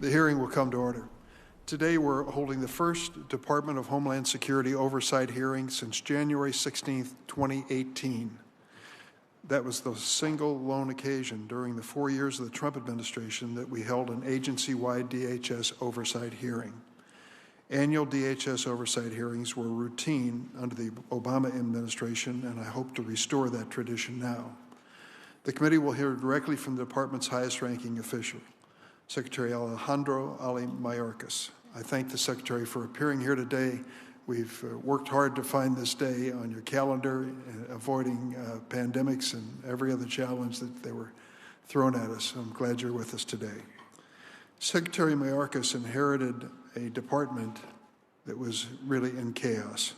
The hearing will come to order. Today we're holding the first Department of Homeland Security oversight hearing since January 16, 2018. That was the single lone occasion during the 4 years of the Trump administration that we held an agency-wide DHS oversight hearing. Annual DHS oversight hearings were routine under the Obama administration, and I hope to restore that tradition now. The committee will hear directly from the department's highest-ranking official, Secretary Alejandro Mayorkas. I thank the Secretary for appearing here today. We've worked hard to find this day on your calendar, avoiding pandemics and every other challenge that they were thrown at us. I'm glad you're with us today. Secretary Mayorkas inherited a department that was really in chaos.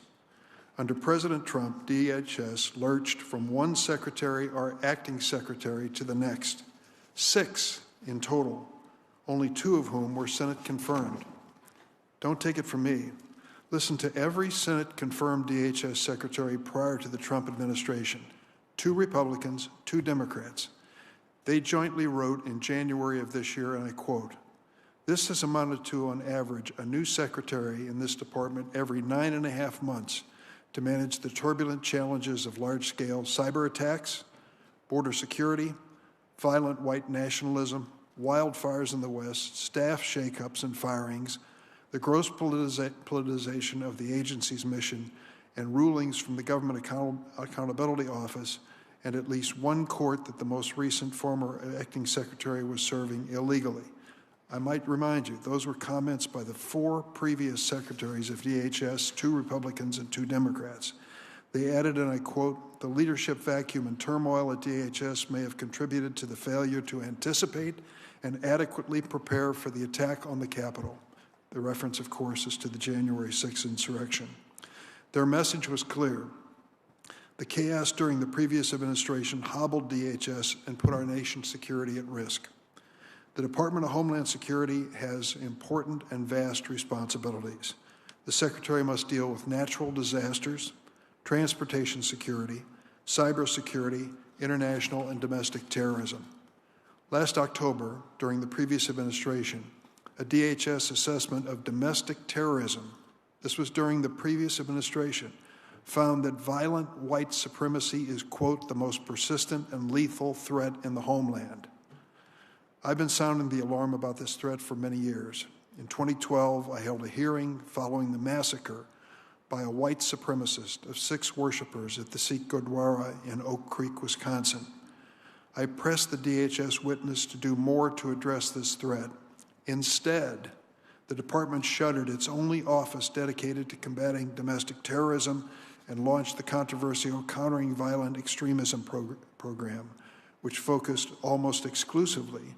Under President Trump, DHS lurched from one secretary or acting secretary to the next, 6 in total, only 2 of whom were Senate confirmed. Don't take it from me. Listen to every Senate-confirmed DHS secretary prior to the Trump administration. 2 Republicans, 2 Democrats. They jointly wrote in January of this year, and I quote, "This has amounted to, on average, a new secretary in this department every 9.5 months to manage the turbulent challenges of large-scale cyber attacks, border security, violent white nationalism, wildfires in the West, staff shakeups and firings, the gross politicization of the agency's mission, and rulings from the Government Accountability Office, and at least 1 court that the most recent former acting secretary was serving illegally." I might remind you, those were comments by the 4 previous secretaries of DHS, 2 Republicans and 2 Democrats. They added, and I quote, "The leadership vacuum and turmoil at DHS may have contributed to the failure to anticipate and adequately prepare for the attack on the Capitol." The reference, of course, is to the January 6th insurrection. Their message was clear. The chaos during the previous administration hobbled DHS and put our nation's security at risk. The Department of Homeland Security has important and vast responsibilities. The Secretary must deal with natural disasters, transportation security, cybersecurity, international and domestic terrorism. Last October, during the previous administration, a DHS assessment of domestic terrorism, this was during the previous administration, found that violent white supremacy is, quote, "the most persistent and lethal threat in the homeland." I've been sounding the alarm about this threat for many years. In 2012, I held a hearing following the massacre by a white supremacist of 6 worshipers at the Sikh Gurdwara in Oak Creek, Wisconsin. I pressed the DHS witness to do more to address this threat. Instead, the department shuttered its only office dedicated to combating domestic terrorism and launched the controversial Countering Violent Extremism program, which focused almost exclusively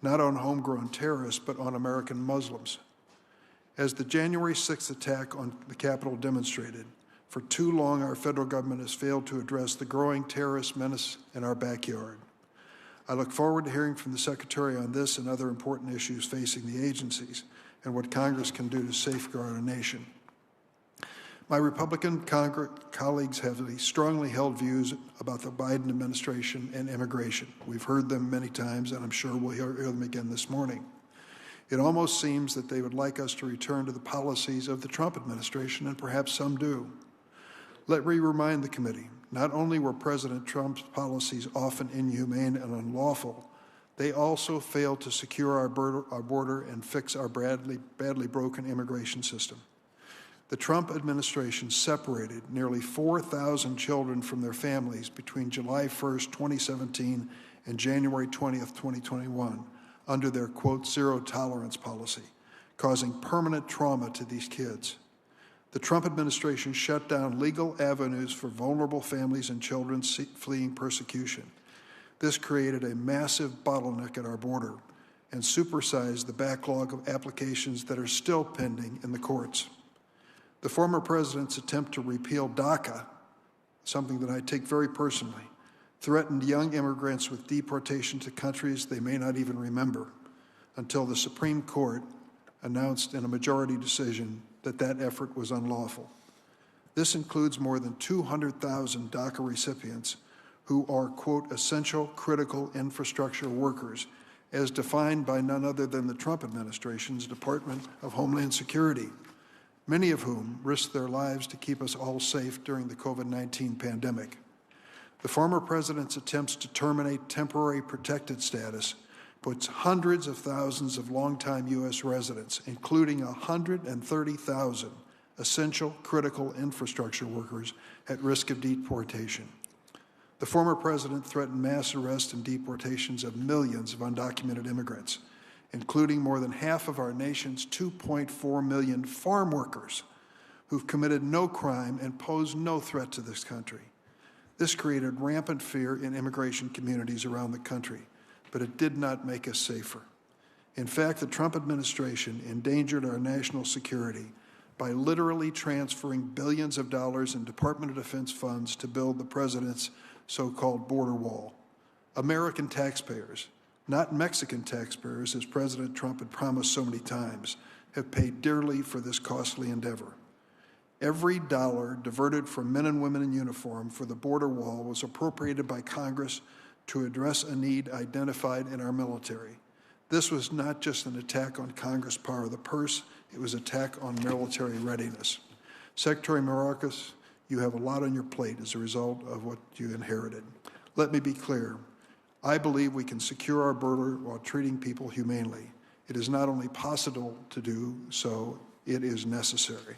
not on homegrown terrorists, but on American Muslims. As the January 6th attack on the Capitol demonstrated, for too long our federal government has failed to address the growing terrorist menace in our backyard. I look forward to hearing from the Secretary on this and other important issues facing the agencies and what Congress can do to safeguard our nation. My Republican colleagues have strongly held views about the Biden administration and immigration. We've heard them many times, and I'm sure we'll hear them again this morning. It almost seems that they would like us to return to the policies of the Trump administration, and perhaps some do. Let me remind the committee, not only were President Trump's policies often inhumane and unlawful, they also failed to secure our border and fix our badly broken immigration system. The Trump administration separated nearly 4,000 children from their families between July 1st, 2017 and January 20th, 2021 under their, quote, "zero tolerance policy," causing permanent trauma to these kids. The Trump administration shut down legal avenues for vulnerable families and children fleeing persecution. This created a massive bottleneck at our border and supersized the backlog of applications that are still pending in the courts. The former president's attempt to repeal Daca, something that I take very personally, threatened young immigrants with deportation to countries they may not even remember until the Supreme Court announced in a majority decision that that effort was unlawful. This includes more than 200,000 Daca recipients who are, quote, "essential critical infrastructure workers," as defined by none other than the Trump administration's Department of Homeland Security, many of whom risked their lives to keep us all safe during the COVID-19 pandemic. The former president's attempts to terminate temporary protected status puts hundreds of thousands of longtime U.S. residents, including 130,000 essential critical infrastructure workers, at risk of deportation. The former president threatened mass arrest and deportations of millions of undocumented immigrants, including more than half of our nation's 2.4 million farm workers who've committed no crime and pose no threat to this country. This created rampant fear in immigration communities around the country, but it did not make us safer. In fact, the Trump administration endangered our national security by literally transferring billions of dollars in Department of Defense funds to build the president's so-called border wall. American taxpayers, not Mexican taxpayers, as President Trump had promised so many times, have paid dearly for this costly endeavor. Every dollar diverted from men and women in uniform for the border wall was appropriated by Congress to address a need identified in our military. This was not just an attack on Congress' power of the purse, it was an attack on military readiness. Secretary Mayorkas, you have a lot on your plate as a result of what you inherited. Let me be clear. I believe we can secure our border while treating people humanely. It is not only possible to do so, it is necessary.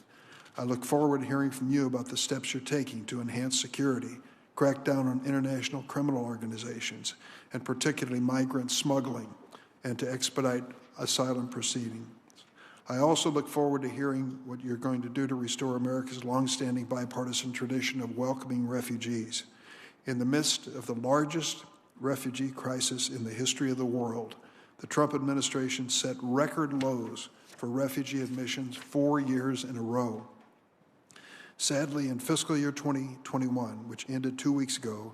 I look forward to hearing from you about the steps you're taking to enhance security, crack down on international criminal organizations, and particularly migrant smuggling, and to expedite asylum proceedings. I also look forward to hearing what you're going to do to restore America's longstanding bipartisan tradition of welcoming refugees. In the midst of the largest refugee crisis in the history of the world, the Trump administration set record lows for refugee admissions 4 years in a row. Sadly, in fiscal year 2021, which ended 2 weeks ago,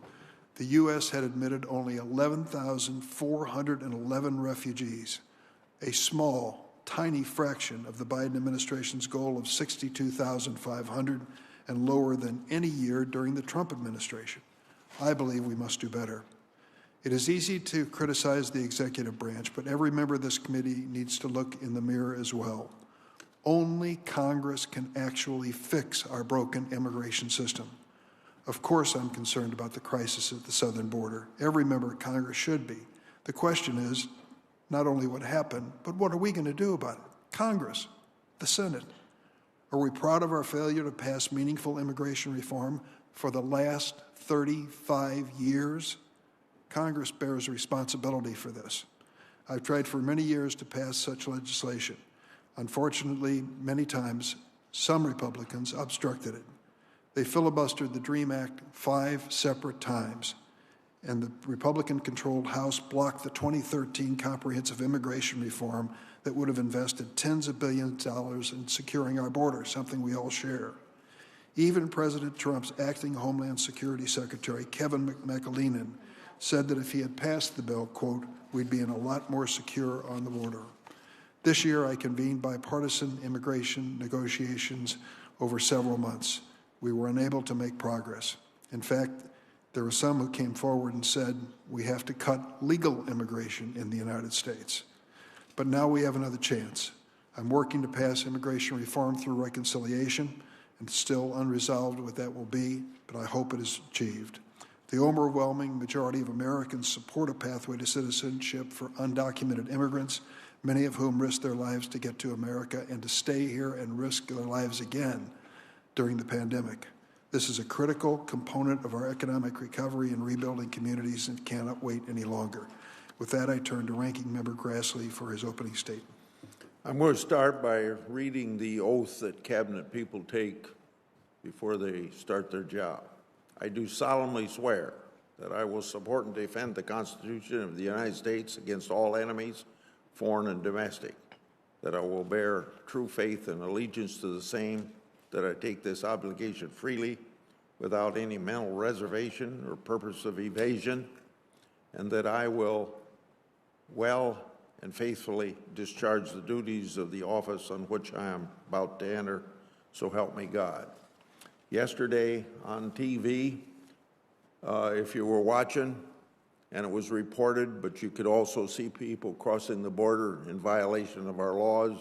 the U.S. had admitted only 11,411 refugees, a small, tiny fraction of the Biden administration's goal of 62,500 and lower than any year during the Trump administration. I believe we must do better. It is easy to criticize the executive branch, but every member of this committee needs to look in the mirror as well. Only Congress can actually fix our broken immigration system. Of course, I'm concerned about the crisis at the southern border. Every member of Congress should be. The question is not only what happened, but what are we going to do about it? Congress, the Senate. Are we proud of our failure to pass meaningful immigration reform for the last 35 years? Congress bears responsibility for this. I've tried for many years to pass such legislation. Unfortunately, many times, some Republicans obstructed it. They filibustered the DREAM Act 5 separate times, and the Republican-controlled House blocked the 2013 comprehensive immigration reform that would have invested tens of billions of dollars in securing our border, something we all share. Even President Trump's acting Homeland Security Secretary, Kevin McAleenan, said that if he had passed the bill, quote, we'd be in a lot more secure on the border. This year, I convened bipartisan immigration negotiations over several months. We were unable to make progress. In fact, there were some who came forward and said we have to cut legal immigration in the United States. But now we have another chance. I'm working to pass immigration reform through reconciliation, and still unresolved what that will be, but I hope it is achieved. The overwhelming majority of Americans support a pathway to citizenship for undocumented immigrants, many of whom risked their lives to get to America and to stay here and risk their lives again during the pandemic. This is a critical component of our economic recovery and rebuilding communities and cannot wait any longer. With that, I turn to Ranking Member Grassley for his opening statement. I'm going to start by reading the oath that Cabinet people take before they start their job. I do solemnly swear that I will support and defend the Constitution of the United States against all enemies, foreign and domestic, that I will bear true faith and allegiance to the same, that I take this obligation freely without any mental reservation or purpose of evasion, and that I will well and faithfully discharge the duties of the office on which I am about to enter, so help me God. Yesterday on TV, if you were watching, and it was reported, but you could also see people crossing the border in violation of our laws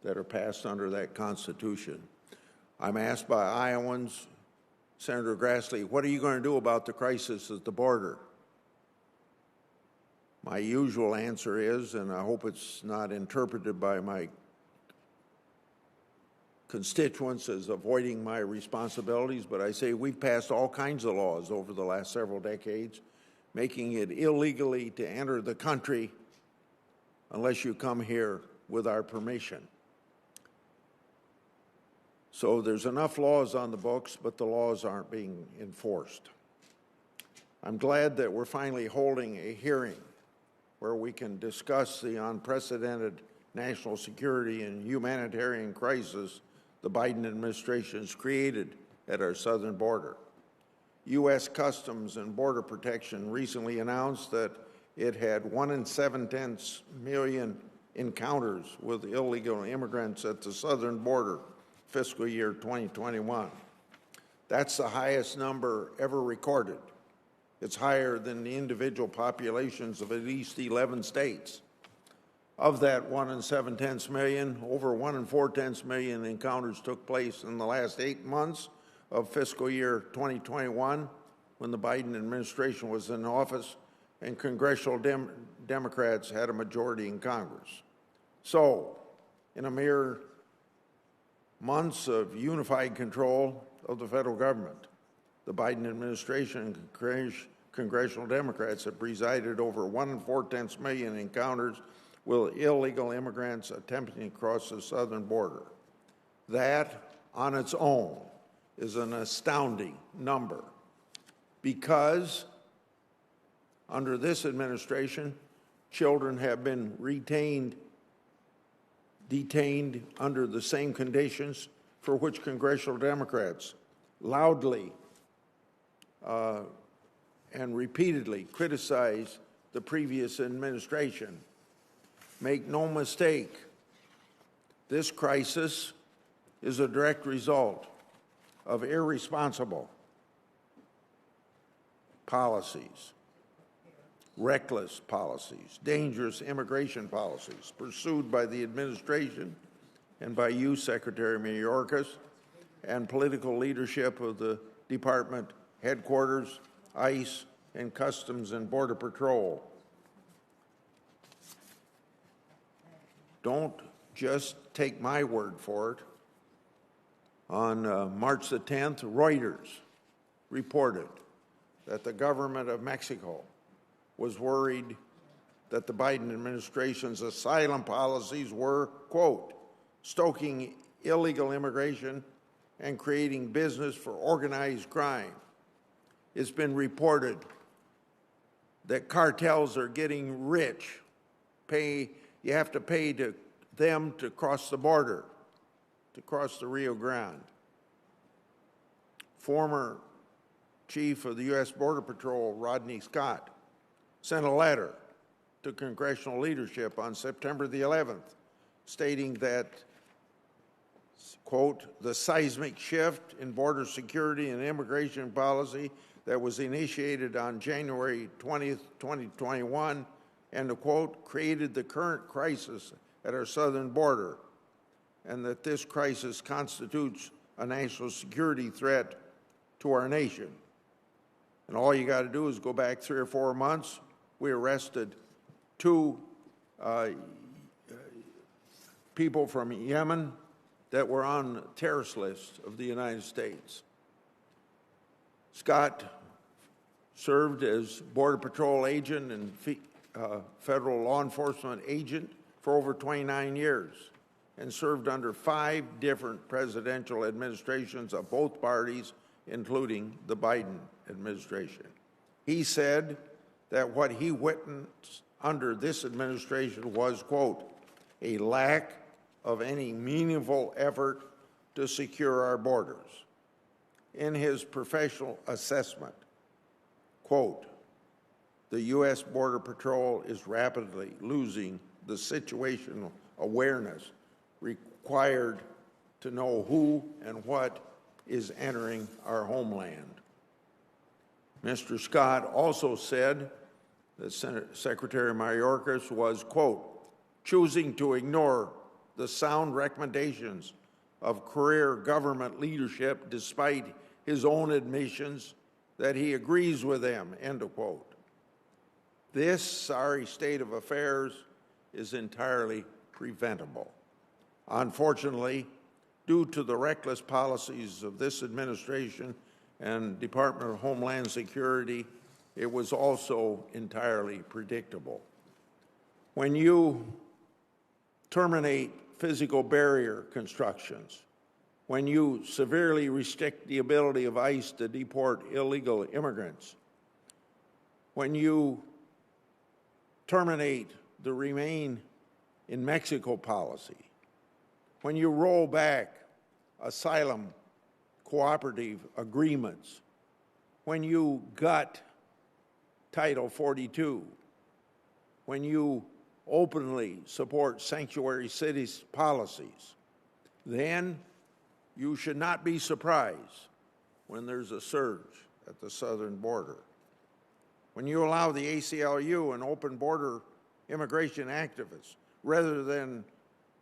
that are passed under that Constitution. I'm asked by Iowans, Senator Grassley, what are you going to do about the crisis at the border? My usual answer is, and I hope it's not interpreted by my constituents as avoiding my responsibilities, but I say we've passed all kinds of laws over the last several decades, making it illegally to enter the country unless you come here with our permission. So there's enough laws on the books, but the laws aren't being enforced. I'm glad that we're finally holding a hearing where we can discuss the unprecedented national security and humanitarian crisis the Biden administration has created at our southern border. U.S. Customs and Border Protection recently announced that it had 1.7 million encounters with illegal immigrants at the southern border fiscal year 2021. That's the highest number ever recorded. It's higher than the individual populations of at least 11 states. Of that 1.7 million, over 1.4 million encounters took place in the last 8 months of fiscal year 2021, when the Biden administration was in office and congressional Democrats had a majority in Congress. So, in a mere months of unified control of the federal government, the Biden administration and congressional Democrats have presided over 1.4 million encounters with illegal immigrants attempting to cross the southern border. That, on its own, is an astounding number, because under this administration, children have been detained under the same conditions for which congressional Democrats loudly and repeatedly criticized the previous administration. Make no mistake, this crisis is a direct result of irresponsible policies, reckless policies, dangerous immigration policies pursued by the administration and by you, Secretary Mayorkas, and political leadership of the Department headquarters, ICE, and Customs and Border Patrol. Don't just take my word for it. On March the 10th, Reuters reported that the government of Mexico was worried that the Biden administration's asylum policies were, quote, stoking illegal immigration and creating business for organized crime. It's been reported that cartels are getting rich. You have to pay to them to cross the border, to cross the Rio Grande. Former Chief of the U.S. Border Patrol, Rodney Scott, sent a letter to congressional leadership on September the 11th, stating that, quote, the seismic shift in border security and immigration policy that was initiated on January 20th, 2021, and the quote, created the current crisis at our southern border, and that this crisis constitutes a national security threat to our nation. And all you got to do is go back 3 or 4 months. We arrested 2 people from Yemen that were on the terrorist list of the United States. Scott served as Border Patrol agent and federal law enforcement agent for over 29 years and served under 5 different presidential administrations of both parties, including the Biden administration. He said that what he witnessed under this administration was, quote, a lack of any meaningful effort to secure our borders. In his professional assessment, quote, the U.S. Border Patrol is rapidly losing the situational awareness required to know who and what is entering our homeland. Mr. Scott also said that Secretary Mayorkas was, quote, choosing to ignore the sound recommendations of career government leadership despite his own admissions that he agrees with them, end of quote. This sorry state of affairs is entirely preventable. Unfortunately, due to the reckless policies of this administration and Department of Homeland Security, it was also entirely predictable. When you terminate physical barrier constructions, when you severely restrict the ability of ICE to deport illegal immigrants, when you terminate the Remain in Mexico policy, when you roll back asylum cooperative agreements, when you gut Title 42, when you openly support sanctuary cities policies, then you should not be surprised when there's a surge at the southern border. When you allow the ACLU and open border immigration activists, rather than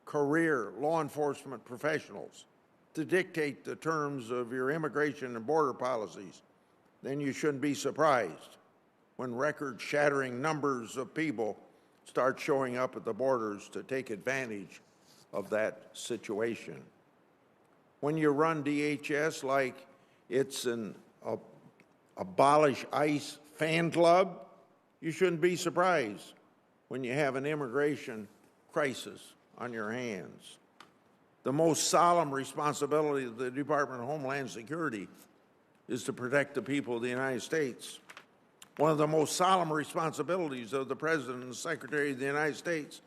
career law enforcement professionals, to dictate the terms of your immigration and border policies, then you shouldn't be surprised when record-shattering numbers of people start showing up at the borders to take advantage of that situation. When you run DHS like it's an abolish ICE fan club, you shouldn't be surprised when you have an immigration crisis on your hands. The most solemn responsibility of the Department of Homeland Security is to protect the people of the United States. One of the most solemn responsibilities of the President and the Secretary of the United States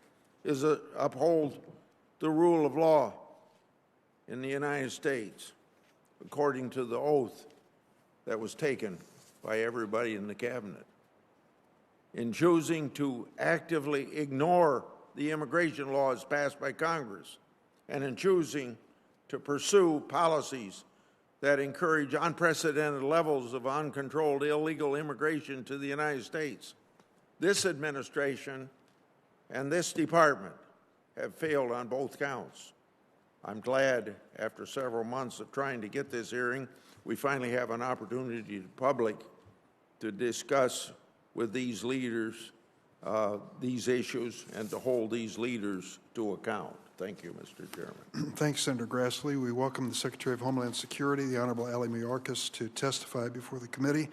is to uphold the rule of law in the United States, according to the oath that was taken by everybody in the cabinet. In choosing to actively ignore the immigration laws passed by Congress, and in choosing to pursue policies that encourage unprecedented levels of uncontrolled illegal immigration to the United States, this administration and this department have failed on both counts. I'm glad, after several months of trying to get this hearing, we finally have an opportunity to public to discuss with these leaders these issues and to hold these leaders to account. Thank you, Mr. Chairman. Thanks, Senator Grassley. We welcome the Secretary of Homeland Security, the Honorable Mayorkas, to testify before the committee.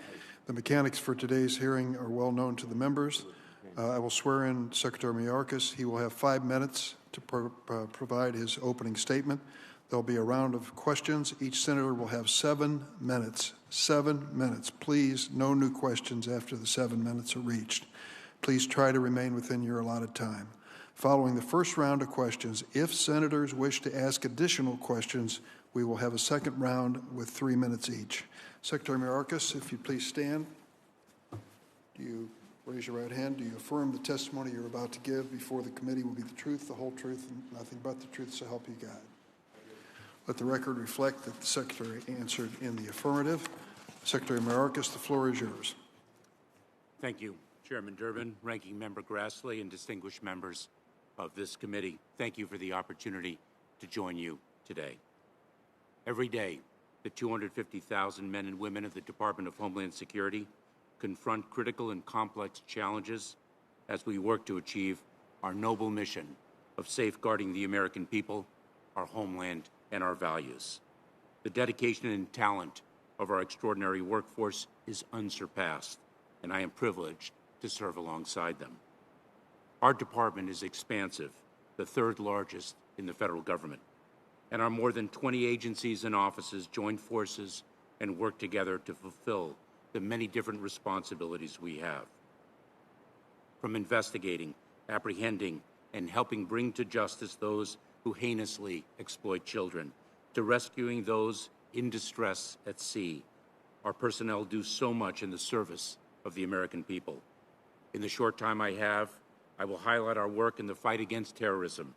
The mechanics for today's hearing are well known to the members. I will swear in Secretary Mayorkas. He will have 5 minutes to provide his opening statement. There'll be a round of questions. Each senator will have 7 minutes. 7 minutes. Please, no new questions after the 7 minutes are reached. Please try to remain within your allotted time. Following the first round of questions, if senators wish to ask additional questions, we will have a second round with 3 minutes each. Secretary Mayorkas, if you'd please stand. Do you raise your right hand? Do you affirm the testimony you're about to give before the committee will be the truth, the whole truth, and nothing but the truth, so help you God? Let the record reflect that the Secretary answered in the affirmative. Secretary Mayorkas, the floor is yours. Thank you, Chairman Durbin, Ranking Member Grassley, and distinguished members of this committee. Thank you for the opportunity to join you today. Every day, the 250,000 men and women of the Department of Homeland Security confront critical and complex challenges as we work to achieve our noble mission of safeguarding the American people, our homeland, and our values. The dedication and talent of our extraordinary workforce is unsurpassed, and I am privileged to serve alongside them. Our department is expansive, the third largest in the federal government, and our more than 20 agencies and offices join forces and work together to fulfill the many different responsibilities we have. From investigating, apprehending, and helping bring to justice those who heinously exploit children, to rescuing those in distress at sea, our personnel do so much in the service of the American people. In the short time I have, I will highlight our work in the fight against terrorism,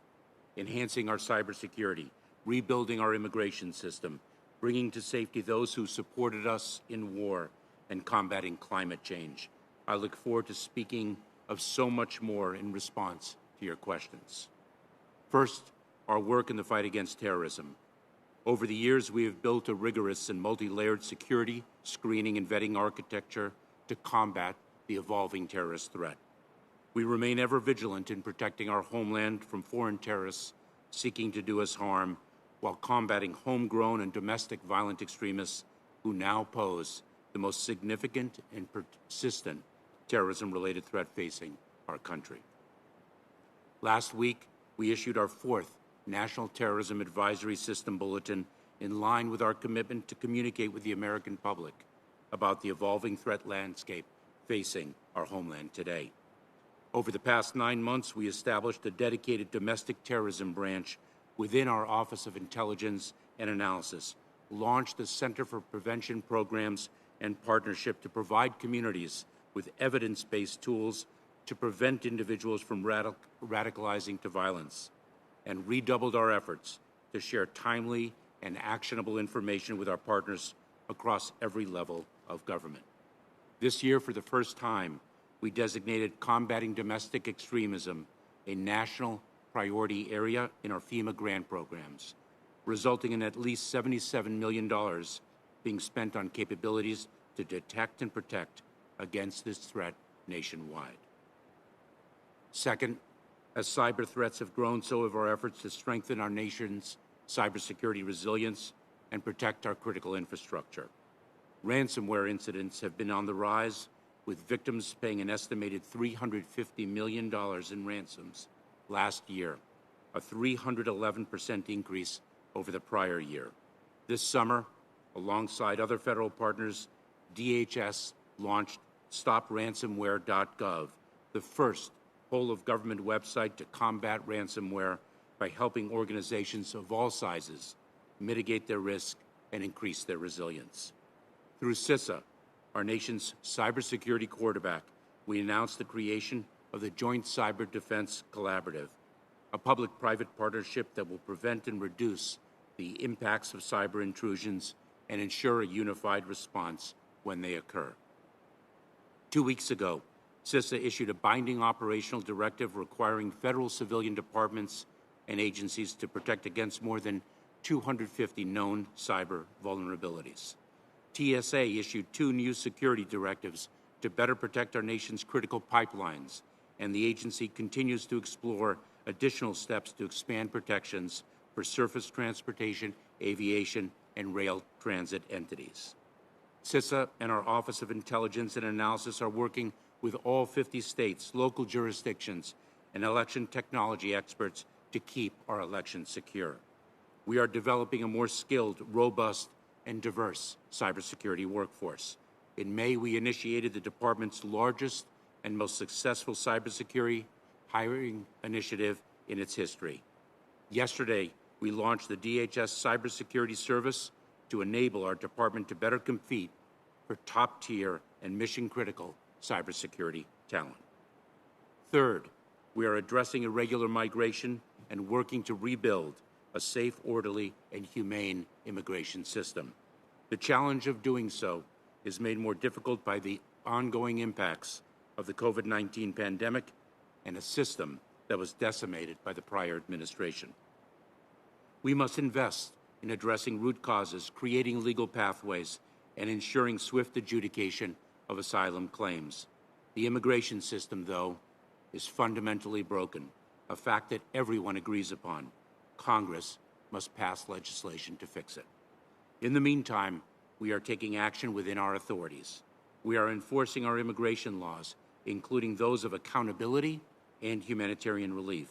enhancing our cybersecurity, rebuilding our immigration system, bringing to safety those who supported us in war, and combating climate change. I look forward to speaking of so much more in response to your questions. First, our work in the fight against terrorism. Over the years, we have built a rigorous and multi-layered security, screening, and vetting architecture to combat the evolving terrorist threat. We remain ever vigilant in protecting our homeland from foreign terrorists seeking to do us harm, while combating homegrown and domestic violent extremists who now pose the most significant and persistent terrorism-related threat facing our country. Last week, we issued our fourth National Terrorism Advisory System Bulletin in line with our commitment to communicate with the American public about the evolving threat landscape facing our homeland today. Over the past 9 months, we established a dedicated domestic terrorism branch within our Office of Intelligence and Analysis, launched the Center for Prevention Programs and Partnership to provide communities with evidence-based tools to prevent individuals from radicalizing to violence, and redoubled our efforts to share timely and actionable information with our partners across every level of government. This year, for the first time, we designated combating domestic extremism a national priority area in our FEMA grant programs, resulting in at least $77 million being spent on capabilities to detect and protect against this threat nationwide. Second, as cyber threats have grown, so have our efforts to strengthen our nation's cybersecurity resilience and protect our critical infrastructure. Ransomware incidents have been on the rise, with victims paying an estimated $350 million in ransoms last year, a 311% increase over the prior year. This summer, alongside other federal partners, DHS launched StopRansomware.gov, the first whole-of-government website to combat ransomware by helping organizations of all sizes mitigate their risk and increase their resilience. Through CISA, our nation's cybersecurity quarterback, we announced the creation of the Joint Cyber Defense Collaborative, a public-private partnership that will prevent and reduce the impacts of cyber intrusions and ensure a unified response when they occur. 2 weeks ago, CISA issued a binding operational directive requiring federal civilian departments and agencies to protect against more than 250 known cyber vulnerabilities. TSA issued 2 new security directives to better protect our nation's critical pipelines, and the agency continues to explore additional steps to expand protections for surface transportation, aviation, and rail transit entities. CISA and our Office of Intelligence and Analysis are working with all 50 states, local jurisdictions, and election technology experts to keep our elections secure. We are developing a more skilled, robust, and diverse cybersecurity workforce. In May, we initiated the department's largest and most successful cybersecurity hiring initiative in its history. Yesterday, we launched the DHS Cybersecurity Service to enable our department to better compete for top-tier and mission-critical cybersecurity talent. Third, we are addressing irregular migration and working to rebuild a safe, orderly, and humane immigration system. The challenge of doing so is made more difficult by the ongoing impacts of the COVID-19 pandemic and a system that was decimated by the prior administration. We must invest in addressing root causes, creating legal pathways, and ensuring swift adjudication of asylum claims. The immigration system, though, is fundamentally broken, a fact that everyone agrees upon. Congress must pass legislation to fix it. In the meantime, we are taking action within our authorities. We are enforcing our immigration laws, including those of accountability and humanitarian relief.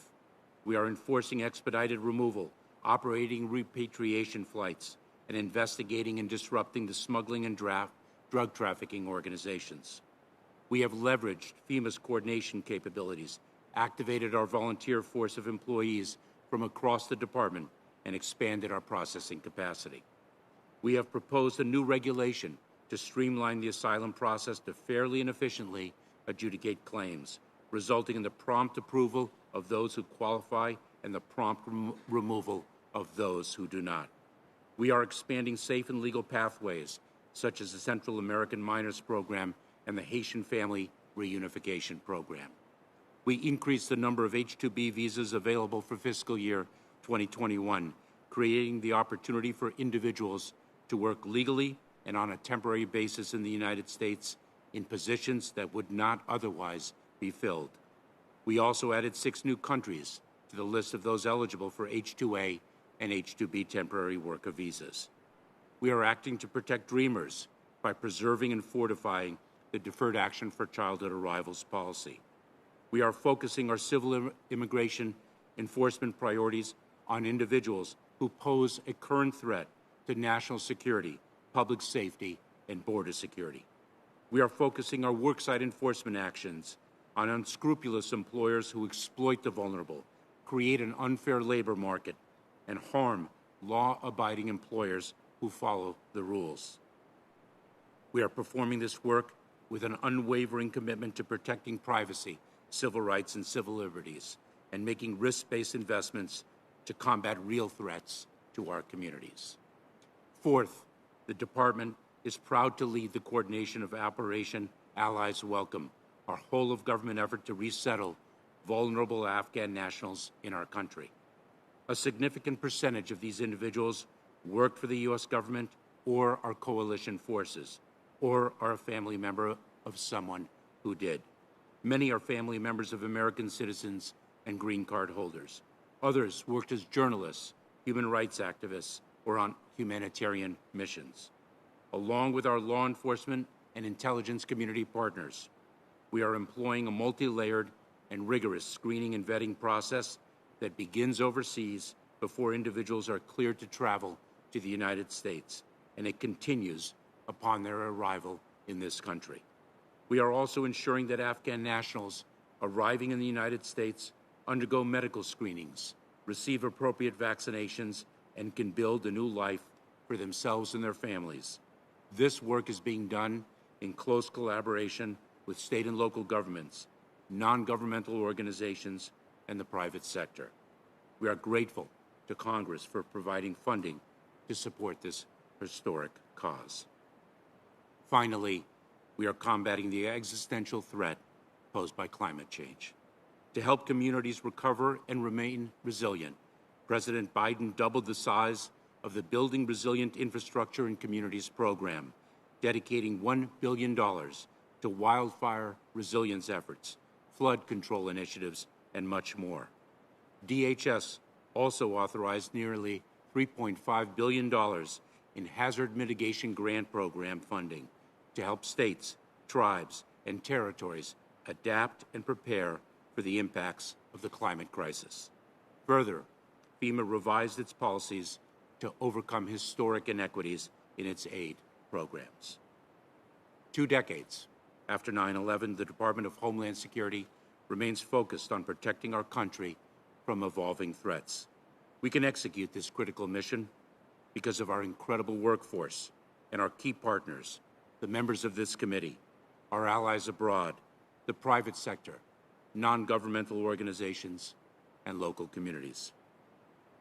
We are enforcing expedited removal, operating repatriation flights, and investigating and disrupting the smuggling and drug trafficking organizations. We have leveraged FEMA's coordination capabilities, activated our volunteer force of employees from across the department, and expanded our processing capacity. We have proposed a new regulation to streamline the asylum process to fairly and efficiently adjudicate claims, resulting in the prompt approval of those who qualify and the prompt removal of those who do not. We are expanding safe and legal pathways, such as the Central American Minors Program and the Haitian Family reunification program. We increased the number of H-2B visas available for fiscal year 2021, creating the opportunity for individuals to work legally and on a temporary basis in the United States in positions that would not otherwise be filled. We also added 6 new countries to the list of those eligible for H-2A and H-2B temporary worker visas. We are acting to protect dreamers by preserving and fortifying the Deferred Action for Childhood Arrivals policy. We are focusing our civil immigration enforcement priorities on individuals who pose a current threat to national security, public safety, and border security. We are focusing our worksite enforcement actions on unscrupulous employers who exploit the vulnerable, create an unfair labor market, and harm law-abiding employers who follow the rules. We are performing this work with an unwavering commitment to protecting privacy, civil rights, and civil liberties, and making risk-based investments to combat real threats to our communities. Fourth, the Department is proud to lead the coordination of Operation Allies Welcome, our whole-of-government effort to resettle vulnerable Afghan nationals in our country. A significant percentage of these individuals work for the U.S. government or our coalition forces, or are a family member of someone who did. Many are family members of American citizens and green card holders. Others worked as journalists, human rights activists, or on humanitarian missions. Along with our law enforcement and intelligence community partners, we are employing a multi-layered and rigorous screening and vetting process that begins overseas before individuals are cleared to travel to the United States, and it continues upon their arrival in this country. We are also ensuring that Afghan nationals arriving in the United States undergo medical screenings, receive appropriate vaccinations, and can build a new life for themselves and their families. This work is being done in close collaboration with state and local governments, non-governmental organizations, and the private sector. We are grateful to Congress for providing funding to support this historic cause. Finally, we are combating the existential threat posed by climate change. To help communities recover and remain resilient, President Biden doubled the size of the Building Resilient Infrastructure and Communities program, dedicating $1 billion to wildfire resilience efforts, flood control initiatives, and much more. DHS also authorized nearly $3.5 billion in hazard mitigation grant program funding to help states, tribes, and territories adapt and prepare for the impacts of the climate crisis. Further, FEMA revised its policies to overcome historic inequities in its aid programs. 2 decades after 9/11, the Department of Homeland Security remains focused on protecting our country from evolving threats. We can execute this critical mission because of our incredible workforce and our key partners, the members of this committee, our allies abroad, the private sector, non-governmental organizations, and local communities.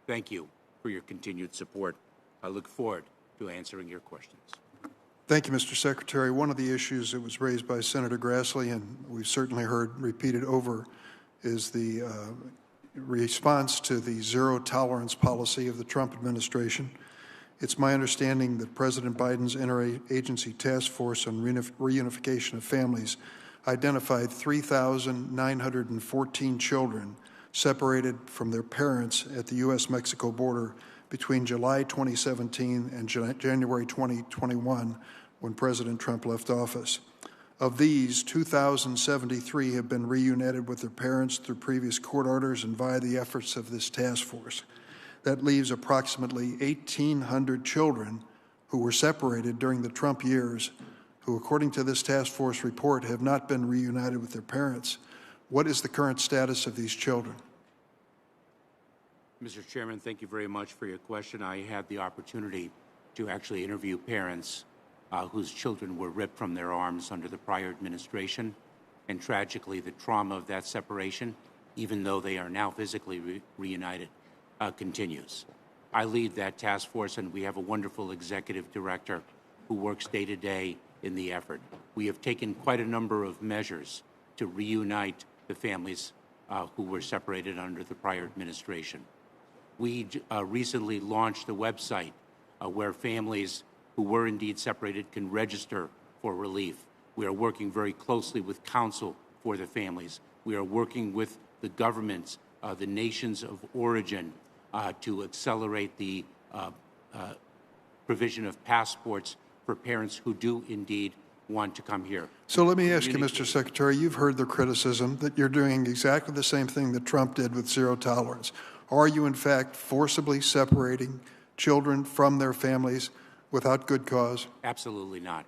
Thank you for your continued support. I look forward to answering your questions. Thank you, Mr. Secretary. One of the issues that was raised by Senator Grassley, and we've certainly heard repeated over, is the response to the zero-tolerance policy of the Trump administration. It's my understanding that President Biden's interagency task force on reunification of families identified 3,914 children separated from their parents at the U.S.-Mexico border between July 2017 and January 2021, when President Trump left office. Of these, 2,073 have been reunited with their parents through previous court orders and via the efforts of this task force. That leaves approximately 1,800 children who were separated during the Trump years, who, according to this task force report, have not been reunited with their parents. What is the current status of these children? Mr. Chairman, thank you very much for your question. I had the opportunity to actually interview parents whose children were ripped from their arms under the prior administration, and tragically, the trauma of that separation, even though they are now physically reunited, continues. I lead that task force, and we have a wonderful executive director who works day to day in the effort. we have taken quite a number of measures to reunite the families who were separated under the prior administration. We recently launched a website where families who were indeed separated can register for relief. We are working very closely with counsel for the families. We are working with the governments, the nations of origin, to accelerate the provision of passports for parents who do indeed want to come here. So let me ask you, Mr. Secretary, you've heard the criticism that you're doing exactly the same thing that Trump did with zero tolerance. Are you, in fact, forcibly separating children from their families without good cause? Absolutely not.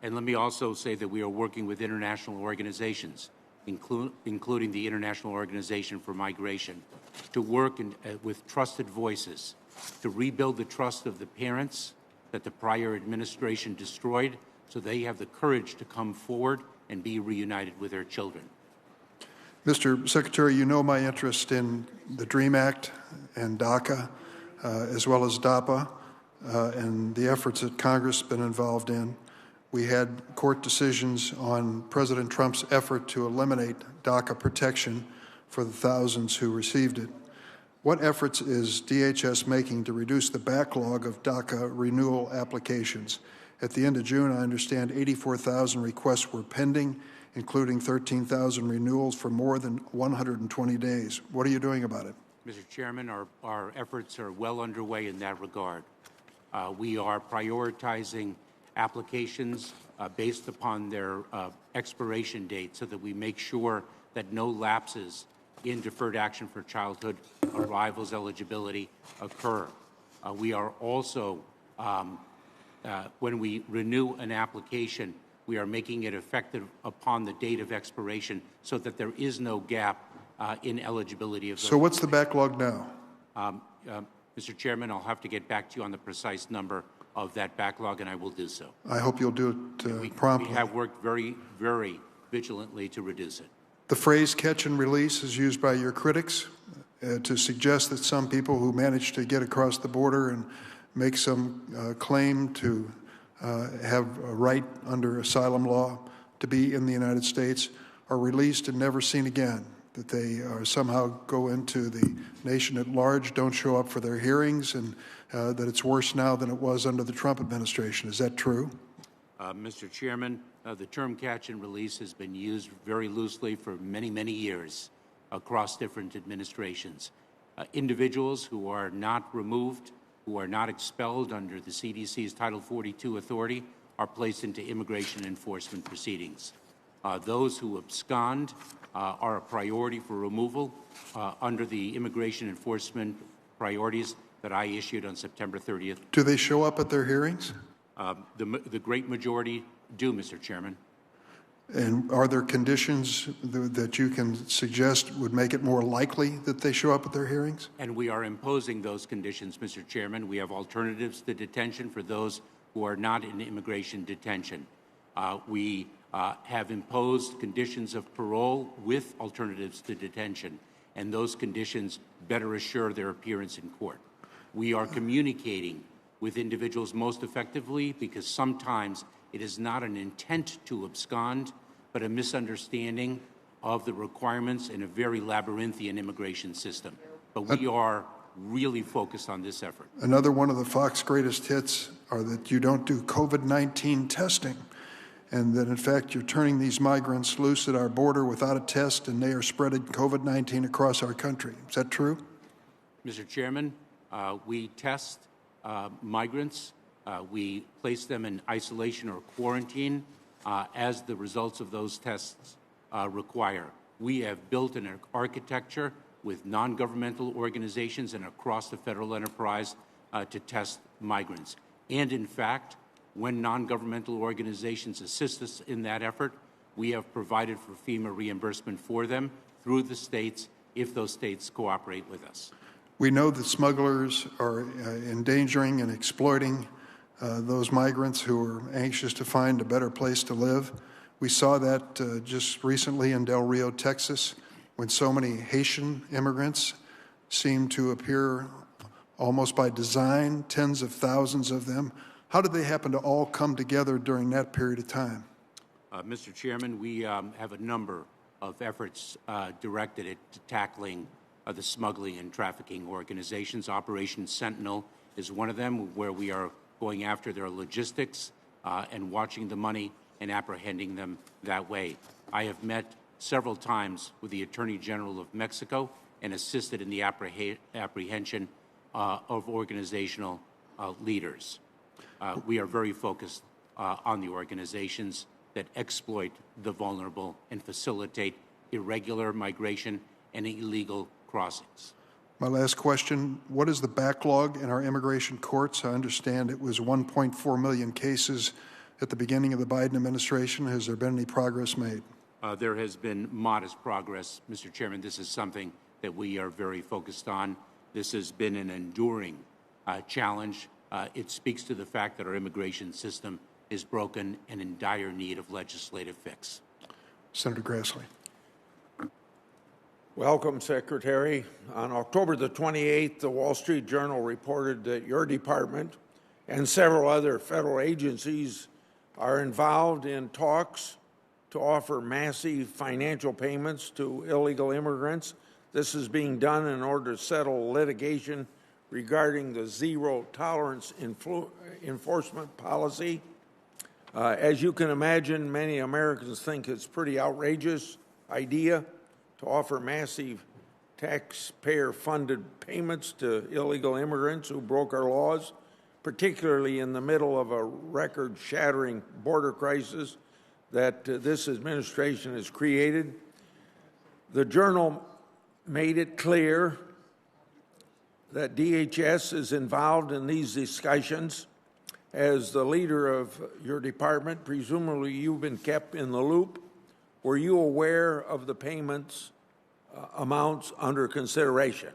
And let me also say that we are working with international organizations, including the International Organization for Migration, to work with trusted voices to rebuild the trust of the parents that the prior administration destroyed, so they have the courage to come forward and be reunited with their children. Mr. Secretary, you know my interest in the DREAM Act and Daca, as well as DAPA, and the efforts that Congress has been involved in. We had court decisions on President Trump's effort to eliminate DACA protection for the thousands who received it. What efforts is DHS making to reduce the backlog of Daca renewal applications? At the end of June, I understand 84,000 requests were pending, including 13,000 renewals for more than 120 days. What are you doing about it? Mr. Chairman, our efforts are well underway in that regard. We are prioritizing applications based upon their expiration date so that we make sure that no lapses in deferred action for childhood arrivals eligibility occur. We are also, when we renew an application, we are making it effective upon the date of expiration so that there is no gap in eligibility of those. So what's the backlog now? Mr. Chairman, I'll have to get back to you on the precise number of that backlog, and I will do so. I hope you'll do it promptly. We have worked very, very vigilantly to reduce it. The phrase catch and release is used by your critics to suggest that some people who manage to get across the border and make some claim to have a right under asylum law to be in the United States are released and never seen again, that they are somehow go into the nation at large, don't show up for their hearings, and that it's worse now than it was under the Trump administration. Is that true? Mr. Chairman, the term catch and release has been used very loosely for many, many years across different administrations. Individuals who are not removed, who are not expelled under the CDC's Title 42 authority are placed into immigration enforcement proceedings. Those who abscond are a priority for removal under the immigration enforcement priorities that I issued on September 30th. Do they show up at their hearings? The great majority do, Mr. Chairman. And are there conditions that you can suggest would make it more likely that they show up at their hearings? And we are imposing those conditions, Mr. Chairman. We have alternatives to detention for those who are not in immigration detention. We have imposed conditions of parole with alternatives to detention, and those conditions better assure their appearance in court. We are communicating with individuals most effectively because sometimes it is not an intent to abscond, but a misunderstanding of the requirements in a very labyrinthian immigration system. But we are really focused on this effort. Another one of the Fox greatest hits are that you don't do COVID-19 testing, and that in fact you're turning these migrants loose at our border without a test, and they are spreading COVID-19 across our country. Is that true? Mr. Chairman, we test migrants. We place them in isolation or quarantine as the results of those tests require. We have built an architecture with non-governmental organizations and across the federal enterprise to test migrants. And in fact, when non-governmental organizations assist us in that effort, we have provided for FEMA reimbursement for them through the states if those states cooperate with us. We know that smugglers are endangering and exploiting those migrants who are anxious to find a better place to live. We saw that just recently in Del Rio, Texas, when so many Haitian immigrants seemed to appear almost by design, tens of thousands of them. How did they happen to all come together during that period of time? Mr. Chairman, we have a number of efforts directed at tackling the smuggling and trafficking organizations. Operation Sentinel is one of them, where we are going after their logistics and watching the money and apprehending them that way. I have met several times with the Attorney General of Mexico and assisted in the apprehension of organizational leaders. We are very focused on the organizations that exploit the vulnerable and facilitate irregular migration and illegal crossings. My last question, what is the backlog in our immigration courts? I understand it was 1.4 million cases at the beginning of the Biden administration. Has there been any progress made? There has been modest progress, Mr. Chairman. This is something that we are very focused on. This has been an enduring challenge. It speaks to the fact that our immigration system is broken and in dire need of legislative fix. Senator Grassley. Welcome, Secretary. On October the 28th, the Wall Street Journal reported that your department and several other federal agencies are involved in talks to offer massive financial payments to illegal immigrants. This is being done in order to settle litigation regarding the zero-tolerance enforcement policy. As you can imagine, many Americans think it's a pretty outrageous idea to offer massive taxpayer-funded payments to illegal immigrants who broke our laws, particularly in the middle of a record-shattering border crisis that this administration has created. The Journal made it clear that DHS is involved in these discussions. As the leader of your department, presumably you've been kept in the loop. Were you aware of the payments amounts under consideration?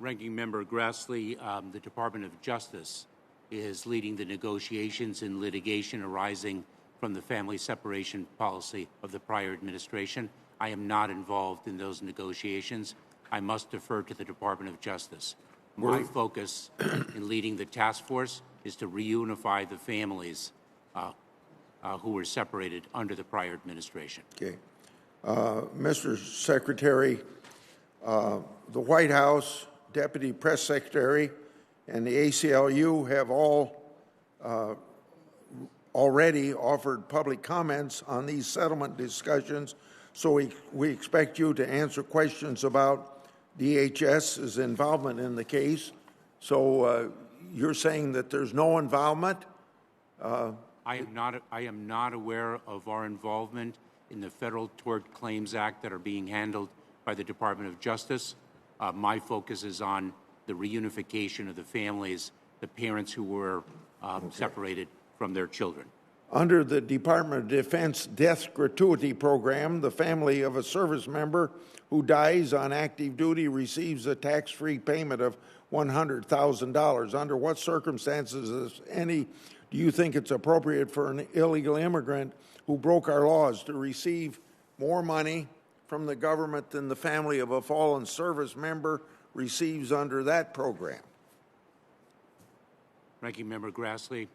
Ranking Member Grassley, the Department of Justice is leading the negotiations in litigation arising from the family separation policy of the prior administration. I am not involved in those negotiations. I must defer to the Department of Justice. My focus in leading the task force is to reunify the families who were separated under the prior administration. Okay. Mr. Secretary, the White House, Deputy Press Secretary, and the ACLU have all already offered public comments on these settlement discussions, so we expect you to answer questions about DHS's involvement in the case. So you're saying that there's no involvement? I am not aware of our involvement in the Federal Tort Claims Act that are being handled by the Department of Justice. My focus is on the reunification of the families, the parents who were separated from their children. Under the Department of Defense Death Gratuity Program, the family of a service member who dies on active duty receives a tax-free payment of $100,000. Under what circumstances, if any, do you think it's appropriate for an illegal immigrant who broke our laws to receive more money from the government than the family of a fallen service member receives under that program? Ranking Member Grassley,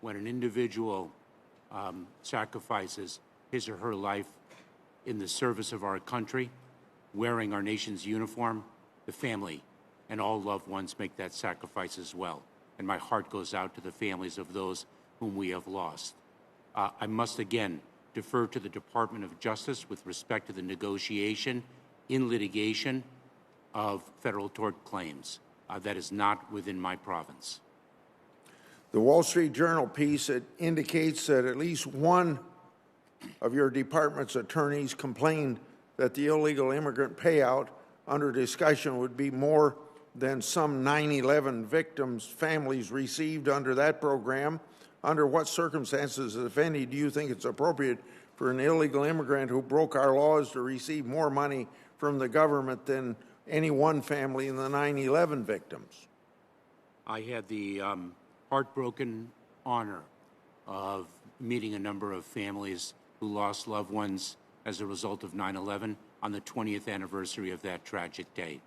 when an individual sacrifices his or her life in the service of our country, wearing our nation's uniform, the family and all loved ones make that sacrifice as well. And my heart goes out to the families of those whom we have lost. I must again defer to the Department of Justice with respect to the negotiation in litigation of federal tort claims. That is not within my province. The Wall Street Journal piece, it indicates that at least one of your department's attorneys complained that the illegal immigrant payout under discussion would be more than some 9/11 victims' families received under that program. Under what circumstances, if any, do you think it's appropriate for an illegal immigrant who broke our laws to receive more money from the government than any one family in the 9/11 victims? I had the heartbroken honor of meeting a number of families who lost loved ones as a result of 9/11 on the 20th anniversary of that tragic day.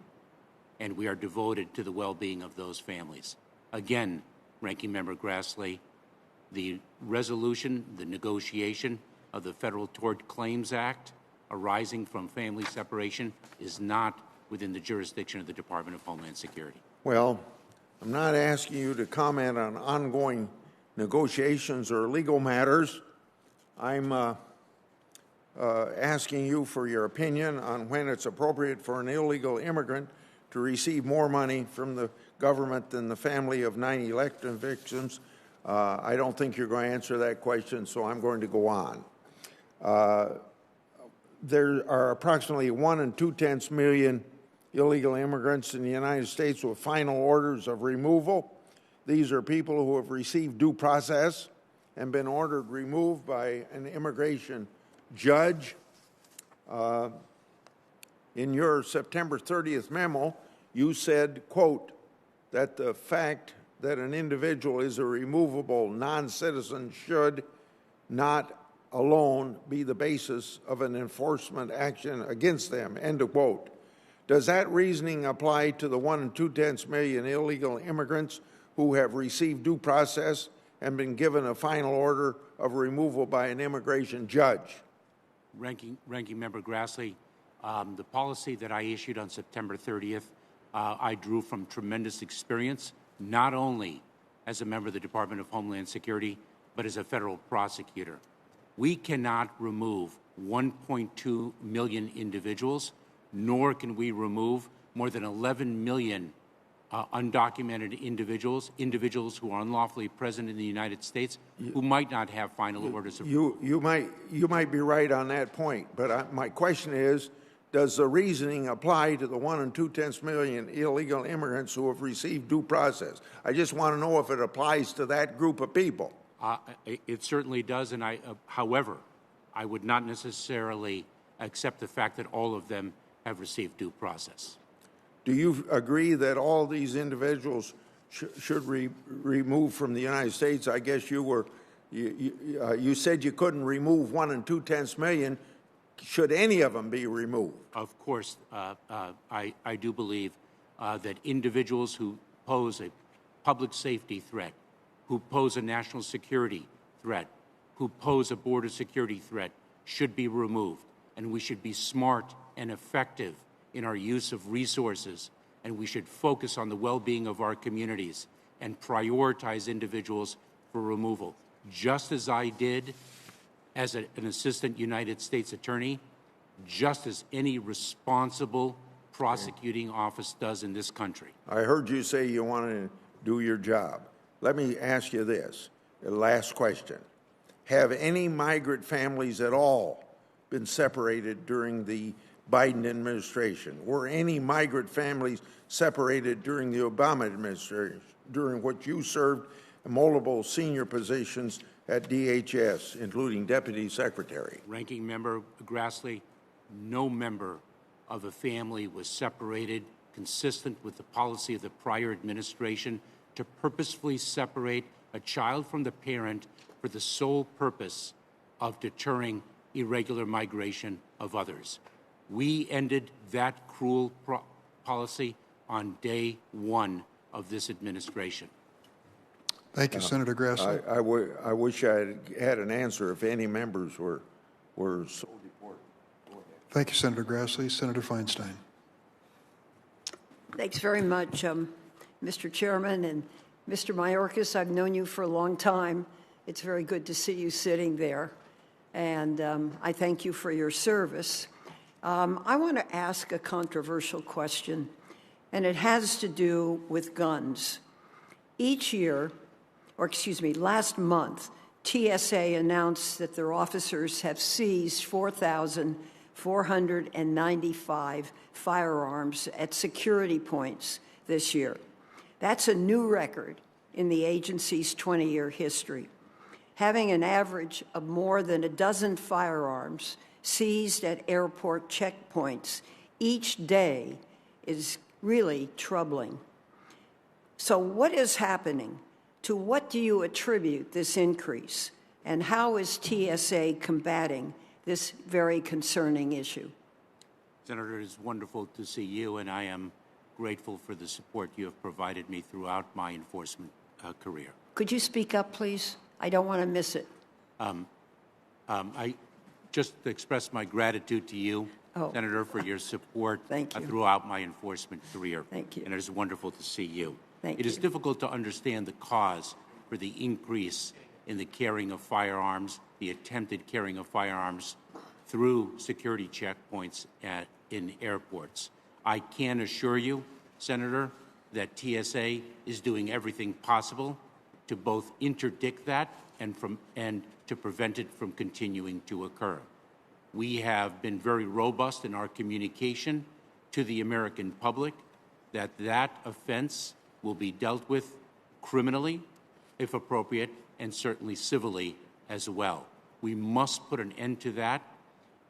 And we are devoted to the well-being of those families. Again, Ranking Member Grassley, The resolution, the negotiation of the Federal Tort Claims Act arising from family separation is not within the jurisdiction of the Department of Homeland Security. Well, I'm not asking you to comment on ongoing negotiations or legal matters. I'm asking you for your opinion on when it's appropriate for an illegal immigrant to receive more money from the government than the family of 9 election victims. I don't think you're going to answer that question, so I'm going to go on. There are approximately 1 2/10 million illegal immigrants in the United States with final orders of removal. These are people who have received due process and been ordered removed by an immigration judge. In your September 30th memo, you said, quote, that the fact that an individual is a removable non-citizen should not alone be the basis of an enforcement action against them, end of quote. Does that reasoning apply to the 1 2/10 million illegal immigrants who have received due process and been given a final order of removal by an immigration judge? Ranking Member Grassley, the policy that I issued on September 30th, I drew from tremendous experience, not only as a member of the Department of Homeland Security, but as a federal prosecutor. We cannot remove 1.2 million individuals, nor can we remove more than 11 million undocumented individuals who are unlawfully present in the United States, who might not have final orders of You might be right on that point, but my question is, does the reasoning apply to the 1 2/10 million illegal immigrants who have received due process? I just want to know if it applies to that group of people. It certainly does, and however, I would not necessarily accept the fact that all of them have received due process. Do you agree that all these individuals should be removed from the United States? I guess you said you couldn't remove 1 2/10 million. Should any of them be removed? Of course, I do believe that individuals who pose a public safety threat, who pose a national security threat, who pose a border security threat should be removed. And we should be smart and effective in our use of resources, and we should focus on the well-being of our communities and prioritize individuals for removal, just as I did as an assistant United States attorney, just as any responsible prosecuting office does in this country. I heard you say you want to do your job. Let me ask you this, the last question. Have any migrant families at all been separated during the Biden administration? Were any migrant families separated during the Obama administration, during which you served in multiple senior positions at DHS, including Deputy Secretary? Ranking Member Grassley, no member of a family was separated consistent with the policy of the prior administration to purposefully separate a child from the parent for the sole purpose of deterring irregular migration of others. We ended that cruel policy on day one of this administration. Thank you, Senator Grassley. I wish I had an answer if any members were so deported. Go ahead. Thank you, Senator Grassley. Senator Feinstein. Thanks very much, Mr. Chairman. And Mr. Mayorkas, I've known you for a long time. It's very good to see you sitting there. And I thank you for your service. I want to ask a controversial question, and it has to do with guns. Each year, last month, TSA announced that their officers have seized 4,495 firearms at security points this year. That's a new record in the agency's 20-year history. Having an average of more than a dozen firearms seized at airport checkpoints each day is really troubling. So what is happening? To what do you attribute this increase? And how is TSA combating this very concerning issue? Senator, it is wonderful to see you, and I am grateful for the support you have provided me throughout my enforcement career. Could you speak up, please? I don't want to miss it. I just express my gratitude to you, Senator, for your support Thank you. throughout my enforcement career. Thank you. And it is wonderful to see you. Thank It is you. difficult to understand the cause for the increase in the carrying of firearms, the attempted carrying of firearms through security checkpoints in airports. I can assure you, Senator, that TSA is doing everything possible to both interdict that and to prevent it from continuing to occur. We have been very robust in our communication to the American public that offense will be dealt with criminally, if appropriate, and certainly civilly as well. We must put an end to that.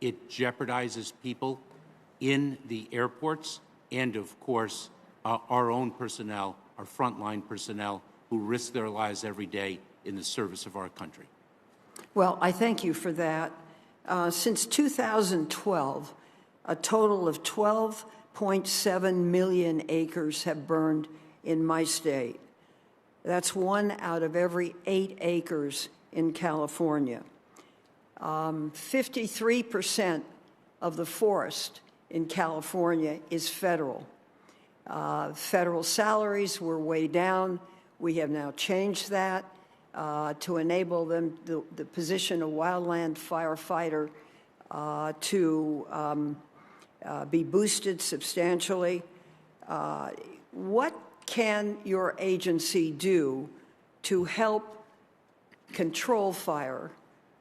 It jeopardizes people in the airports and, of course, our own personnel, our frontline personnel, who risk their lives every day in the service of our country. Well, I thank you for that. Since 2012, a total of 12.7 million acres have burned in my state. That's 1 out of every 8 acres in California. 53% of the forest in California is federal. Federal salaries were way down. We have now changed that to enable them, the position of wildland firefighter to be boosted substantially. What can your agency do to help control fire,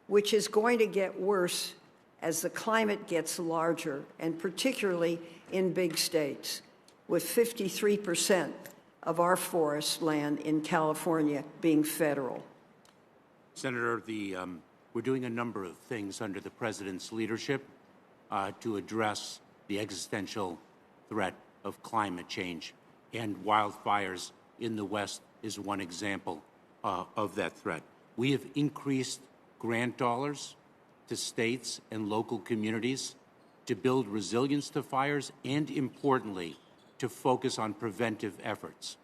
which is going to get worse as the climate gets larger, and particularly in big states, with 53% of our forest land in California being federal? Senator, we're doing a number of things under the President's leadership to address the existential threat of climate change, and wildfires in the West is one example of that threat. We have increased grant dollars to states and local communities to build resilience to fires and, importantly, to focus on preventive efforts.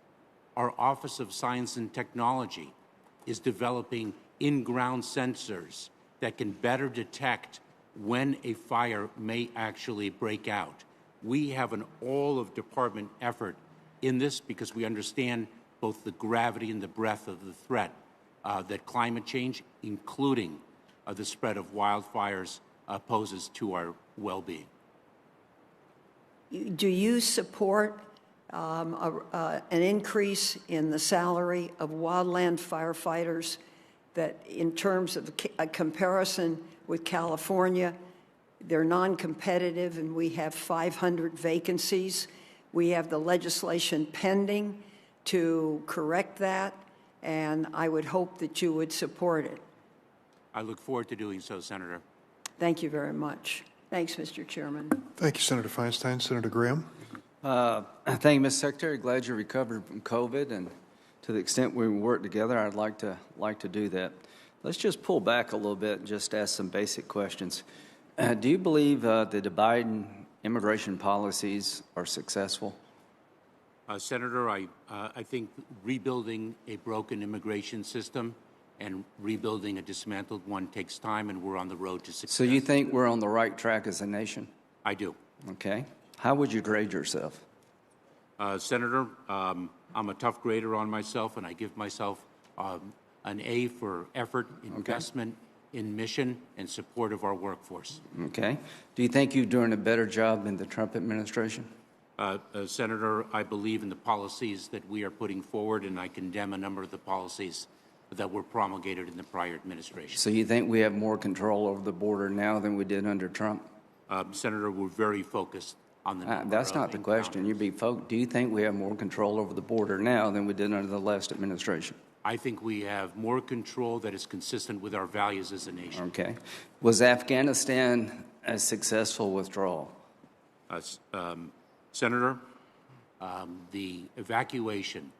Our Office of Science and Technology is developing in-ground sensors that can better detect when a fire may actually break out. We have an all-of-department effort in this because we understand both the gravity and the breadth of the threat that climate change, including the spread of wildfires, poses to our well-being. Do you support an increase in the salary of wildland firefighters that, in terms of a comparison with California, they're non-competitive and we have 500 vacancies? We have the legislation pending to correct that, and I would hope that you would support it. I look forward to doing so, Senator. Thank you very much. Thanks, Mr. Chairman. Thank you, Senator Feinstein. Senator Graham. Thank you, Mr. Secretary. Glad you recovered from COVID, and to the extent we work together, I'd like to do that. Let's just pull back a little bit and just ask some basic questions. Do you believe the Biden immigration policies are successful? Senator, I think rebuilding a broken immigration system and rebuilding a dismantled one takes time, and we're on the road to success. So you think we're on the right track as a nation? I do. Okay. How would you grade yourself? Senator, I'm a tough grader on myself, and I give myself an A for effort, investment in mission, and support of our workforce. Okay. Do you think you're doing a better job than the Trump administration? Senator, I believe in the policies that we are putting forward, and I condemn a number of the policies that were promulgated in the prior administration. So you think we have more control over the border now than we did under Trump? Senator, we're very focused on the number That's of not the question. Do you think we have more control over the border now than we did under the last administration? I think we have more control that is consistent with our values as a nation. Okay. Was Afghanistan a successful withdrawal? Senator, the evacuation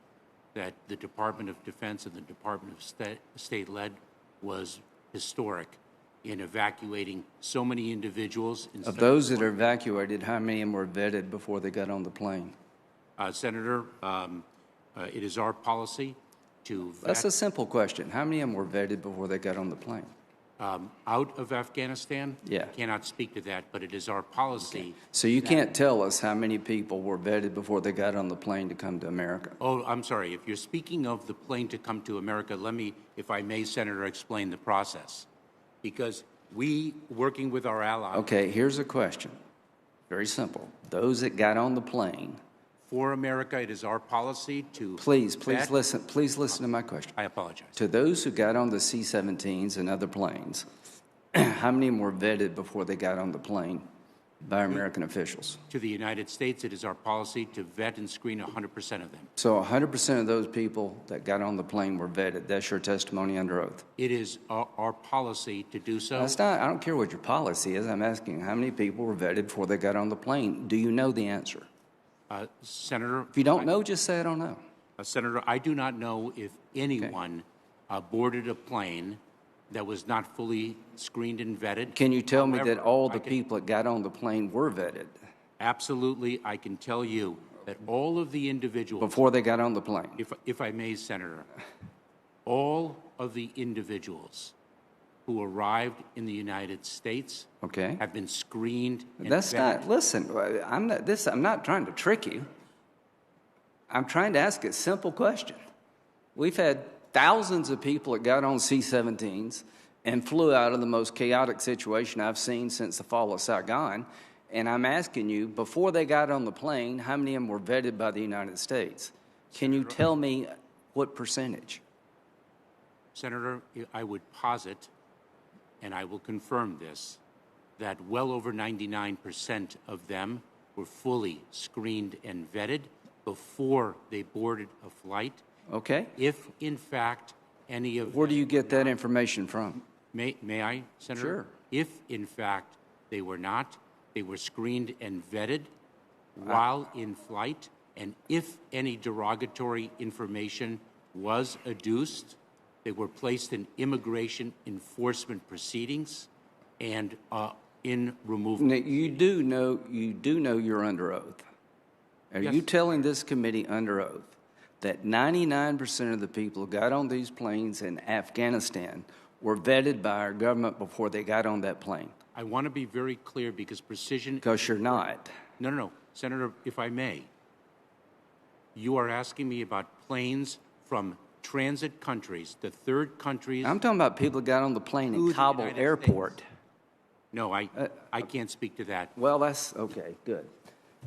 that the Department of Defense and the Department of State led was historic in evacuating so many individuals. Of those that are evacuated, how many of them were vetted before they got on the plane? Senator, it is our policy to That's vet a simple question. How many of them were vetted before they got on the plane? out of Afghanistan. Yeah. I cannot speak to that, but it is our policy. So you can't tell us how many people were vetted before they got on the plane to come to America? Oh, I'm sorry. If you're speaking of the plane to come to America, let me, if I may, Senator, explain the process. Because we, working with our allies. Okay, here's a question. Very simple. Those that got on the plane. For America, it is our policy to Please vet. listen to my question. I apologize. To those who got on the C-17s and other planes, how many of them were vetted before they got on the plane by American officials? To the United States, it is our policy to vet and screen 100% of them. So 100% of those people that got on the plane were vetted. That's your testimony under oath. It is our policy to do so. That's not, I don't care what your policy is. I'm asking how many people were vetted before they got on the plane. Do you know the answer? Senator, If you don't know, just say I don't know. Senator, I do not know if anyone boarded a plane that was not fully screened and vetted. Can you tell me that However, all the people that got on the plane were vetted Absolutely, I can tell you that all of the individuals, before they got on the plane? if I may, Senator, all of the individuals who arrived in the United States Okay. have been screened and That's vetted. not, listen, I'm not trying to trick you. I'm trying to ask a simple question. We've had thousands of people that got on C-17s and flew out of the most chaotic situation I've seen since the fall of Saigon. And I'm asking you, before they got on the plane, how many of them were vetted by the United States? Can you tell me what percentage? Senator, I would posit, and I will confirm this, that well over 99% of them were fully screened and vetted before they boarded a flight. Okay. If, in fact, any of Where do them you get that information from? May I, Senator? Sure. If, in fact, they were not, they were screened and vetted while in flight, and if any derogatory information was adduced, they were placed in immigration enforcement proceedings and in removal. Now, you do know you're under oath. Are Yes. you telling this committee under oath that 99% of the people who got on these planes in Afghanistan were vetted by our government before they got on that plane? I want to be very clear because precision. Because you're not. No. Senator, if I may, you are asking me about planes from transit countries, the third countries. I'm talking about people who got on the plane To in the Kabul United Airport. No, I can't speak to that. Well, that's okay, good.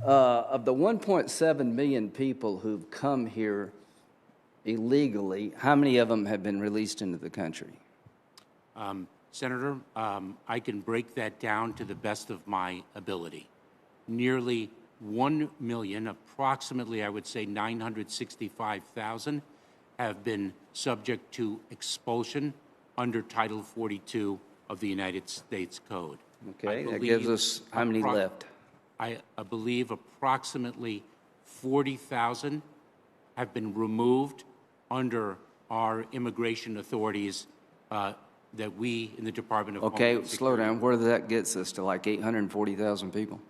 Of the 1.7 million people who've come here illegally, how many of them have been released into the country? Senator, I can break that down to the best of my ability. Nearly 1 million, approximately, I would say 965,000, have been subject to expulsion under Title 42 of the United States Code. Okay, I that gives believe us how many left? I believe approximately 40,000 have been removed under our immigration authorities that we in the Department of Okay, Homeland slow Security. down. Where that gets us to, like 840,000 people?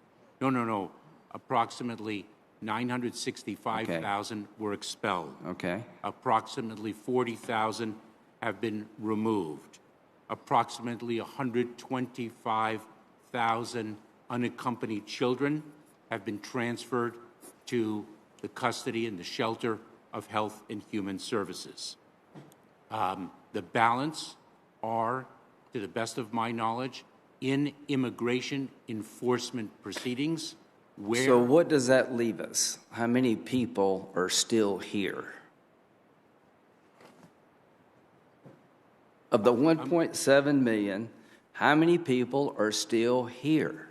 No. Approximately 965,000 were expelled. Okay. Approximately 40,000 have been removed. Approximately 125,000 unaccompanied children have been transferred to the custody and the shelter of Health and Human Services. The balance are, to the best of my knowledge, in immigration enforcement proceedings where... So what does that leave us? How many people are still here? Of the 1.7 million, how many people are still here?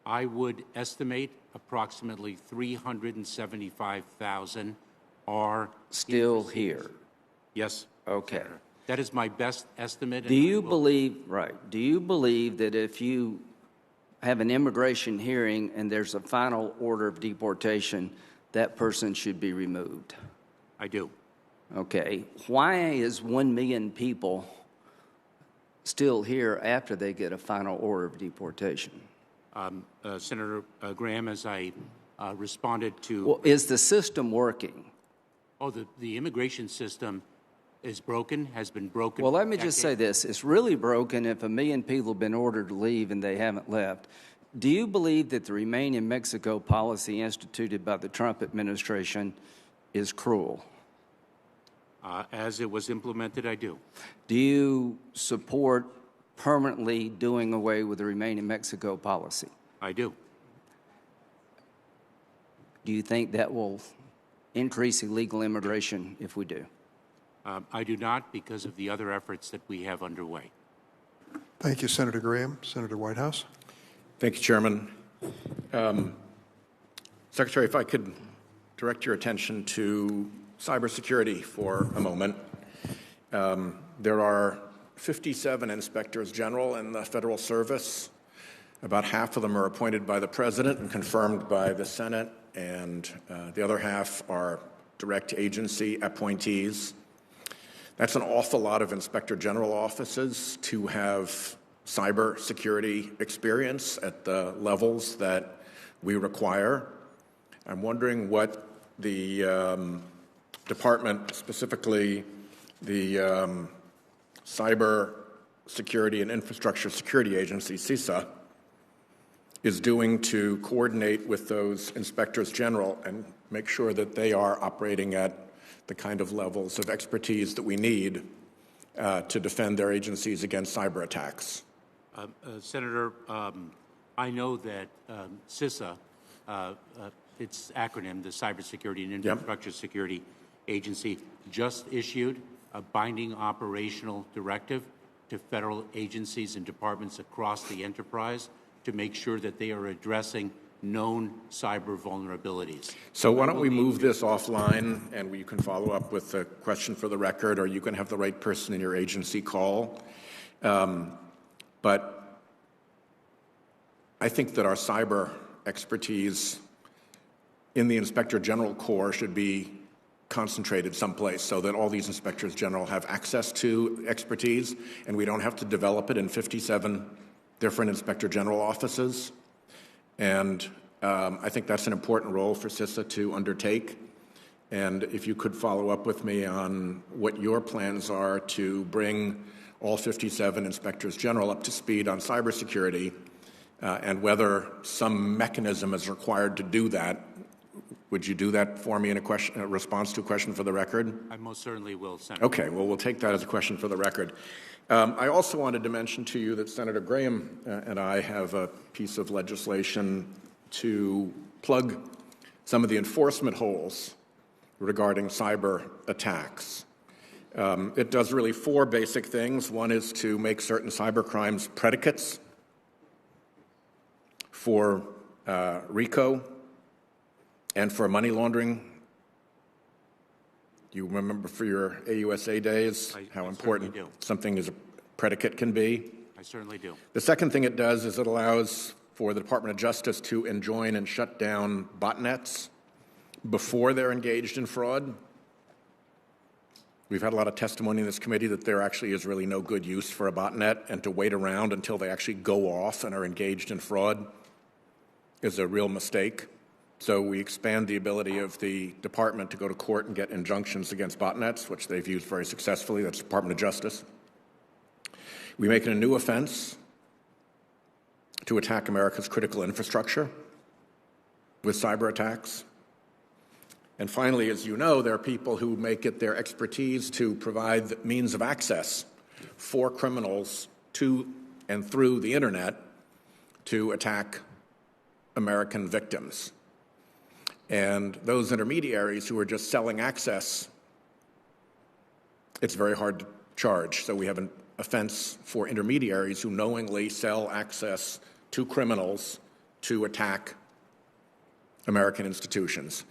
I would estimate approximately 375,000 are Still here. Yes. Okay. Senator. That is my best estimate. Do and I you will- believe, right, do you believe that if you have an immigration hearing and there's a final order of deportation, that person should be removed? I do. Okay. Why is 1 million people still here after they get a final order of deportation? Senator Graham, as I responded to... Well, is the system working? Oh, the immigration system is broken, has been broken. Well, for let me just say decades. this. It's really broken if 1 million people have been ordered to leave and they haven't left. Do you believe that the Remain in Mexico policy instituted by the Trump administration is cruel? As it was implemented, I do. Do you support permanently doing away with the Remain in Mexico policy? I do. Do you think that will increase illegal immigration if we do? I do not, because of the other efforts that we have underway. Thank you, Senator Graham. Senator Whitehouse. Thank you, Chairman. Secretary, if I could direct your attention to cybersecurity for a moment. There are 57 inspectors general in the federal service. About half of them are appointed by the president and confirmed by the Senate, and the other half are direct agency appointees. That's an awful lot of inspector general offices to have cybersecurity experience at the levels that we require. I'm wondering what the department, specifically the Cyber Security and Infrastructure Security Agency, CISA, is doing to coordinate with those inspectors general and make sure that they are operating at the kind of levels of expertise that we need to defend their agencies against cyber attacks. Senator, I know that CISA, its acronym, the Cybersecurity and Infrastructure Security Agency, just issued a binding operational directive to federal agencies and departments across the enterprise to make sure that they are addressing known cyber vulnerabilities. So why don't we move this offline and you can follow up with a question for the record, or you can have the right person in your agency call. But I think that our cyber expertise in the Inspector General Corps should be concentrated someplace so that all these inspectors general have access to expertise and we don't have to develop it in 57 different inspector general offices. And I think that's an important role for CISA to undertake. And if you could follow up with me on what your plans are to bring all 57 inspectors general up to speed on cybersecurity and whether some mechanism is required to do that. Would you do that for me in a response to a question for the record? I most certainly will, Senator. Okay, well, we'll take that as a question for the record. I also wanted to mention to you that Senator Graham and I have a piece of legislation to plug some of the enforcement holes regarding cyber attacks. It does really 4 basic things. One is to make certain cyber crimes predicates for RICO and for money laundering. You remember for your AUSA days how important something as a predicate can be? I certainly do. The second thing it does is it allows for the Department of Justice to enjoin and shut down botnets before they're engaged in fraud. We've had a lot of testimony in this committee that there actually is really no good use for a botnet, and to wait around until they actually go off and are engaged in fraud is a real mistake. So we expand the ability of the department to go to court and get injunctions against botnets, which they've used very successfully. That's the Department of Justice. We make it a new offense to attack America's critical infrastructure with cyber attacks. And finally, as you know, there are people who make it their expertise to provide the means of access for criminals to and through the internet to attack American victims. And those intermediaries who are just selling access, it's very hard to charge. So we have an offense for intermediaries who knowingly sell access to criminals to attack American institutions.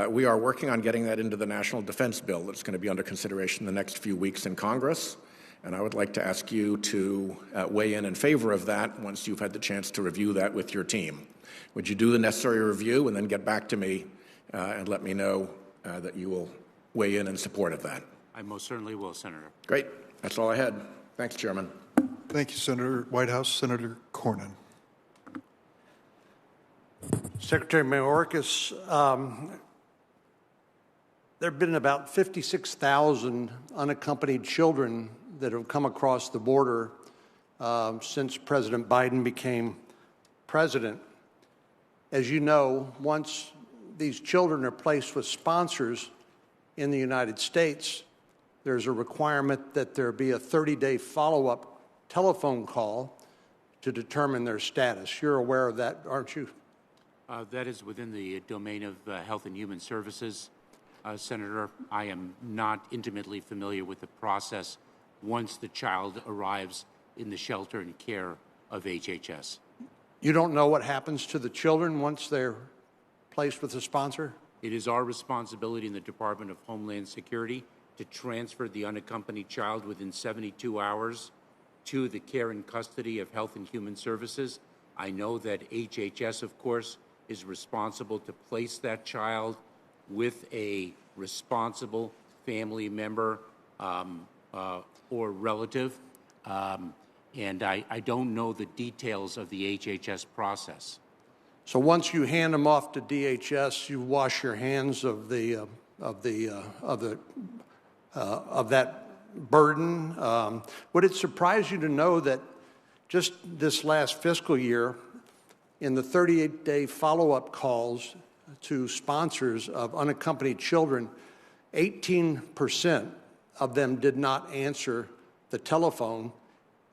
We are working on getting that into the National Defense Bill that's going to be under consideration in the next few weeks in Congress. And I would like to ask you to weigh in favor of that once you've had the chance to review that with your team. Would you do the necessary review and then get back to me and let me know that you will weigh in support of that? I most certainly will, Senator. Great. That's all I had. Thanks, Chairman. Thank you, Senator Whitehouse. Senator Cornyn. Secretary Mayorkas, There have been about 56,000 unaccompanied children that have come across the border since President Biden became president. As you know, once these children are placed with sponsors in the United States, there's a requirement that there be a 30-day follow-up telephone call to determine their status. You're aware of that, aren't you? That is within the domain of Health and Human Services, Senator. I am not intimately familiar with the process once the child arrives in the shelter and care of HHS. You don't know what happens to the children once they're placed with a sponsor? It is our responsibility in the Department of Homeland Security to transfer the unaccompanied child within 72 hours to the care and custody of Health and Human Services. I know that HHS, of course, is responsible to place that child with a responsible family member or relative. And I don't know the details of the HHS process. So once you hand them off to DHS, you wash your hands of that burden. Would it surprise you to know that just this last fiscal year, in the 38-day follow-up calls to sponsors of unaccompanied children, 18% of them did not answer the telephone,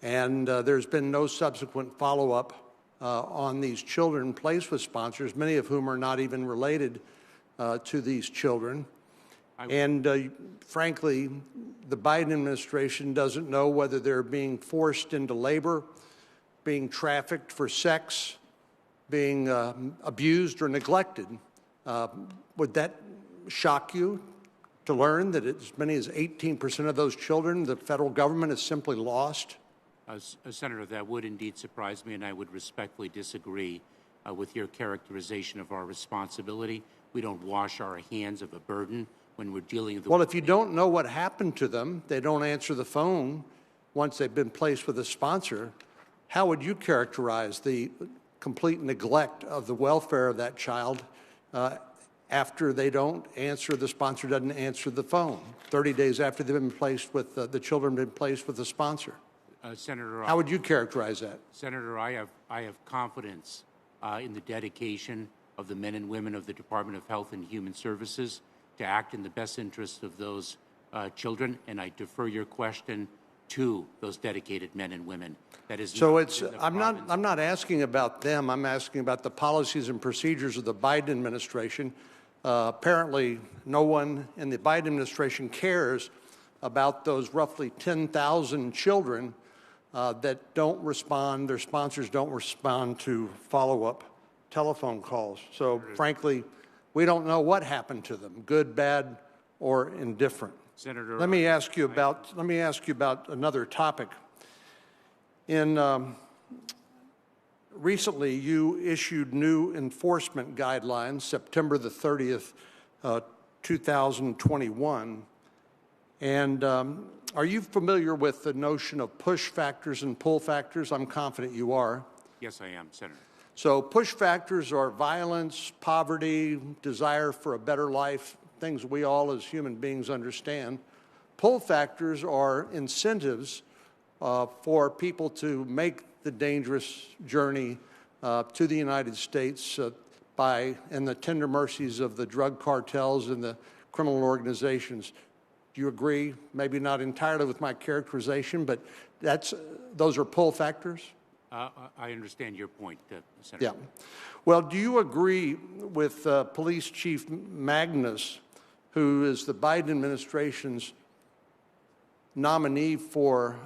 and there's been no subsequent follow-up on these children placed with sponsors, many of whom are not even related to these children. And frankly, the Biden administration doesn't know whether they're being forced into labor, being trafficked for sex, being abused or neglected. Would that shock you to learn that as many as 18% of those children the federal government has simply lost? Senator, that would indeed surprise me, and I would respectfully disagree with your characterization of our responsibility. We don't wash our hands of a burden when we're dealing with... Well, if you don't know what happened to them, they don't answer the phone once they've been placed with a sponsor, how would you characterize the complete neglect of the welfare of that child after they don't answer, the sponsor doesn't answer the phone, 30 days after they've been placed with, the children have been placed with a sponsor? Senator, how would you characterize that? Senator, I have confidence in the dedication of the men and women of the Department of Health and Human Services to act in the best interest of those children, and I defer your question to those dedicated men and women. That is so. It's I'm not asking about them. I'm asking about the policies and procedures of the Biden administration. Apparently, no one in the Biden administration cares about those roughly 10,000 children that don't respond, their sponsors don't respond to follow-up telephone calls. So, frankly, we don't know what happened to them, good, bad, or indifferent. Senator, let me ask you about another topic. Recently, you issued new enforcement guidelines, September the 30th, 2021. And are you familiar with the notion of push factors and pull factors? I'm confident you are. Yes, I am, Senator. So push factors are violence, poverty, desire for a better life, things we all as human beings understand. Pull factors are incentives for people to make the dangerous journey to the United States in the tender mercies of the drug cartels and the criminal organizations. Do you agree? Maybe not entirely with my characterization, but those are pull factors? I understand your point, Senator. Yeah. Well, do you agree with Police Chief Magnus, who is the Biden administration's nominee for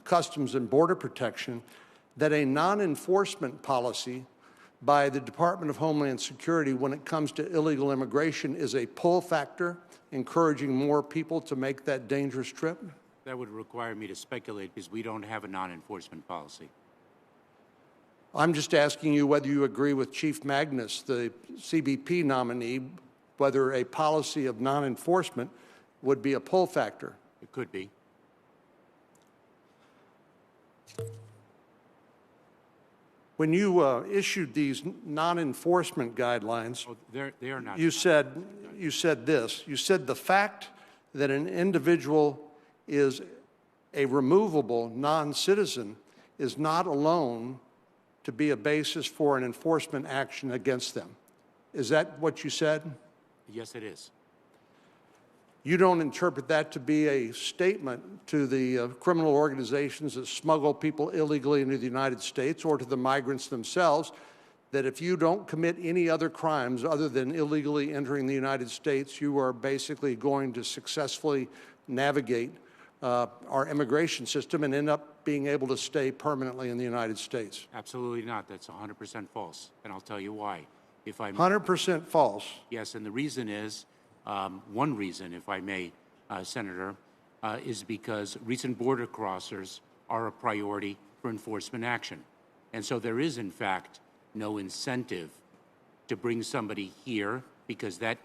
Customs and Border Protection, that a non-enforcement policy by the Department of Homeland Security when it comes to illegal immigration is a pull factor, encouraging more people to make that dangerous trip? That would require me to speculate because we don't have a non-enforcement policy. I'm just asking you whether you agree with Chief Magnus, the CBP nominee, whether a policy of non-enforcement would be a pull factor. It could be. when you issued these non-enforcement guidelines, Oh, they are not. you said this. You said the fact that an individual is a removable non-citizen is not alone to be a basis for an enforcement action against them. Is that what you said? Yes, it is. You don't interpret that to be a statement to the criminal organizations that smuggle people illegally into the United States, or to the migrants themselves, that if you don't commit any other crimes other than illegally entering the United States, you are basically going to successfully navigate our immigration system and end up being able to stay permanently in the United States? Absolutely not. That's 100% false, and I'll tell you why. If I'm 100% false. Yes, and the reason is, one reason, if I may, Senator, is because recent border crossers are a priority for enforcement action. And so there is, in fact, no incentive to bring somebody here because that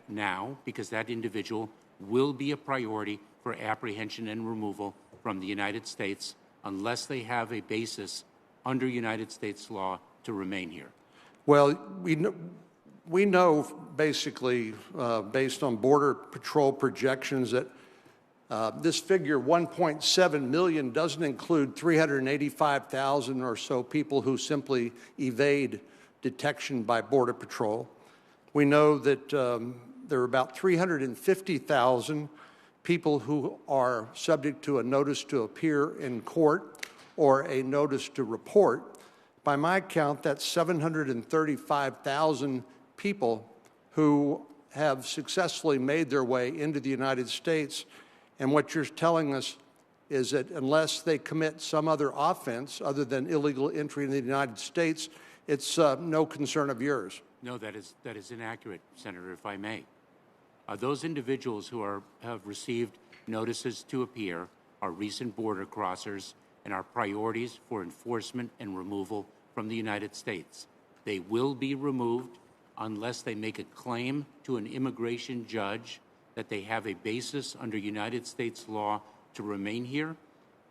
individual will be a priority for apprehension and removal from the United States unless they have a basis under United States law to remain here. Well, we know basically, based on Border Patrol projections, that this figure, 1.7 million, doesn't include 385,000 or so people who simply evade detection by Border Patrol. We know that there are about 350,000 people who are subject to a notice to appear in court or a notice to report. By my count, that's 735,000 people who have successfully made their way into the United States. And what you're telling us is that unless they commit some other offense other than illegal entry into the United States, it's no concern of yours. No, that is inaccurate, Senator, if I may. Those individuals who have received notices to appear are recent border crossers and are priorities for enforcement and removal from the United States. They will be removed unless they make a claim to an immigration judge that they have a basis under United States law to remain here,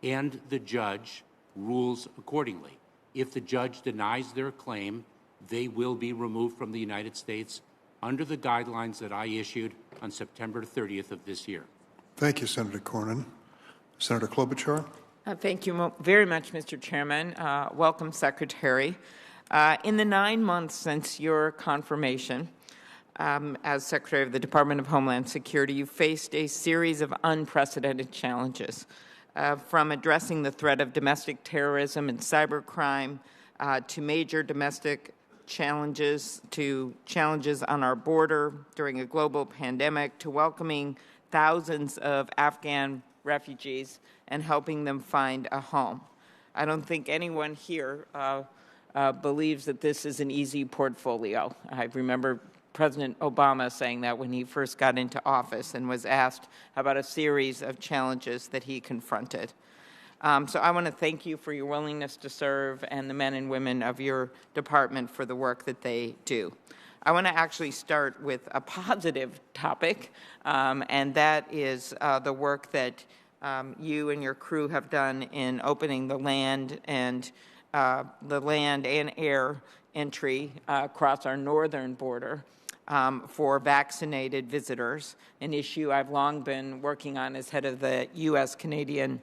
and the judge rules accordingly. If the judge denies their claim, they will be removed from the United States under the guidelines that I issued on September 30th of this year. Thank you, Senator Cornyn. Senator Klobuchar. Thank you very much, Mr. Chairman. Welcome, Secretary. In the 9 months since your confirmation as Secretary of the Department of Homeland Security, you faced a series of unprecedented challenges, from addressing the threat of domestic terrorism and cybercrime to major domestic challenges, to challenges on our border during a global pandemic, to welcoming thousands of Afghan refugees and helping them find a home. I don't think anyone here believes that this is an easy portfolio. I remember President Obama saying that when he first got into office and was asked about a series of challenges that he confronted. So I want to thank you for your willingness to serve and the men and women of your department for the work that they do. I want to actually start with a positive topic, and that is the work that you and your crew have done in opening the land and air entry across our northern border for vaccinated visitors, an issue I've long been working on as head of the U.S.-Canadian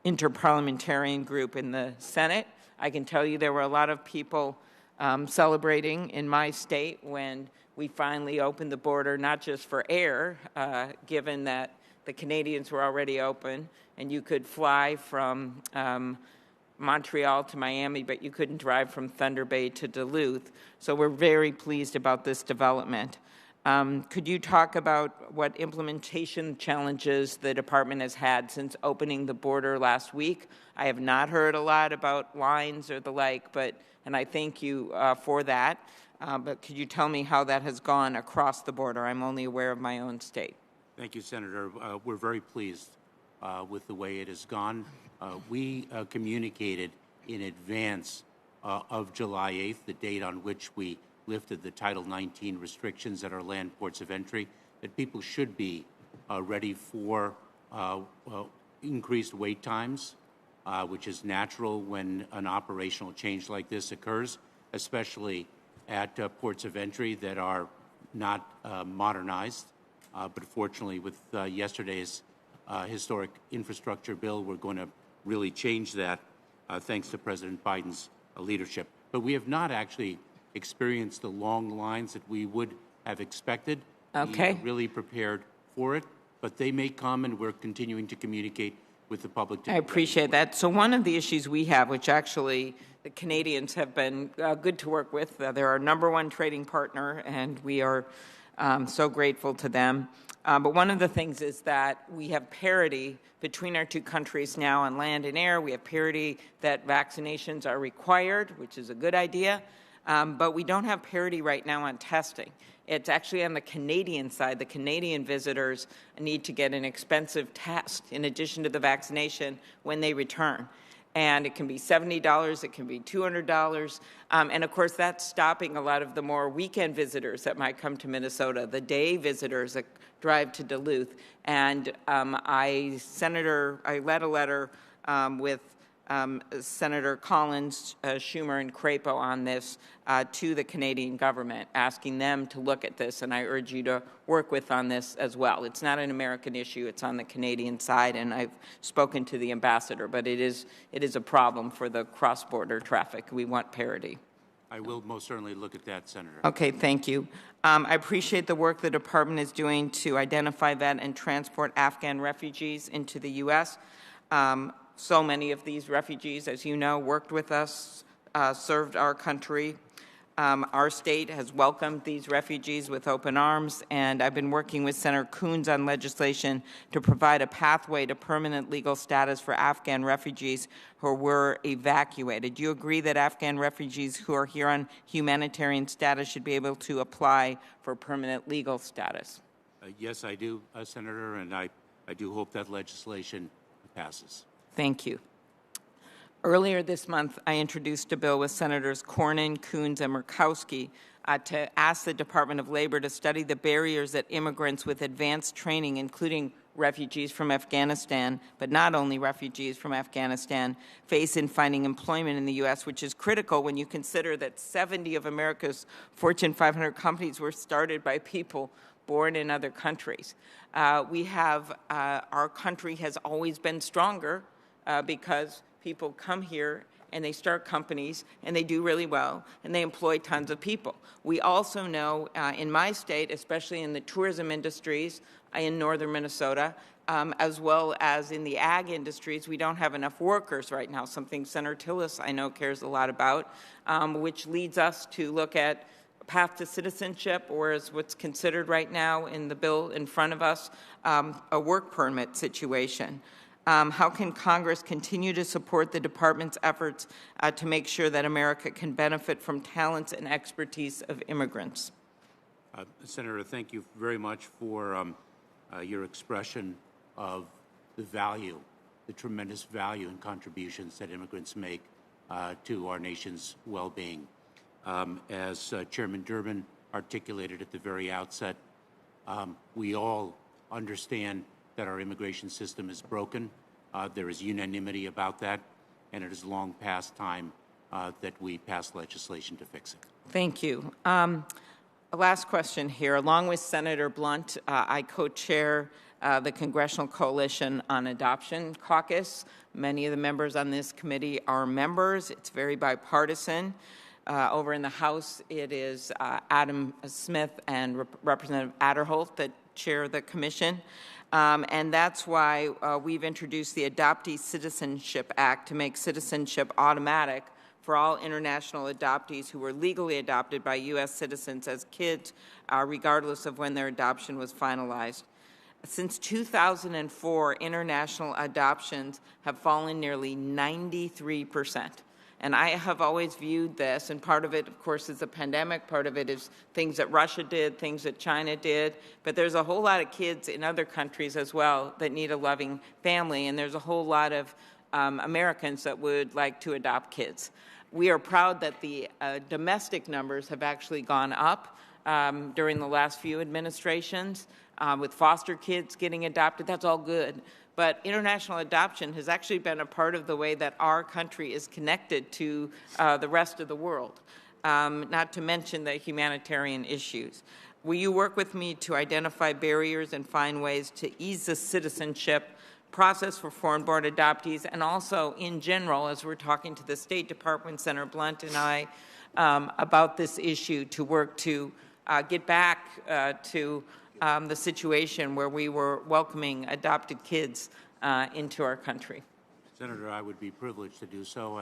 Interparliamentarian Group in the Senate. I can tell you there were a lot of people celebrating in my state when we finally opened the border, not just for air, given that the Canadians were already open and you could fly from Montreal to Miami, but you couldn't drive from Thunder Bay to Duluth. So we're very pleased about this development. Could you talk about what implementation challenges the department has had since opening the border last week? I have not heard a lot about lines or the like, and I thank you for that. But could you tell me how that has gone across the border? I'm only aware of my own state. Thank you, Senator. We're very pleased with the way it has gone. We communicated in advance of July 8th, the date on which we lifted the Title 19 restrictions at our land ports of entry, that people should be ready for increased wait times which is natural when an operational change like this occurs, especially at ports of entry that are not modernized. But fortunately, with yesterday's historic infrastructure bill, we're going to really change that thanks to President Biden's leadership. But we have not actually experienced the long lines that we would have expected. Okay. We are really prepared for it, but they may come, and we're continuing to communicate with the public. I appreciate that. So one of the issues we have, which actually the Canadians have been good to work with, they're our #1 trading partner, and we are so grateful to them. But one of the things is that we have parity between our two countries now on land and air. We have parity that vaccinations are required, which is a good idea, but we don't have parity right now on testing. It's actually on the Canadian side. The Canadian visitors need to get an expensive test in addition to the vaccination when they return. And it can be $70, it can be $200. And of course, that's stopping a lot of the more weekend visitors that might come to Minnesota, the day visitors that drive to Duluth. And I led a letter with Senator Collins, Schumer, and Crapo on this to the Canadian government, asking them to look at this, and I urge you to work with on this as well. It's not an American issue, it's on the Canadian side, and I've spoken to the ambassador, but it is a problem for the cross-border traffic. We want parity. I will most certainly look at that, Senator. Okay, thank you. I appreciate the work the department is doing to identify, vet, and transport Afghan refugees into the U.S. So many of these refugees, as you know, worked with us, served our country. Our state has welcomed these refugees with open arms, and I've been working with Senator Coons on legislation to provide a pathway to permanent legal status for Afghan refugees who were evacuated. Do you agree that Afghan refugees who are here on humanitarian status should be able to apply for permanent legal status? Yes, I do, Senator, and I do hope that legislation passes. Thank you. Earlier this month, I introduced a bill with Senators Cornyn, Coons, and Murkowski to ask the Department of Labor to study the barriers that immigrants with advanced training, including refugees from Afghanistan, but not only refugees from Afghanistan, face in finding employment in the U.S., which is critical when you consider that 70 of America's Fortune 500 companies were started by people born in other countries. Our country has always been stronger because people come here and they start companies and they do really well and they employ tons of people. We also know in my state, especially in the tourism industries in northern Minnesota, as well as in the ag industries, we don't have enough workers right now, something Senator Tillis I know cares a lot about, which leads us to look at path to citizenship, or as what's considered right now in the bill in front of us, a work permit situation. How can Congress continue to support the department's efforts to make sure that America can benefit from talents and expertise of immigrants? Senator, thank you very much for your expression of the value, the tremendous value and contributions that immigrants make to our nation's well-being. As Chairman Durbin articulated at the very outset, we all understand that our immigration system is broken. There is unanimity about that, and it is long past time that we pass legislation to fix it. Thank you. A last question here. Along with Senator Blunt, I co-chair the Congressional Coalition on Adoption Caucus. Many of the members on this committee are members. It's very bipartisan. Over in the House, it is Adam Smith and Representative Adderholt that chair the commission. And that's why we've introduced the Adoptee Citizenship Act to make citizenship automatic for all international adoptees who were legally adopted by U.S. citizens as kids, regardless of when their adoption was finalized. Since 2004, international adoptions have fallen nearly 93%. And I have always viewed this, and part of it, of course, is the pandemic, part of it is things that Russia did, things that China did, but there's a whole lot of kids in other countries as well that need a loving family, and there's a whole lot of Americans that would like to adopt kids. We are proud that the domestic numbers have actually gone up during the last few administrations, with foster kids getting adopted. That's all good. But international adoption has actually been a part of the way that our country is connected to the rest of the world, not to mention the humanitarian issues. Will you work with me to identify barriers and find ways to ease the citizenship process for foreign-born adoptees, and also in general, as we're talking to the State Department, Senator Blunt and I, about this issue, to work to get back to the situation where we were welcoming adopted kids into our country? Senator, I would be privileged to do so.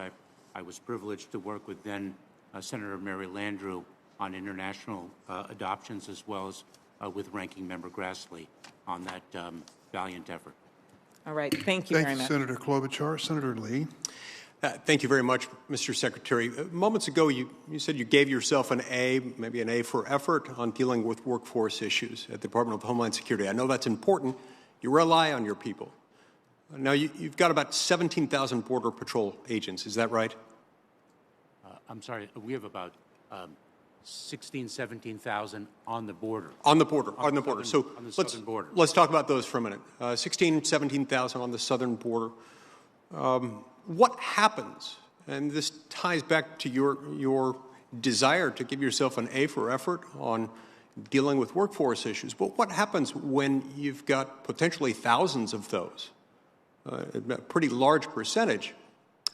I was privileged to work with then Senator Mary Landrieu on international adoptions, as well as with Ranking Member Grassley on that valiant effort. All right. Thank you very much. Thank you, Senator Klobuchar. Senator Lee. Thank you very much, Mr. Secretary. Moments ago, you said you gave yourself an A, maybe an A for effort, on dealing with workforce issues at the Department of Homeland Security. I know that's important. You rely on your people. Now, you've got about 17,000 Border Patrol agents. Is that right? I'm sorry. We have about 17,000 on the border. On the border. On the border. So on the southern border. Let's talk about those for a minute. 17,000 on the southern border. What happens, and this ties back to your desire to give yourself an A for effort on dealing with workforce issues, but what happens when you've got potentially thousands of those, a pretty large percentage,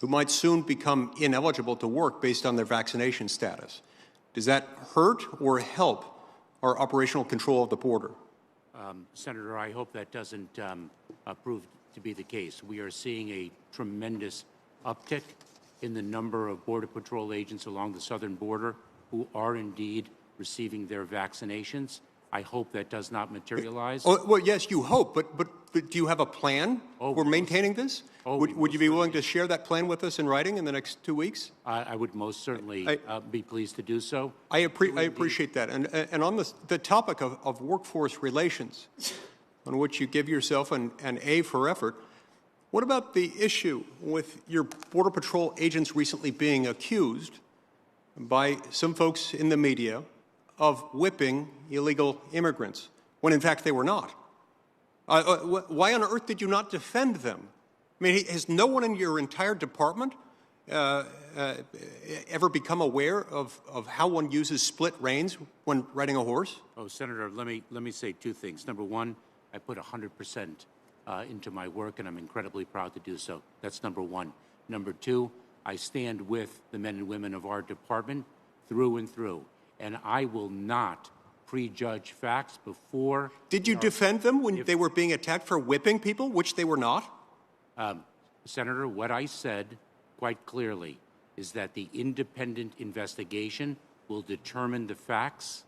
who might soon become ineligible to work based on their vaccination status? Does that hurt or help our operational control of the border? Senator, I hope that doesn't prove to be the case. We are seeing a tremendous uptick in the number of Border Patrol agents along the southern border who are indeed receiving their vaccinations. I hope that does not materialize. Oh, well, yes, you hope, but do you have a plan for maintaining this? Would you be willing to share that plan with us in writing in the next 2 weeks? I would most certainly be pleased to do so. I appreciate that. And on the topic of workforce relations, on which you give yourself an A for effort, what about the issue with your Border Patrol agents recently being accused by some folks in the media of whipping illegal immigrants, when in fact they were not? Why on earth did you not defend them? I mean, has no one in your entire department ever become aware of how one uses split reins when riding a horse? Oh, Senator, let me say two things. Number one, I put 100% into my work, and I'm incredibly proud to do so. That's number one. Number two, I stand with the men and women of our department through and through, and I will not prejudge facts before. Did you defend them when they were being attacked for whipping people, which they were not? Senator, what I said quite clearly is that the independent investigation will determine the facts,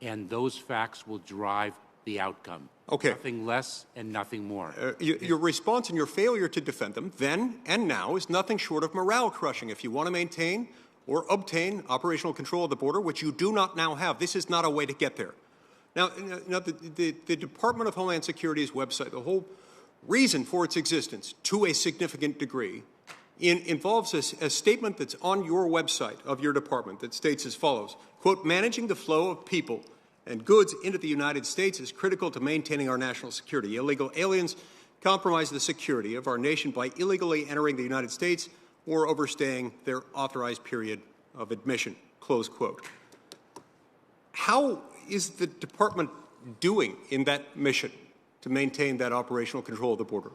and those facts will drive the outcome. Okay. Nothing less and nothing more. Your response and your failure to defend them then and now is nothing short of morale crushing. If you want to maintain or obtain operational control of the border, which you do not now have, this is not a way to get there. Now the Department of Homeland Security's website, the whole reason for its existence to a significant degree, involves a statement that's on your website of your department that states as follows, quote, managing the flow of people and goods into the United States is critical to maintaining our national security. Illegal aliens compromise the security of our nation by illegally entering the United States or overstaying their authorized period of admission, close quote. How is the department doing in that mission to maintain that operational control of the border?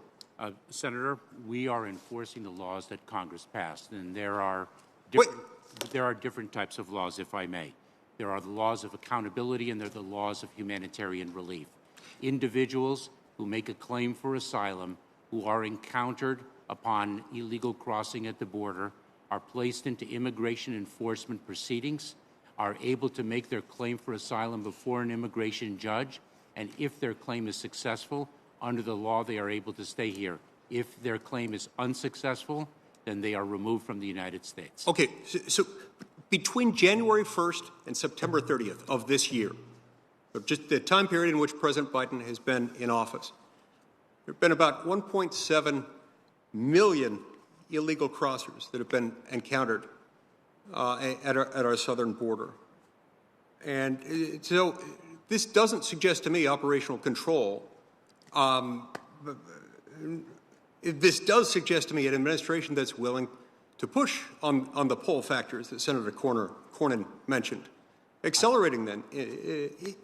Senator, we are enforcing the laws that Congress passed, and there are different types of laws, if I may. There are the laws of accountability, and there are the laws of humanitarian relief. Individuals who make a claim for asylum, who are encountered upon illegal crossing at the border, are placed into immigration enforcement proceedings, are able to make their claim for asylum before an immigration judge, and if their claim is successful, under the law, they are able to stay here. If their claim is unsuccessful, then they are removed from the United States. Okay, so between January 1st and September 30th of this year, just the time period in which President Biden has been in office, there have been about 1.7 million illegal crossers that have been encountered at our southern border. And so this doesn't suggest to me operational control. This does suggest to me an administration that's willing to push on the pull factors that Senator Cornyn mentioned, accelerating them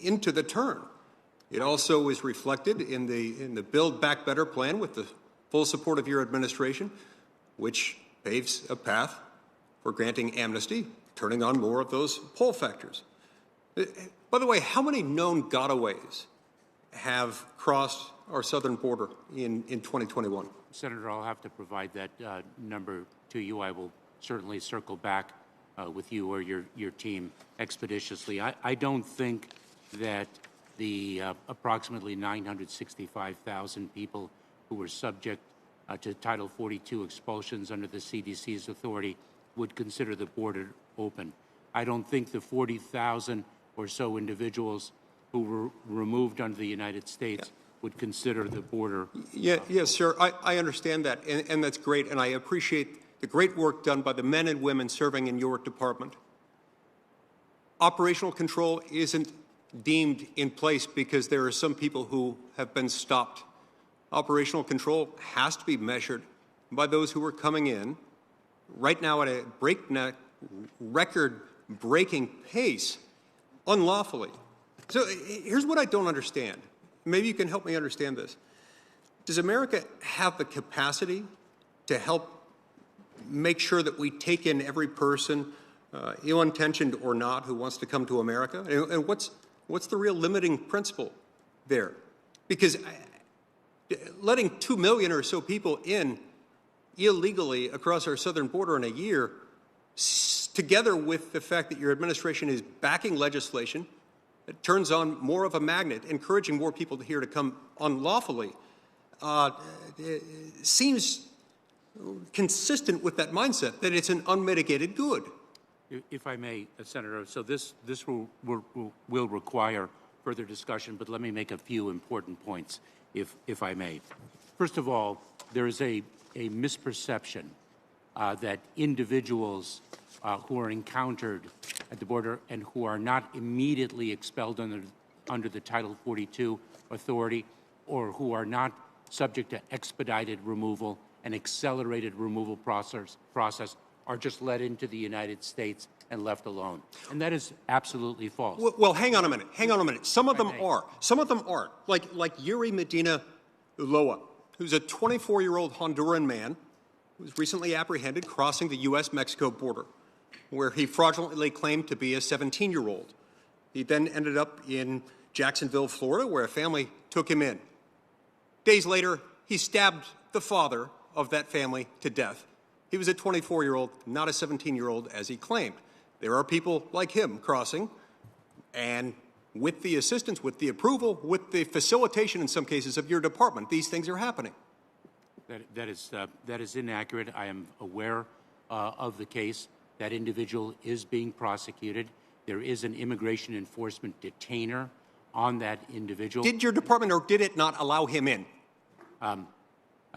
into the turn. It also is reflected in the Build Back Better plan with the full support of your administration, which paves a path for granting amnesty, turning on more of those pull factors. By the way, how many known gotaways have crossed our southern border in 2021? Senator, I'll have to provide that number to you. I will certainly circle back with you or your team expeditiously. I don't think that the approximately 965,000 people who were subject to Title 42 expulsions under the CDC's authority would consider the border open. I don't think the 40,000 or so individuals who were removed under the United States would consider the border. Yes, sir. I understand that, and that's great, and I appreciate the great work done by the men and women serving in your department. Operational control isn't deemed in place because there are some people who have been stopped. Operational control has to be measured by those who are coming in right now at a breakneck, record-breaking pace unlawfully. So here's what I don't understand. Maybe you can help me understand this. Does America have the capacity to help make sure that we take in every person, ill-intentioned or not, who wants to come to America? And what's the real limiting principle there? Because letting 2 million or so people in illegally across our southern border in a year, together with the fact that your administration is backing legislation that turns on more of a magnet, encouraging more people here to come unlawfully, seems consistent with that mindset that it's an unmitigated good. If I may, Senator, so this will require further discussion, but let me make a few important points, if I may. First of all, there is a misperception that individuals who are encountered at the border and who are not immediately expelled under the Title 42 authority, or who are not subject to expedited removal and accelerated removal process are just let into the United States and left alone. And that is absolutely false. Well, hang on a minute. Some of them are. Some of them aren't. Like Yuri Medina Ulloa, who's a 24-year-old Honduran man who was recently apprehended crossing the U.S.-Mexico border, where he fraudulently claimed to be a 17-year-old. He then ended up in Jacksonville, Florida, where a family took him in. Days later, he stabbed the father of that family to death. He was a 24-year-old, not a 17-year-old, as he claimed. There are people like him crossing, and with the assistance, with the approval, with the facilitation in some cases of your department, these things are happening. That is inaccurate. I am aware of the case. That individual is being prosecuted. There is an immigration enforcement detainer on that individual. Did your department or did it not allow him in?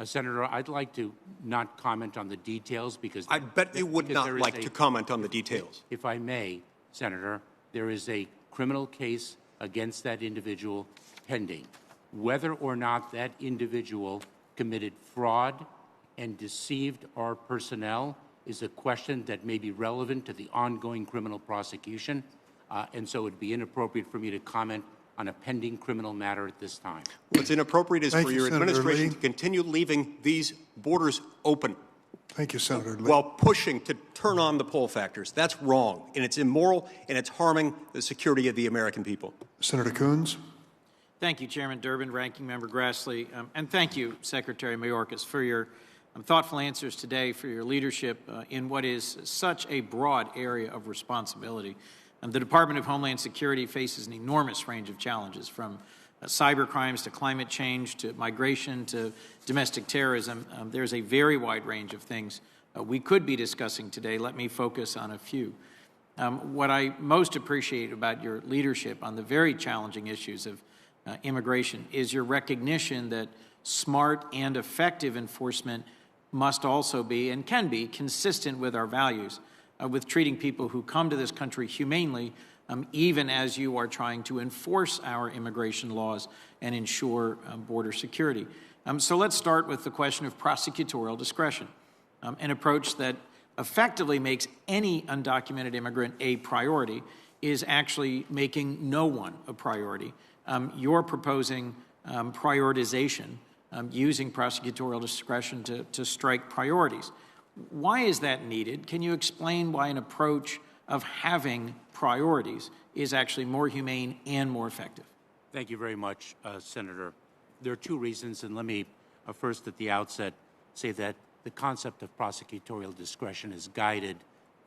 Senator, I'd like to not comment on the details because I bet you would not like to comment on the details. If I may, Senator, there is a criminal case against that individual pending. Whether or not that individual committed fraud and deceived our personnel is a question that may be relevant to the ongoing criminal prosecution, and so it would be inappropriate for me to comment on a pending criminal matter at this time. What's inappropriate is for your Senator administration Lee. to continue leaving these borders open Thank you, Senator Lee. while pushing to turn on the pull factors. That's wrong, and it's immoral, and it's harming the security of the American people. Senator Coons. Thank you, Chairman Durbin, Ranking Member Grassley, and thank you, Secretary Mayorkas, for your thoughtful answers today, for your leadership in what is such a broad area of responsibility. The Department of Homeland Security faces an enormous range of challenges, from cyber crimes to climate change to migration to domestic terrorism. There's a very wide range of things we could be discussing today. Let me focus on a few. What I most appreciate about your leadership on the very challenging issues of immigration is your recognition that smart and effective enforcement must also be and can be consistent with our values, with treating people who come to this country humanely even as you are trying to enforce our immigration laws and ensure border security. So let's start with the question of prosecutorial discretion, an approach that effectively makes any undocumented immigrant a priority is actually making no one a priority. You're proposing prioritization, using prosecutorial discretion to strike priorities. Why is that needed? Can you explain why an approach of having priorities is actually more humane and more effective? Thank you very much, Senator. There are two reasons, and let me first at the outset say that the concept of prosecutorial discretion has guided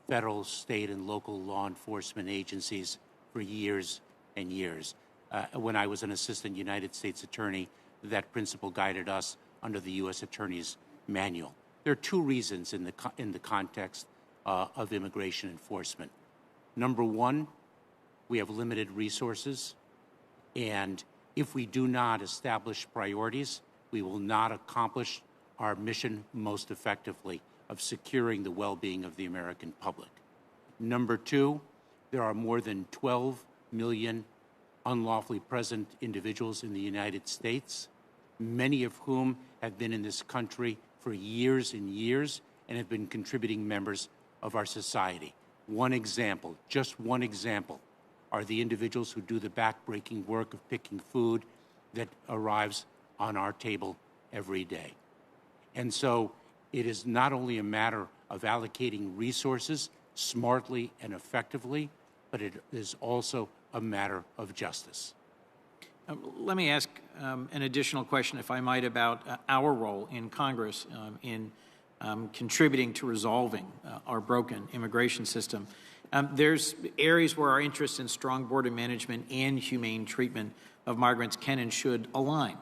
federal, state, and local law enforcement agencies for years and years. When I was an assistant United States attorney, that principle guided us under the U.S. Attorney's Manual. There are two reasons in the context of immigration enforcement. Number one, we have limited resources, and if we do not establish priorities, we will not accomplish our mission most effectively of securing the well-being of the American public. Number two, there are more than 12 million unlawfully present individuals in the United States, many of whom have been in this country for years and years and have been contributing members of our society. One example, just one example, are the individuals who do the back-breaking work of picking food that arrives on our table every day. And so it is not only a matter of allocating resources smartly and effectively, but it is also a matter of justice. Let me ask an additional question, if I might, about our role in Congress in contributing to resolving our broken immigration system. There's areas where our interest in strong border management and humane treatment of migrants can and should align.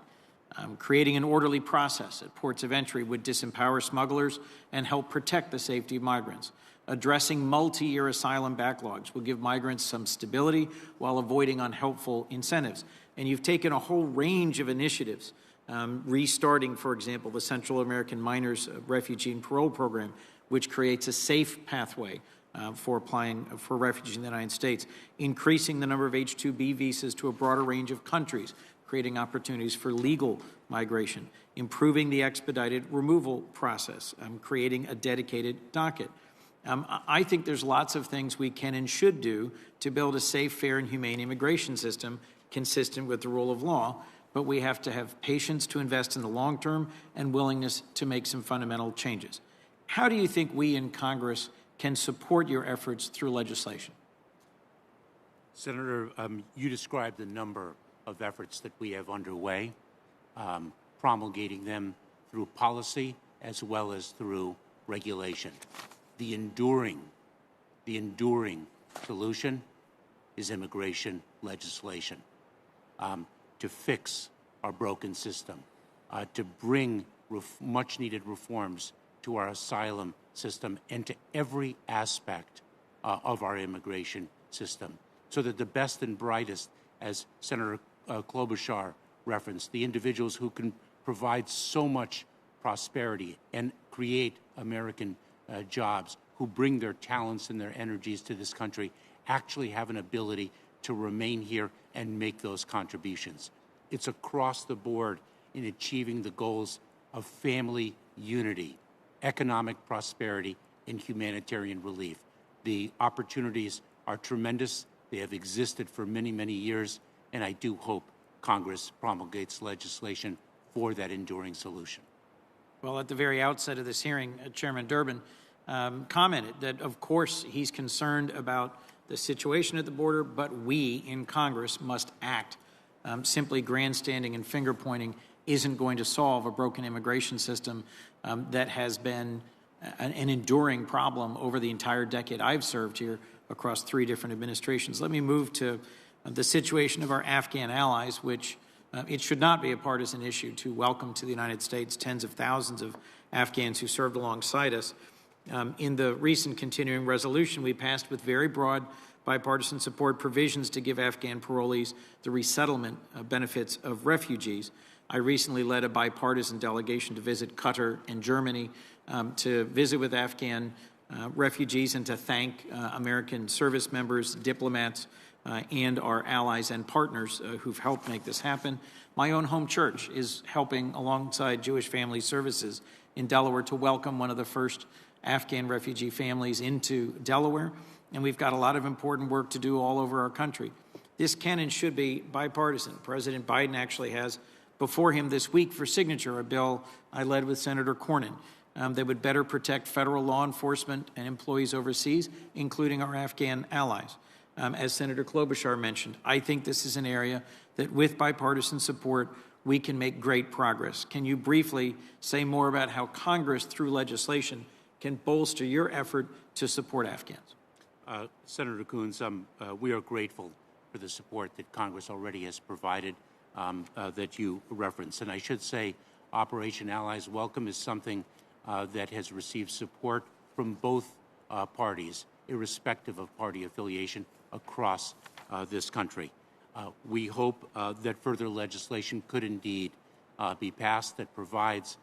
Creating an orderly process at ports of entry would disempower smugglers and help protect the safety of migrants. Addressing multi-year asylum backlogs will give migrants some stability while avoiding unhelpful incentives. And you've taken a whole range of initiatives, restarting, for example, the Central American Minors Refugee and Parole Program, which creates a safe pathway for applying for refugees in the United States, increasing the number of H-2B visas to a broader range of countries, creating opportunities for legal migration, improving the expedited removal process, creating a dedicated docket. I think there's lots of things we can and should do to build a safe, fair, and humane immigration system consistent with the rule of law, but we have to have patience to invest in the long term and willingness to make some fundamental changes. How do you think we in Congress can support your efforts through legislation? Senator, you described the number of efforts that we have underway, promulgating them through policy as well as through regulation. The enduring solution is immigration legislation to fix our broken system, to bring much-needed reforms to our asylum system and to every aspect of our immigration system, so that the best and brightest, as Senator Klobuchar referenced, the individuals who can provide so much prosperity and create American jobs, who bring their talents and their energies to this country, actually have an ability to remain here and make those contributions. It's across the board in achieving the goals of family unity, economic prosperity, and humanitarian relief. The opportunities are tremendous. They have existed for many, many years, and I do hope Congress promulgates legislation for that enduring solution. Well, at the very outset of this hearing, Chairman Durbin commented that, of course, he's concerned about the situation at the border, but we in Congress must act. Simply grandstanding and finger-pointing isn't going to solve a broken immigration system that has been an enduring problem over the entire decade I've served here across 3 different administrations. Let me move to the situation of our Afghan allies, which it should not be a partisan issue to welcome to the United States tens of thousands of Afghans who served alongside us. In the recent continuing resolution, we passed with very broad bipartisan support provisions to give Afghan parolees the resettlement benefits of refugees. I recently led a bipartisan delegation to visit Qatar and Germany to visit with Afghan refugees and to thank American service members, diplomats, and our allies and partners who've helped make this happen. My own home church is helping alongside Jewish Family Services in Delaware to welcome one of the first Afghan refugee families into Delaware, and we've got a lot of important work to do all over our country. This can and should be bipartisan. President Biden actually has before him this week for signature a bill I led with Senator Cornyn that would better protect federal law enforcement and employees overseas, including our Afghan allies. As Senator Klobuchar mentioned, I think this is an area that with bipartisan support, we can make great progress. Can you briefly say more about how Congress, through legislation, can bolster your effort to support Afghans? Senator Coons, we are grateful for the support that Congress already has provided that you referenced. And I should say Operation Allies Welcome is something that has received support from both parties, irrespective of party affiliation, across this country. We hope that further legislation could indeed be passed that provides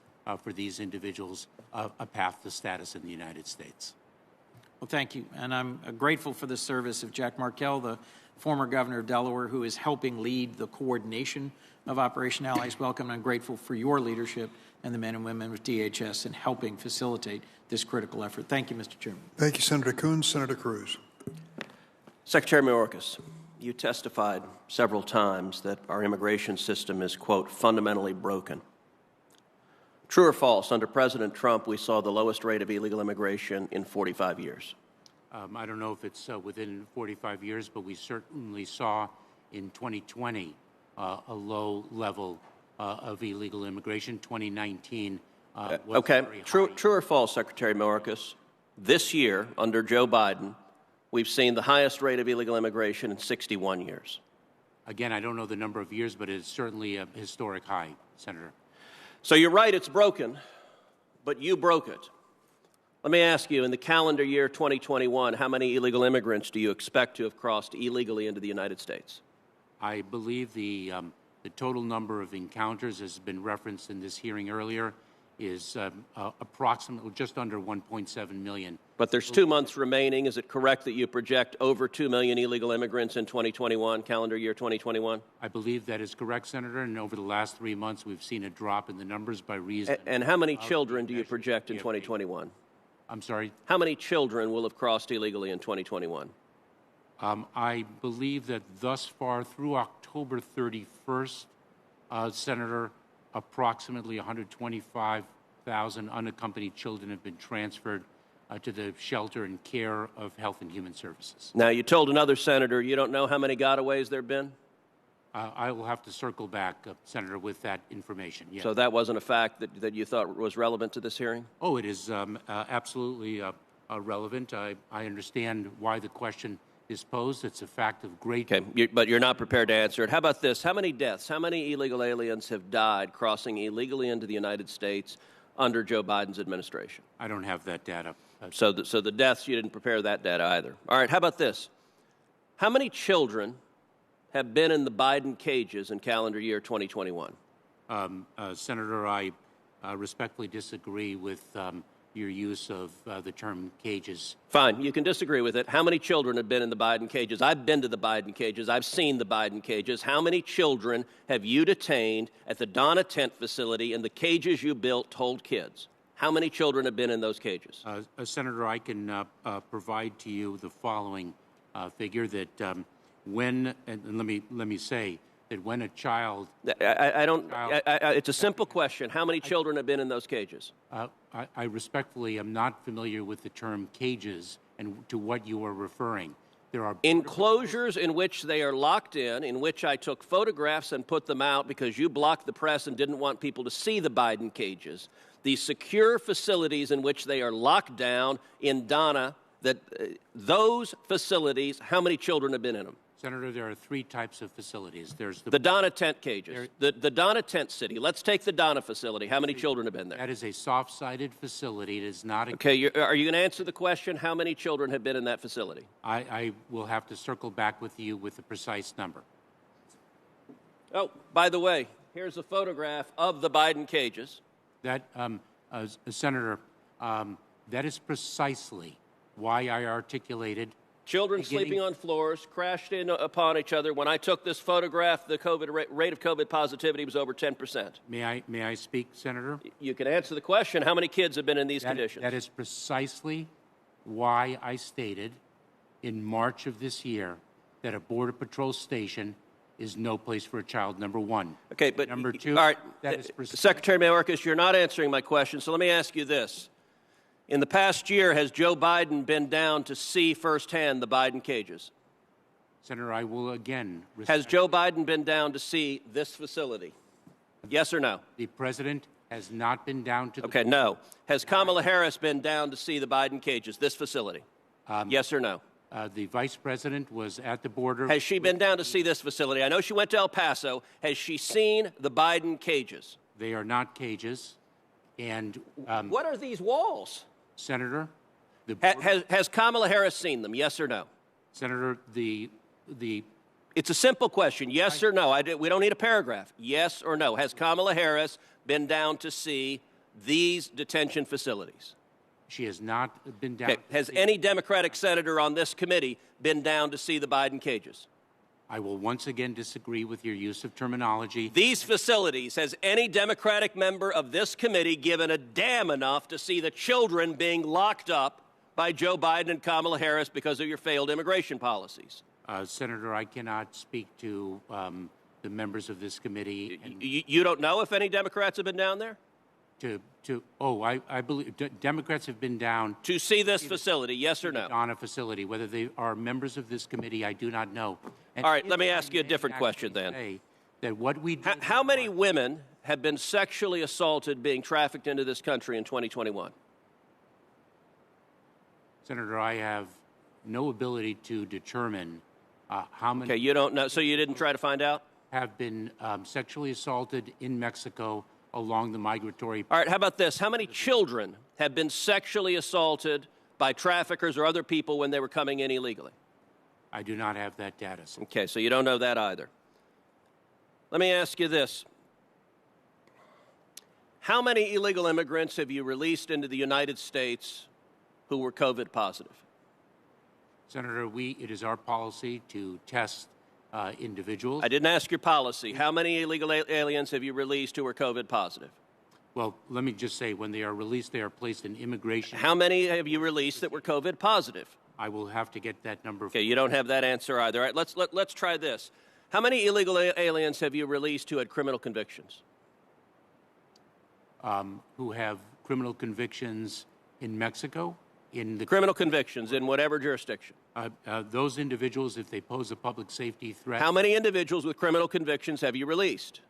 for these individuals a path to status in the United States. Well, thank you. And I'm grateful for the service of Jack Markell, the former governor of Delaware, who is helping lead the coordination of Operation Allies Welcome. I'm grateful for your leadership and the men and women of DHS in helping facilitate this critical effort. Thank you, Mr. Chairman. Thank you, Senator Coons. Senator Cruz. Secretary Mayorkas, you testified several times that our immigration system is, quote, fundamentally broken. True or false, under President Trump, we saw the lowest rate of illegal immigration in 45 years. I don't know if it's within 45 years, but we certainly saw in 2020 a low level of illegal immigration. 2019 was okay. very True high. or false, Secretary Mayorkas, this year, under Joe Biden, we've seen the highest rate of illegal immigration in 61 years. Again, I don't know the number of years, but it's certainly a historic high, Senator. So you're right, it's broken, but you broke it. Let me ask you, in the calendar year 2021, how many illegal immigrants do you expect to have crossed illegally into the United States? I believe the total number of encounters, as has been referenced in this hearing earlier, is approximately just under 1.7 million. But there's 2 months remaining. Is it correct that you project over 2 million illegal immigrants in 2021, calendar year 2021? I believe that is correct, Senator, and over the last 3 months, we've seen a drop in the numbers by reason. And how many children do you project in 2021? I'm sorry? How many children will have crossed illegally in 2021? I believe that thus far, through October 31st, Senator, approximately 125,000 unaccompanied children have been transferred to the shelter and care of Health and Human Services. Now, you told another senator you don't know how many gotaways there have been? I will have to circle back, Senator, with that information. Yes. So that wasn't a fact that you thought was relevant to this hearing? Oh, it is absolutely relevant. I understand why the question is posed. It's a fact of great... Okay, but you're not prepared to answer it. How about this? How many deaths, how many illegal aliens have died crossing illegally into the United States under Joe Biden's administration? I don't have that data. So the deaths, you didn't prepare that data either. All right, how about this? How many children have been in the Biden cages in calendar year 2021? Senator, I respectfully disagree with your use of the term cages. Fine, you can disagree with it. How many children have been in the Biden cages? I've been to the Biden cages. I've seen the Biden cages. How many children have you detained at the Daca tent facility in the cages you built to hold kids? How many children have been in those cages? Senator, I can provide to you the following figure that when, and let me say, that when a child... It's a simple question. How many children have been in those cages? I respectfully am not familiar with the term cages and to what you are referring. There are enclosures in which they are locked in which I took photographs and put them out because you blocked the press and didn't want people to see the Biden cages. These secure facilities in which they are locked down in Daca, those facilities, how many children have been in them? Senator, there are three types of facilities. There's the Daca tent cages, the Daca tent city. Let's take the Daca facility. How many children have been there? That is a soft-sided facility. It is not a... Okay, are you going to answer the question, how many children have been in that facility? I will have to circle back with you with a precise number. Oh, by the way, here's a photograph of the Biden cages. That, Senator, That is precisely why I articulated Children sleeping on floors, crashed in upon each other. When I took this photograph, the rate of COVID positivity was over 10%. May I speak, Senator? You can answer the question, how many kids have been in these conditions? That is precisely why I stated in March of this year that a Border Patrol station is no place for a child, number one. Okay, but number two, all right, that is Secretary Mayorkas, you're not answering my question, so let me ask you this. In the past year, has Joe Biden been down to see firsthand the Biden cages? Senator, I will again... Has Joe Biden been down to see this facility? Yes or no? The President has not been down to the... Okay, no. Has Kamala Harris been down to see the Biden cages, this facility? Yes or no? The Vice President was at the border. Has she been down to see this facility? I know she went to El Paso. Has she seen the Biden cages? They are not cages. And... what are these walls? Senator, has Kamala Harris seen them? Yes or no? Senator, it's a simple question. Yes or no? We don't need a paragraph. Yes or no? Has Kamala Harris been down to see these detention facilities? She has not been down. Okay. Has any Democratic senator on this committee been down to see the Biden cages? I will once again disagree with your use of terminology. These facilities, has any Democratic member of this committee given a damn enough to see the children being locked up by Joe Biden and Kamala Harris because of your failed immigration policies? Senator, I cannot speak to the members of this committee. You don't know if any Democrats have been down there? I believe Democrats have been down to see this facility, yes or no? On a facility. Whether they are members of this committee, I do not know. And all right, let me ask you a different question then. That what we do how many women have been sexually assaulted being trafficked into this country in 2021? Senator, I have no ability to determine how many. Okay, you don't know, so you didn't try to find out? Have been sexually assaulted in Mexico along the migratory. All right, how about this? How many children have been sexually assaulted by traffickers or other people when they were coming in illegally? I do not have that data. Okay, so you don't know that either. Let me ask you this. How many illegal immigrants have you released into the United States who were COVID positive? Senator, it is our policy to test individuals. I didn't ask your policy. How many illegal aliens have you released who are COVID positive? Well, let me just say, when they are released, they are placed in immigration. How many have you released that were COVID positive? I will have to get that number. Okay, you don't have that answer either. All right, let's try this. How many illegal aliens have you released who had criminal convictions? Who have criminal convictions in Mexico? In the criminal convictions in whatever jurisdiction? Those individuals, if they pose a public safety threat. How many individuals with criminal convictions have you released?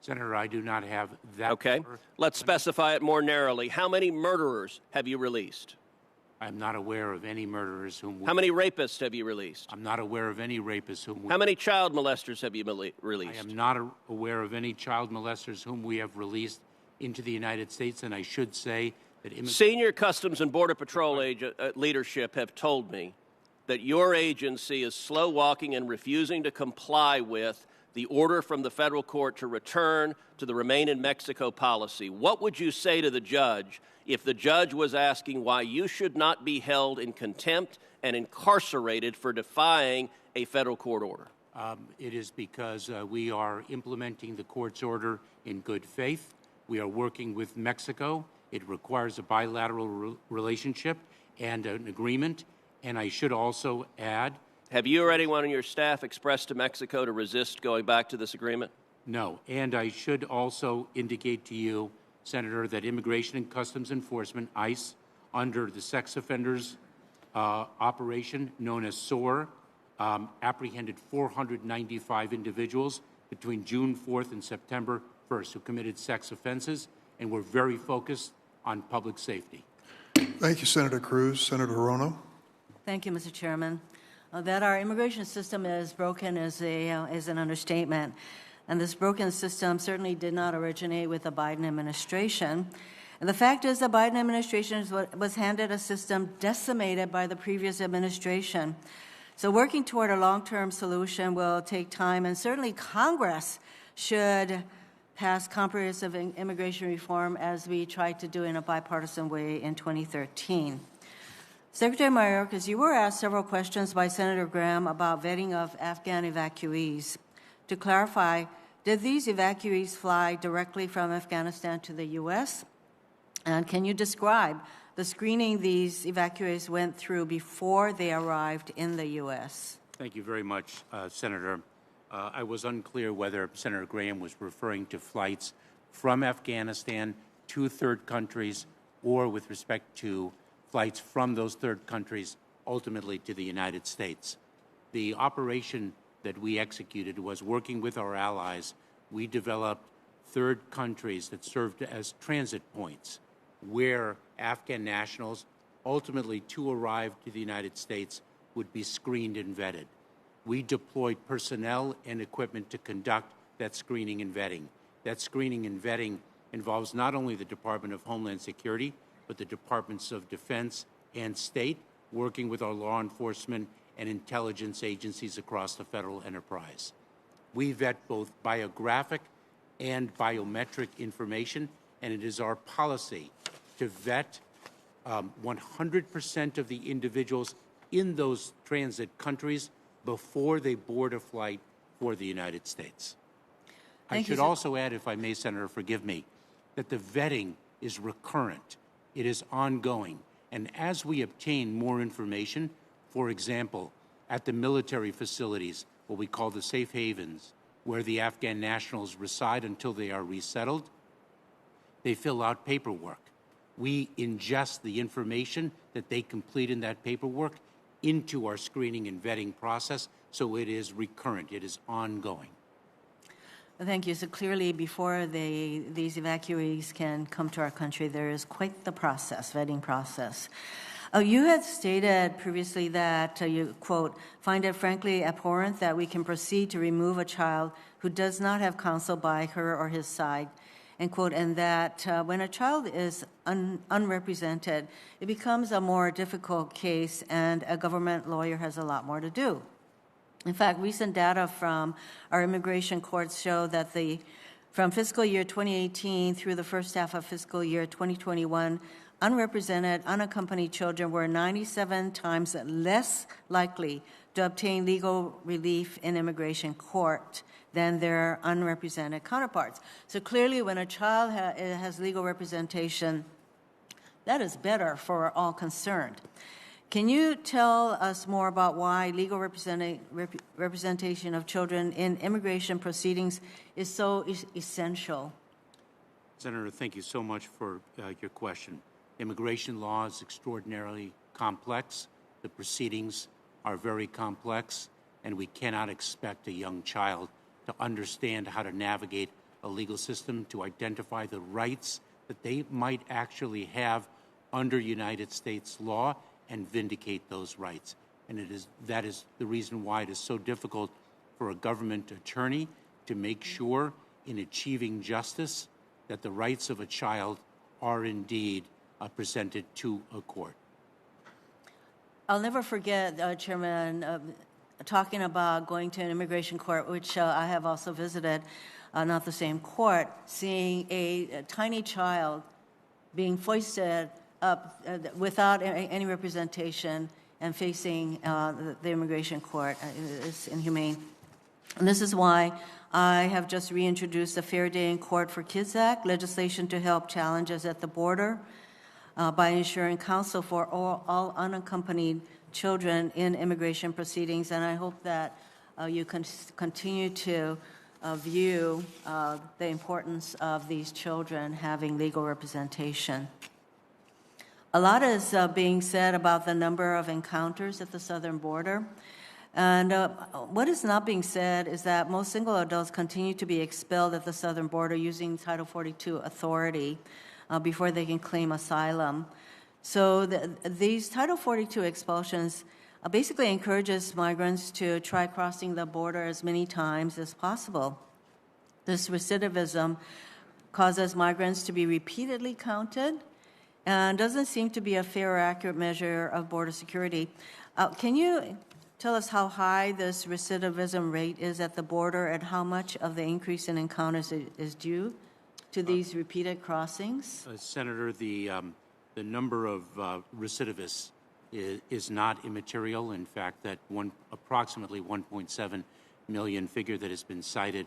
Senator, I do not have that. Okay, let's specify it more narrowly. How many murderers have you released? I'm not aware of any murderers whom. How many rapists have you released? I'm not aware of any rapists whom. How many child molesters have you released? I am not aware of any child molesters whom we have released into the United States, and I should say that senior Customs and Border Patrol leadership have told me that your agency is slow walking and refusing to comply with the order from the federal court to return to the Remain in Mexico policy. What would you say to the judge if the judge was asking why you should not be held in contempt and incarcerated for defying a federal court order? It is because we are implementing the court's order in good faith. We are working with Mexico. It requires a bilateral relationship and an agreement. And I should also add... Have you or anyone on your staff expressed to Mexico to resist going back to this agreement? No. And I should also indicate to you, Senator, that Immigration and Customs Enforcement, ICE, under the sex offenders operation known as SOAR, apprehended 495 individuals between June 4th and September 1st who committed sex offenses, and we're very focused on public safety. Thank you, Senator Cruz. Senator Hirono. Thank you, Mr. Chairman. That our immigration system is broken is an understatement. And this broken system certainly did not originate with the Biden administration. And the fact is the Biden administration was handed a system decimated by the previous administration. So working toward a long-term solution will take time, and certainly Congress should passed comprehensive immigration reform as we tried to do in a bipartisan way in 2013. Secretary Mayorkas, you were asked several questions by Senator Graham about vetting of Afghan evacuees. To clarify, did these evacuees fly directly from Afghanistan to the U.S.? And can you describe the screening these evacuees went through before they arrived in the U.S.? Thank you very much, Senator. I was unclear whether Senator Graham was referring to flights from Afghanistan to third countries or with respect to flights from those third countries ultimately to the United States. The operation that we executed was working with our allies. We developed third countries that served as transit points where Afghan nationals ultimately to arrive to the United States would be screened and vetted. We deployed personnel and equipment to conduct that screening and vetting. That screening and vetting involves not only the Department of Homeland Security, but the Departments of Defense and State, working with our law enforcement and intelligence agencies across the federal enterprise. We vet both biographic and biometric information, and it is our policy to vet 100% of the individuals in those transit countries before they board a flight for the United States. I should also add, if I may, Senator, forgive me, that the vetting is recurrent. It is ongoing. And as we obtain more information, for example, at the military facilities, what we call the safe havens, where the Afghan nationals reside until they are resettled, they fill out paperwork. We ingest the information that they complete in that paperwork into our screening and vetting process, so it is recurrent, it is ongoing. Thank you. So clearly, before these evacuees can come to our country, there is quite the process, vetting process. You had stated previously that you, quote, find it frankly abhorrent that we can proceed to remove a child who does not have counsel by her or his side, and quote, and that when a child is unrepresented, it becomes a more difficult case and a government lawyer has a lot more to do. In fact, recent data from our immigration courts show that from fiscal year 2018 through the first half of fiscal year 2021, unrepresented, unaccompanied children were 97 times less likely to obtain legal relief in immigration court than their unrepresented counterparts. So clearly, when a child has legal representation, that is better for all concerned. Can you tell us more about why legal representation of children in immigration proceedings is so essential? Senator, thank you so much for your question. Immigration law is extraordinarily complex. The proceedings are very complex, and we cannot expect a young child to understand how to navigate a legal system, to identify the rights that they might actually have under United States law and vindicate those rights. And that is the reason why it is so difficult for a government attorney to make sure in achieving justice that the rights of a child are indeed presented to a court. I'll never forget, Chairman, talking about going to an immigration court, which I have also visited, not the same court, seeing a tiny child being foisted up without any representation and facing the immigration court. It's inhumane. And this is why I have just reintroduced the Fair Day in Court for Kids Act, legislation to help challenges at the border by ensuring counsel for all unaccompanied children in immigration proceedings. And I hope that you can continue to view the importance of these children having legal representation. A lot is being said about the number of encounters at the southern border. And what is not being said is that most single adults continue to be expelled at the southern border using Title 42 authority before they can claim asylum. So these Title 42 expulsions basically encourages migrants to try crossing the border as many times as possible. This recidivism causes migrants to be repeatedly counted and doesn't seem to be a fair or accurate measure of border security. Can you tell us how high this recidivism rate is at the border and how much of the increase in encounters is due to these repeated crossings? Senator, the number of recidivists is not immaterial. In fact, that approximately 1.7 million figure that has been cited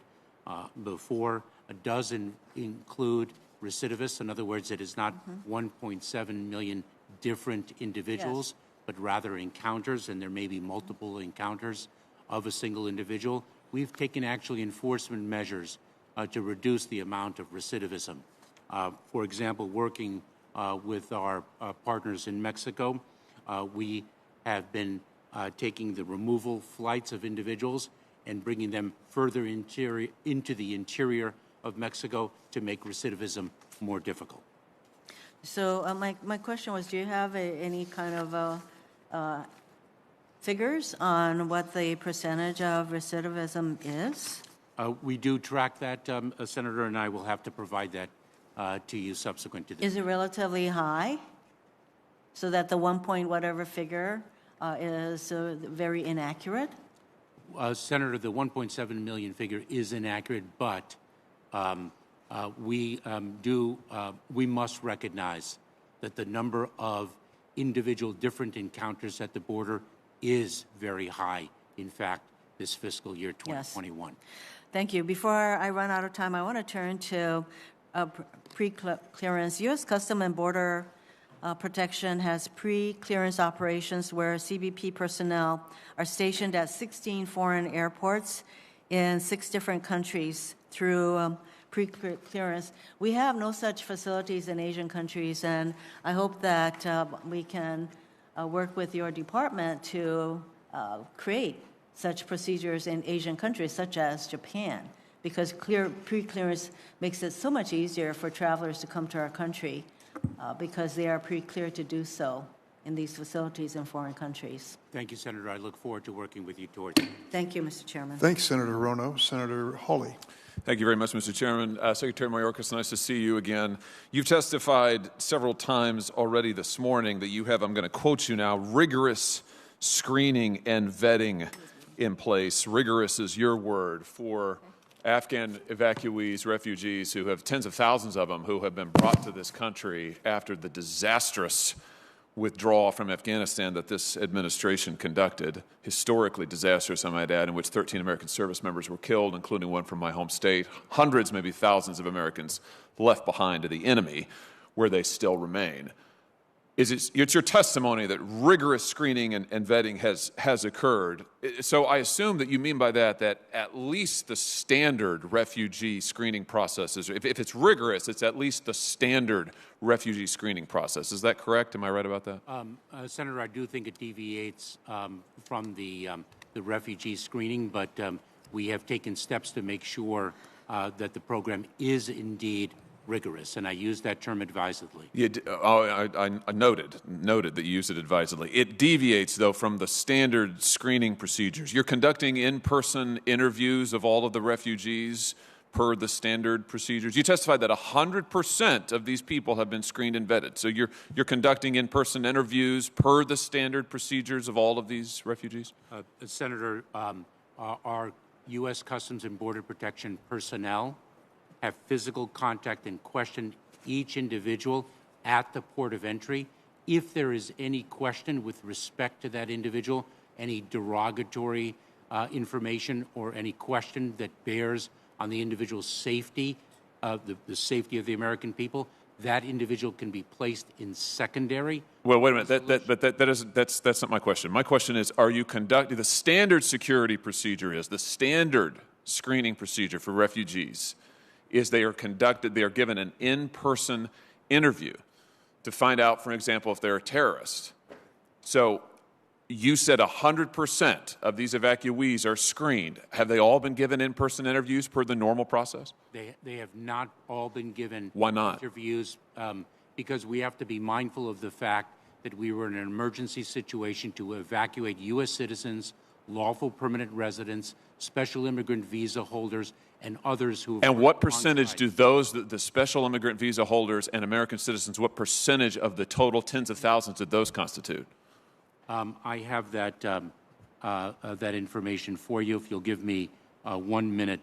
before does include recidivists. In other words, it is not 1.7 million different individuals, but rather encounters, and there may be multiple encounters of a single individual. We've taken actually enforcement measures to reduce the amount of recidivism. For example, working with our partners in Mexico, we have been taking the removal flights of individuals and bringing them further into the interior of Mexico to make recidivism more difficult. So my question was, do you have any kind of figures on what the percentage of recidivism is? We do track that, Senator, and I will have to provide that to you subsequent to this. Is it relatively high? So that the 1 point whatever figure is very inaccurate? Senator, the 1.7 million figure is inaccurate, but we must recognize that the number of individual different encounters at the border is very high, in fact, this fiscal year 2021. Yes. Thank you. Before I run out of time, I want to turn to pre-clearance. U.S. Customs and Border Protection has pre-clearance operations where CBP personnel are stationed at 16 foreign airports in 6 different countries through pre-clearance. We have no such facilities in Asian countries, and I hope that we can work with your department to create such procedures in Asian countries, such as Japan, because pre-clearance makes it so much easier for travelers to come to our country because they are pre-cleared to do so in these facilities in foreign countries. Thank you, Senator. I look forward to working with you towards it. Thank you, Mr. Chairman. Thanks, Senator Rono. Senator Hawley. Thank you very much, Mr. Chairman. Secretary Mayorkas, nice to see you again. You've testified several times already this morning that you have, I'm going to quote you now, rigorous screening and vetting in place. Rigorous is your word for Afghan evacuees, refugees who have tens of thousands of them who have been brought to this country after the disastrous withdrawal from Afghanistan that this administration conducted, historically disastrous, I might add, in which 13 American service members were killed, including one from my home state, hundreds, maybe thousands of Americans left behind to the enemy, where they still remain. It's your testimony that rigorous screening and vetting has occurred. So I assume that you mean by that at least the standard refugee screening processes, if it's rigorous, it's at least the standard refugee screening process. Is that correct? Am I right about that? Senator, I do think it deviates from the refugee screening, but we have taken steps to make sure that the program is indeed rigorous, and I use that term advisedly. I noted that you used it advisedly. It deviates, though, from the standard screening procedures. You're conducting in-person interviews of all of the refugees per the standard procedures. You testified that 100% of these people have been screened and vetted. So you're conducting in-person interviews per the standard procedures of all of these refugees? Senator, our U.S. Customs and Border Protection personnel have physical contact and question each individual at the port of entry. If there is any question with respect to that individual, any derogatory information or any question that bears on the individual's safety, the safety of the American people, that individual can be placed in secondary. Well, wait a minute. That's not my question. My question is, are you conducting the standard security procedure? Is the standard screening procedure for refugees is they are given an in-person interview to find out, for example, if they're a terrorist. So you said 100% of these evacuees are screened. Have they all been given in-person interviews per the normal process? They have not all been given Why not? interviews because we have to be mindful of the fact that we were in an emergency situation to evacuate U.S. citizens, lawful permanent residents, special immigrant visa holders, and others who. And what percentage do those, the special immigrant visa holders and American citizens, what percentage of the total tens of thousands did those constitute? I have that that information for you if you'll give me 1 minute.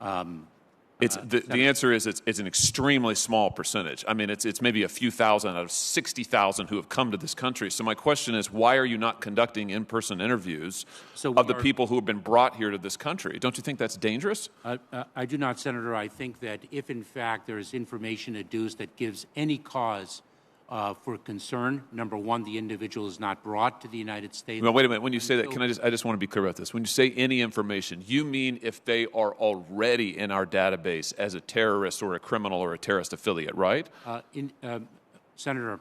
The answer is it's an extremely small percentage. I mean, it's maybe a few thousand out of 60,000 who have come to this country. So my question is, why are you not conducting in-person interviews of the people who have been brought here to this country? Don't you think that's dangerous? I do not, Senator. I think that if, in fact, there is information adduced that gives any cause for concern, number one, the individual is not brought to the United States. Well, wait a minute. When you say that, I just want to be clear about this. When you say any information, you mean if they are already in our database as a terrorist or a criminal or a terrorist affiliate, right? Senator,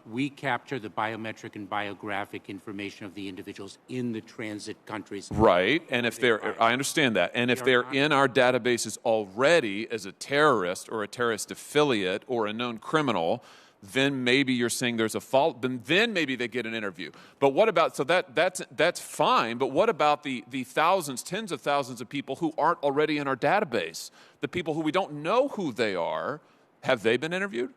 we capture the biometric and biographic information of the individuals in the transit countries. Right, and if I understand that, and if they're in our databases already as a terrorist or a terrorist affiliate or a known criminal, then maybe you're saying there's a fault, then maybe they get an interview. But what about, so that's fine, but what about the thousands, tens of thousands of people who aren't already in our database? The people who we don't know who they are, have they been interviewed?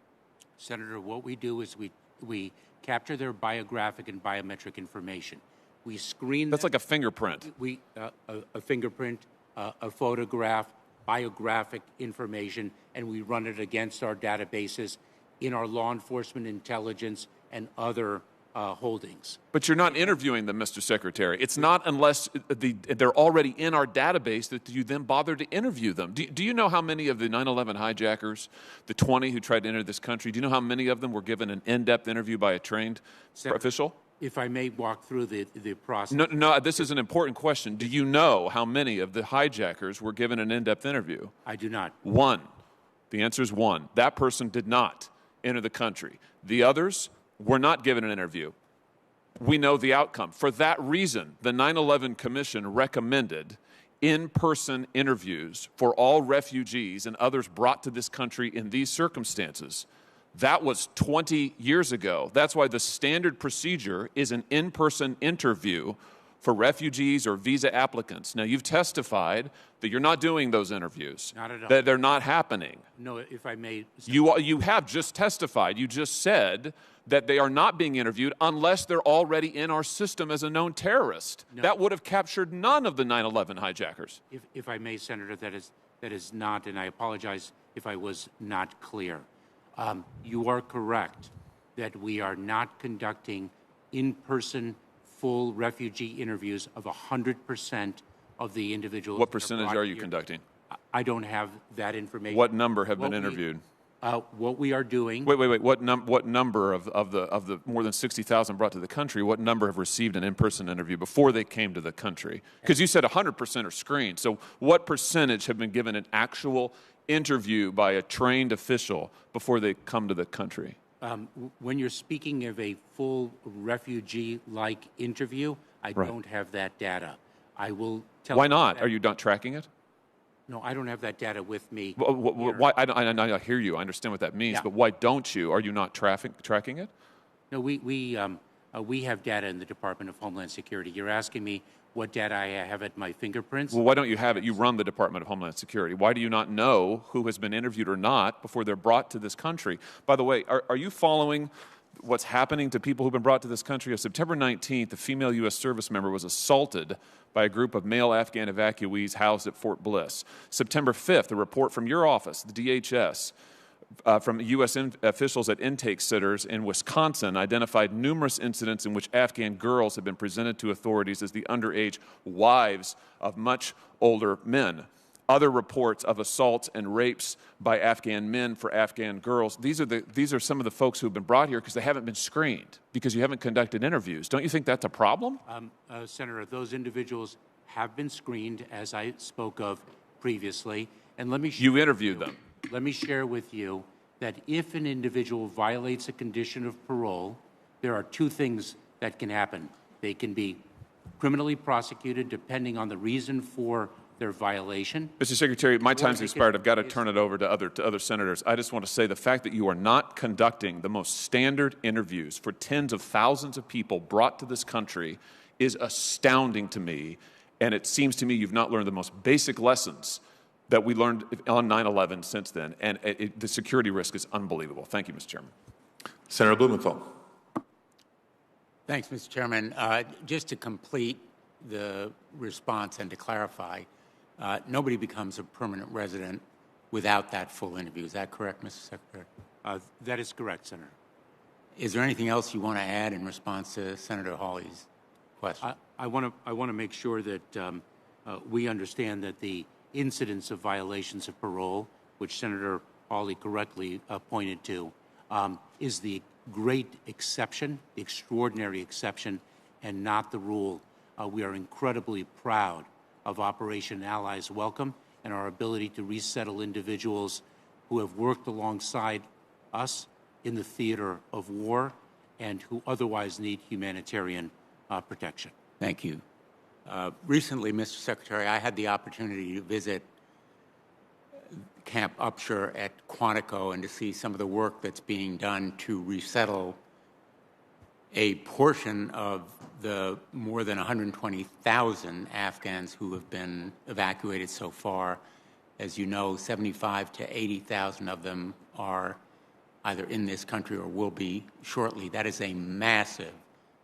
Senator, what we do is we capture their biographic and biometric information. We screen That's like a fingerprint. A fingerprint, a photograph, biographic information, and we run it against our databases in our law enforcement, intelligence, and other holdings. But you're not interviewing them, Mr. Secretary. It's not unless they're already in our database that you then bother to interview them. Do you know how many of the 9/11 hijackers, the 20 who tried to enter this country, do you know how many of them were given an in-depth interview by a trained official? If I may walk through the process. No, this is an important question. Do you know how many of the hijackers were given an in-depth interview? I do not. One. The answer is one. That person did not enter the country. The others were not given an interview. We know the outcome. For that reason, the 9/11 Commission recommended in-person interviews for all refugees and others brought to this country in these circumstances. That was 20 years ago. That's why the standard procedure is an in-person interview for refugees or visa applicants. Now, you've testified that you're not doing those interviews. Not at all. That they're not happening. No, if I may. You have just testified. You just said that they are not being interviewed unless they're already in our system as a known terrorist. No. That would have captured none of the 9/11 hijackers. If I may, Senator, that is not, and I apologize if I was not clear. You are correct that we are not conducting in-person full refugee interviews of 100% of the individuals. What percentage are you conducting? I don't have that information. What number have been interviewed? What we are doing. Wait. What number of the more than 60,000 brought to the country? What number have received an in-person interview before they came to the country? Because you said 100% are screened. So what percentage have been given an actual interview by a trained official before they come to the country? When you're speaking of a full refugee-like interview, I don't have that data. I will tell you. Why not? Are you not tracking it? No, I don't have that data with me. Why? I hear you. I understand what that means, but why don't you? Are you not tracking it? No, we have data in the Department of Homeland Security. You're asking me what data I have at my fingerprints? Well, why don't you have it? You run the Department of Homeland Security. Why do you not know who has been interviewed or not before they're brought to this country? By the way, are you following what's happening to people who've been brought to this country? On September 19th, a female U.S. service member was assaulted by a group of male Afghan evacuees housed at Fort Bliss. September 5th, a report from your office, the DHS, from U.S. officials at intake centers in Wisconsin identified numerous incidents in which Afghan girls have been presented to authorities as the underage wives of much older men. Other reports of assaults and rapes by Afghan men for Afghan girls. These are some of the folks who have been brought here because they haven't been screened, because you haven't conducted interviews. Don't you think that's a problem? Senator, those individuals have been screened, as I spoke of previously. And let me You interviewed them. Let me share with you that if an individual violates a condition of parole, there are two things that can happen. They can be criminally prosecuted depending on the reason for their violation. Mr. Secretary, my time's expired. I've got to turn it over to other senators. I just want to say the fact that you are not conducting the most standard interviews for tens of thousands of people brought to this country is astounding to me, and it seems to me you've not learned the most basic lessons that we learned on 9/11 since then, and the security risk is unbelievable. Thank you, Mr. Chairman. Senator Blumenthal. Thanks, Mr. Chairman. Just to complete the response and to clarify, nobody becomes a permanent resident without that full interview. Is that correct, Mr. Secretary? That is correct, Senator. Is there anything else you want to add in response to Senator Hawley's question? I want to make sure that we understand that the incidence of violations of parole, which Senator Hawley correctly pointed to, is the great exception, the extraordinary exception, and not the rule. We are incredibly proud of Operation Allies Welcome and our ability to resettle individuals who have worked alongside us in the theater of war and who otherwise need humanitarian protection. Thank you. Recently, Mr. Secretary, I had the opportunity to visit Camp Upshur at Quantico and to see some of the work that's being done to resettle a portion of the more than 120,000 Afghans who have been evacuated so far. As you know, 75 to 80,000 of them are either in this country or will be shortly. That is a massive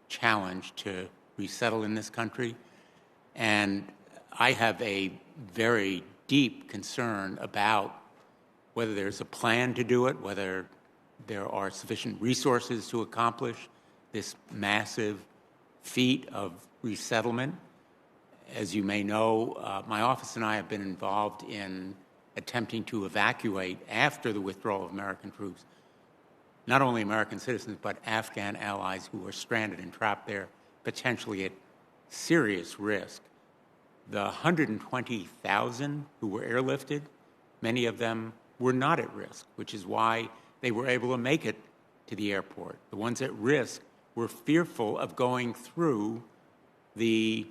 challenge to resettle in this country. And I have a very deep concern about whether there's a plan to do it, whether there are sufficient resources to accomplish this massive feat of resettlement. As you may know, my office and I have been involved in attempting to evacuate after the withdrawal of American troops, not only American citizens, but Afghan allies who were stranded and trapped there, potentially at serious risk. The 120,000 who were airlifted, many of them were not at risk, which is why they were able to make it to the airport. The ones at risk were fearful of going through the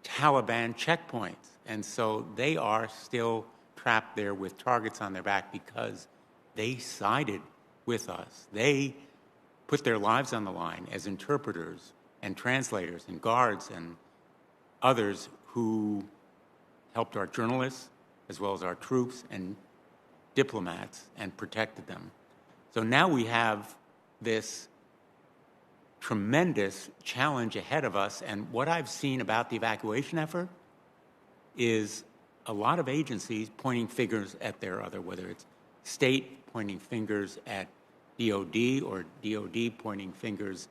Taliban checkpoints. And so they are still trapped there with targets on their back because they sided with us. They put their lives on the line as interpreters and translators and guards and others who helped our journalists as well as our troops and diplomats and protected them. So now we have this tremendous challenge ahead of us, and what I've seen about the evacuation effort is a lot of agencies pointing fingers at their other, whether it's state pointing fingers at DOD or DOD pointing fingers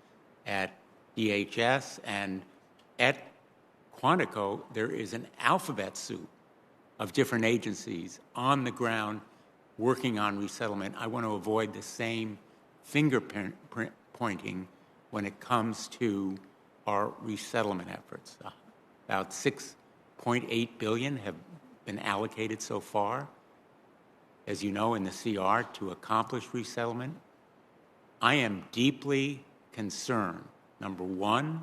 at DHS, and at Quantico, there is an alphabet soup of different agencies on the ground working on resettlement. I want to avoid the same finger pointing when it comes to our resettlement efforts. About $6.8 billion have been allocated so far, as you know, in the CR to accomplish resettlement. I am deeply concerned, number one,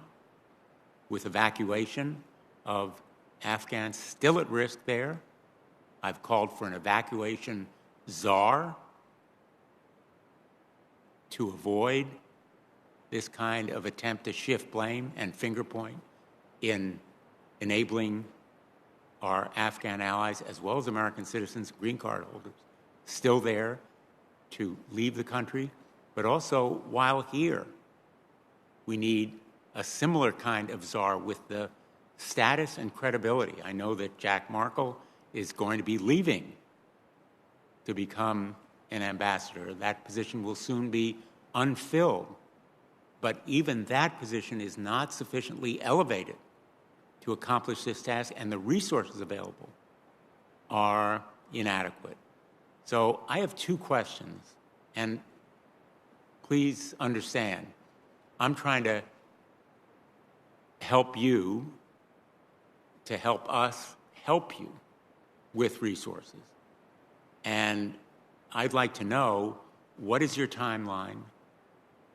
with evacuation of Afghans still at risk there. I've called for an evacuation czar to avoid this kind of attempt to shift blame and finger point in enabling our Afghan allies, as well as American citizens, green card holders, still there to leave the country. But also, while here, we need a similar kind of czar with the status and credibility. I know that Jack Markle is going to be leaving to become an ambassador. That position will soon be unfilled. But even that position is not sufficiently elevated to accomplish this task, and the resources available are inadequate. So I have two questions, and please understand, I'm trying to help you to help us help you with resources. And I'd like to know, what is your timeline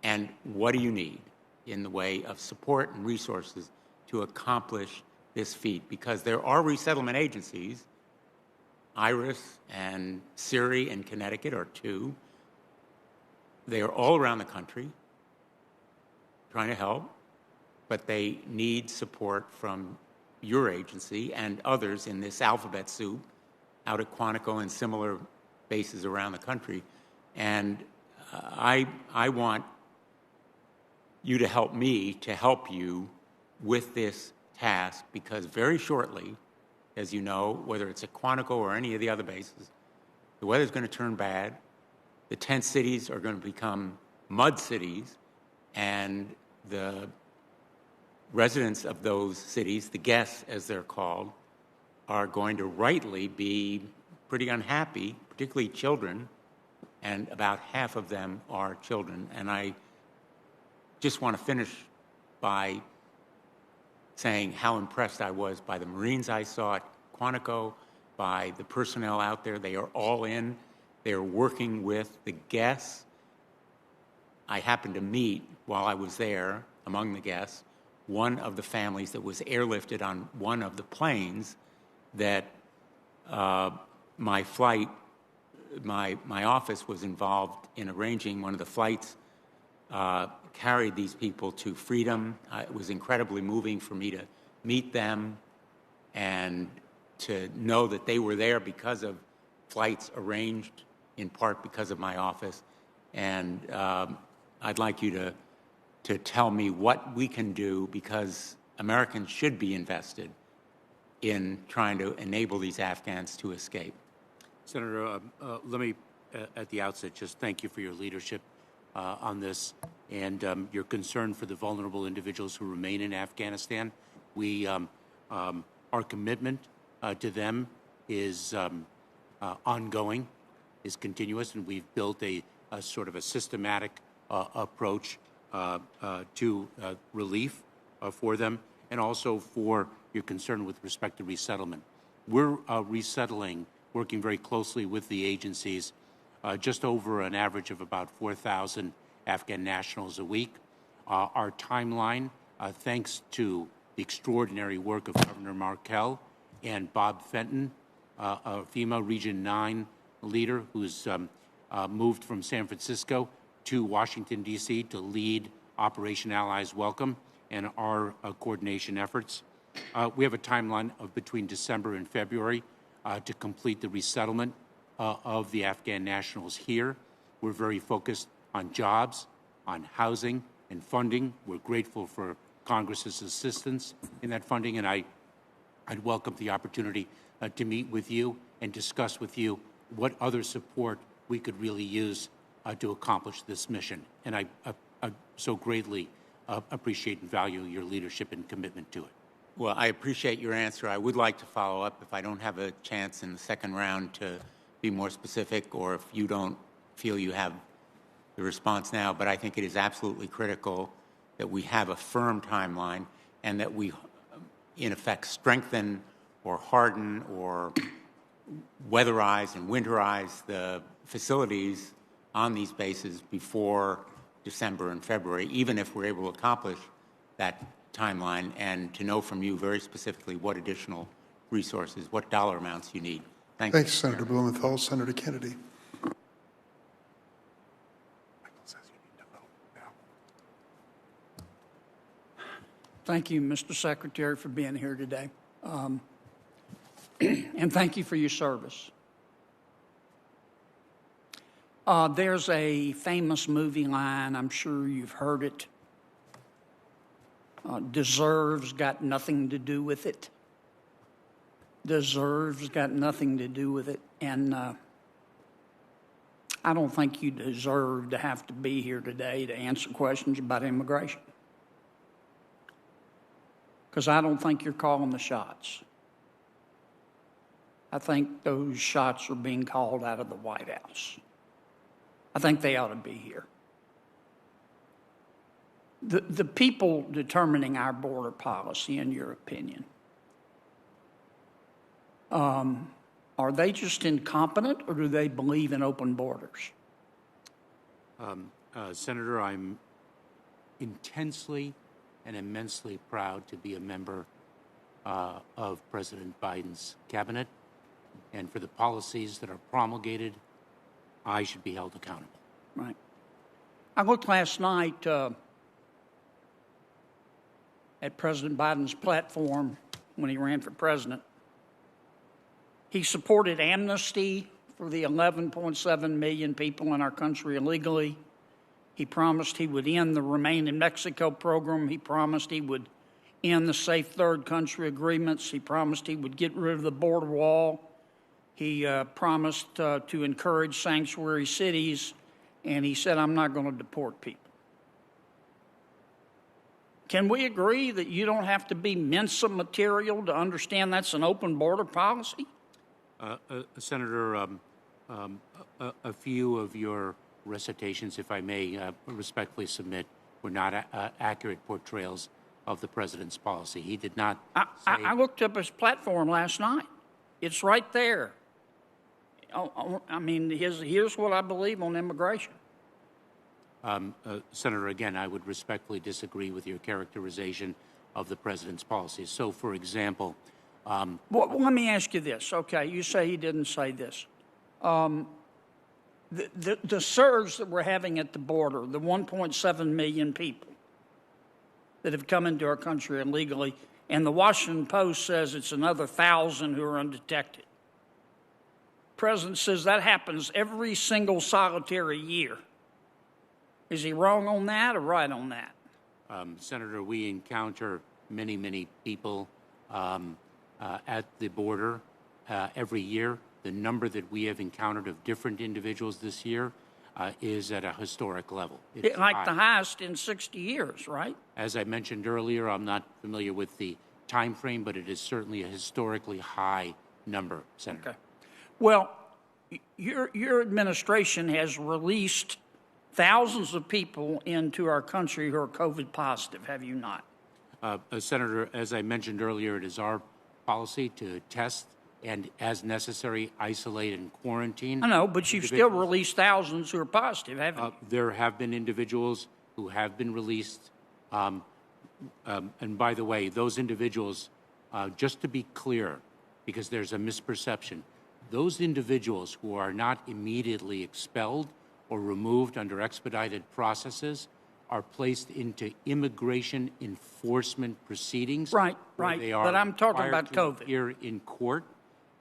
and what do you need in the way of support and resources to accomplish this feat? Because there are resettlement agencies, IRIS and SIRI in Connecticut are two. They are all around the country trying to help, but they need support from your agency and others in this alphabet soup out at Quantico and similar bases around the country. And I want you to help me to help you with this task because very shortly, as you know, whether it's at Quantico or any of the other bases, the weather's going to turn bad. The tent cities are going to become mud cities, and the residents of those cities, the guests as they're called, are going to rightly be pretty unhappy, particularly children, and about half of them are children. And I just want to finish by saying how impressed I was by the Marines I saw at Quantico, by the personnel out there. They are all in. They are working with the guests. I happened to meet, while I was there, among the guests, one of the families that was airlifted on one of the planes that my office was involved in arranging. One of the flights carried these people to freedom. It was incredibly moving for me to meet them and to know that they were there because of flights arranged in part because of my office. And I'd like you to tell me what we can do, because Americans should be invested in trying to enable these Afghans to escape. Senator, let me, at the outset, just thank you for your leadership on this and your concern for the vulnerable individuals who remain in Afghanistan. Our commitment to them is ongoing, is continuous, and we've built a sort of a systematic approach to relief for them, and also for your concern with respect to resettlement. We're resettling, working very closely with the agencies, just over an average of about 4,000 Afghan nationals a week. Our timeline, thanks to the extraordinary work of Governor Markell and Bob Fenton, a FEMA Region 9 leader who's moved from San Francisco to Washington, D.C. to lead Operation Allies Welcome and our coordination efforts. We have a timeline of between December and February to complete the resettlement of the Afghan nationals here. We're very focused on jobs, on housing, and funding. We're grateful for Congress's assistance in that funding, and I'd welcome the opportunity to meet with you and discuss with you what other support we could really use to accomplish this mission. And I so greatly appreciate and value your leadership and commitment to it. Well, I appreciate your answer. I would like to follow up if I don't have a chance in the second round to be more specific, or if you don't feel you have the response now. But I think it is absolutely critical that we have a firm timeline and that we, in effect, strengthen or harden or weatherize and winterize the facilities on these bases before December and February, even if we're able to accomplish that timeline, and to know from you very specifically what additional resources, what dollar amounts you need. Thank you. Thanks, Senator Blumenthal. Senator Kennedy. Thank you, Mr. Secretary, for being here today. And thank you for your service. There's a famous movie line, I'm sure you've heard it. Deserves got nothing to do with it. Deserves got nothing to do with it. And I don't think you deserve to have to be here today to answer questions about immigration, because I don't think you're calling the shots. I think those shots are being called out of the White House. I think they ought to be here. The people determining our border policy, in your opinion, are they just incompetent, or do they believe in open borders? Senator, I'm intensely and immensely proud to be a member of President Biden's cabinet, and for the policies that are promulgated, I should be held accountable. Right. I looked last night at President Biden's platform when he ran for president. He supported amnesty for the 11.7 million people in our country illegally. He promised he would end the Remain in Mexico program. He promised he would end the safe third country agreements. He promised he would get rid of the border wall. He promised to encourage sanctuary cities, and he said, I'm not going to deport people. Can we agree that you don't have to be Mensa material to understand that's an open border policy? Senator, a few of your recitations, if I may respectfully submit, were not accurate portrayals of the president's policy. He did not say... I looked up his platform last night. It's right there. I mean, here's what I believe on immigration. Senator, again, I would respectfully disagree with your characterization of the president's policies. So, for example... well, let me ask you this. Okay, you say he didn't say this. The surge that we're having at the border, the 1.7 million people that have come into our country illegally, and the Washington Post says it's another 1,000 who are undetected. The president says that happens every single solitary year. Is he wrong on that or right on that? Senator, we encounter many, many people at the border every year. The number that we have encountered of different individuals this year is at a historic level. It's like the highest in 60 years, right? As I mentioned earlier, I'm not familiar with the time frame, but it is certainly a historically high number, Senator. Okay. Well, your administration has released thousands of people into our country who are COVID positive, have you not? Senator, as I mentioned earlier, it is our policy to test and, as necessary, isolate and quarantine. I know, but you've still released thousands who are positive, haven't you? There have been individuals who have been released. And by the way, those individuals, just to be clear, because there's a misperception, those individuals who are not immediately expelled or removed under expedited processes are placed into immigration enforcement proceedings. Right. But I'm talking about COVID. Here in court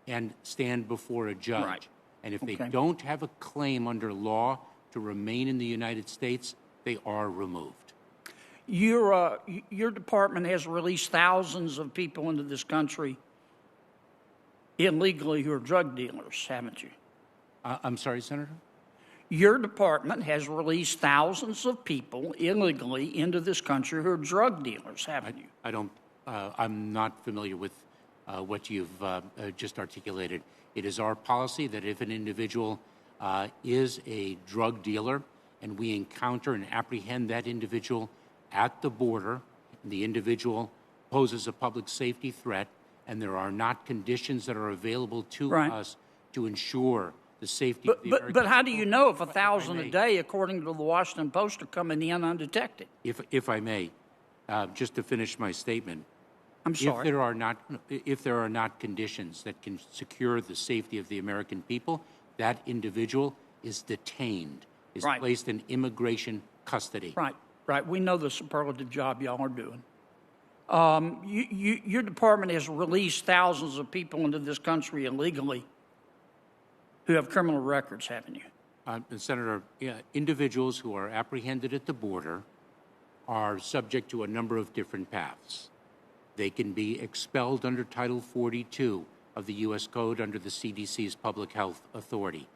and stand before a judge. Right. And if they don't have a claim under law to remain in the United States, they are removed. Your department has released thousands of people into this country illegally who are drug dealers, haven't you? I'm sorry, Senator? Your department has released thousands of people illegally into this country who are drug dealers, haven't you? I'm not familiar with what you've just articulated. It is our policy that if an individual is a drug dealer and we encounter and apprehend that individual at the border, and the individual poses a public safety threat, and there are not conditions that are available to us to ensure the safety of the American But how do you know if 1,000 a day, according to the Washington Post, are coming in undetected? If I may, just to finish my statement. I'm sorry. If there are not conditions that can secure the safety of the American people, that individual is detained, is placed in immigration custody. Right. We know the superlative job y'all are doing. Your department has released thousands of people into this country illegally who have criminal records, haven't you? Senator, individuals who are apprehended at the border are subject to a number of different paths. They can be expelled under Title 42 of the U.S. Code under the CDC's Public Health Authority.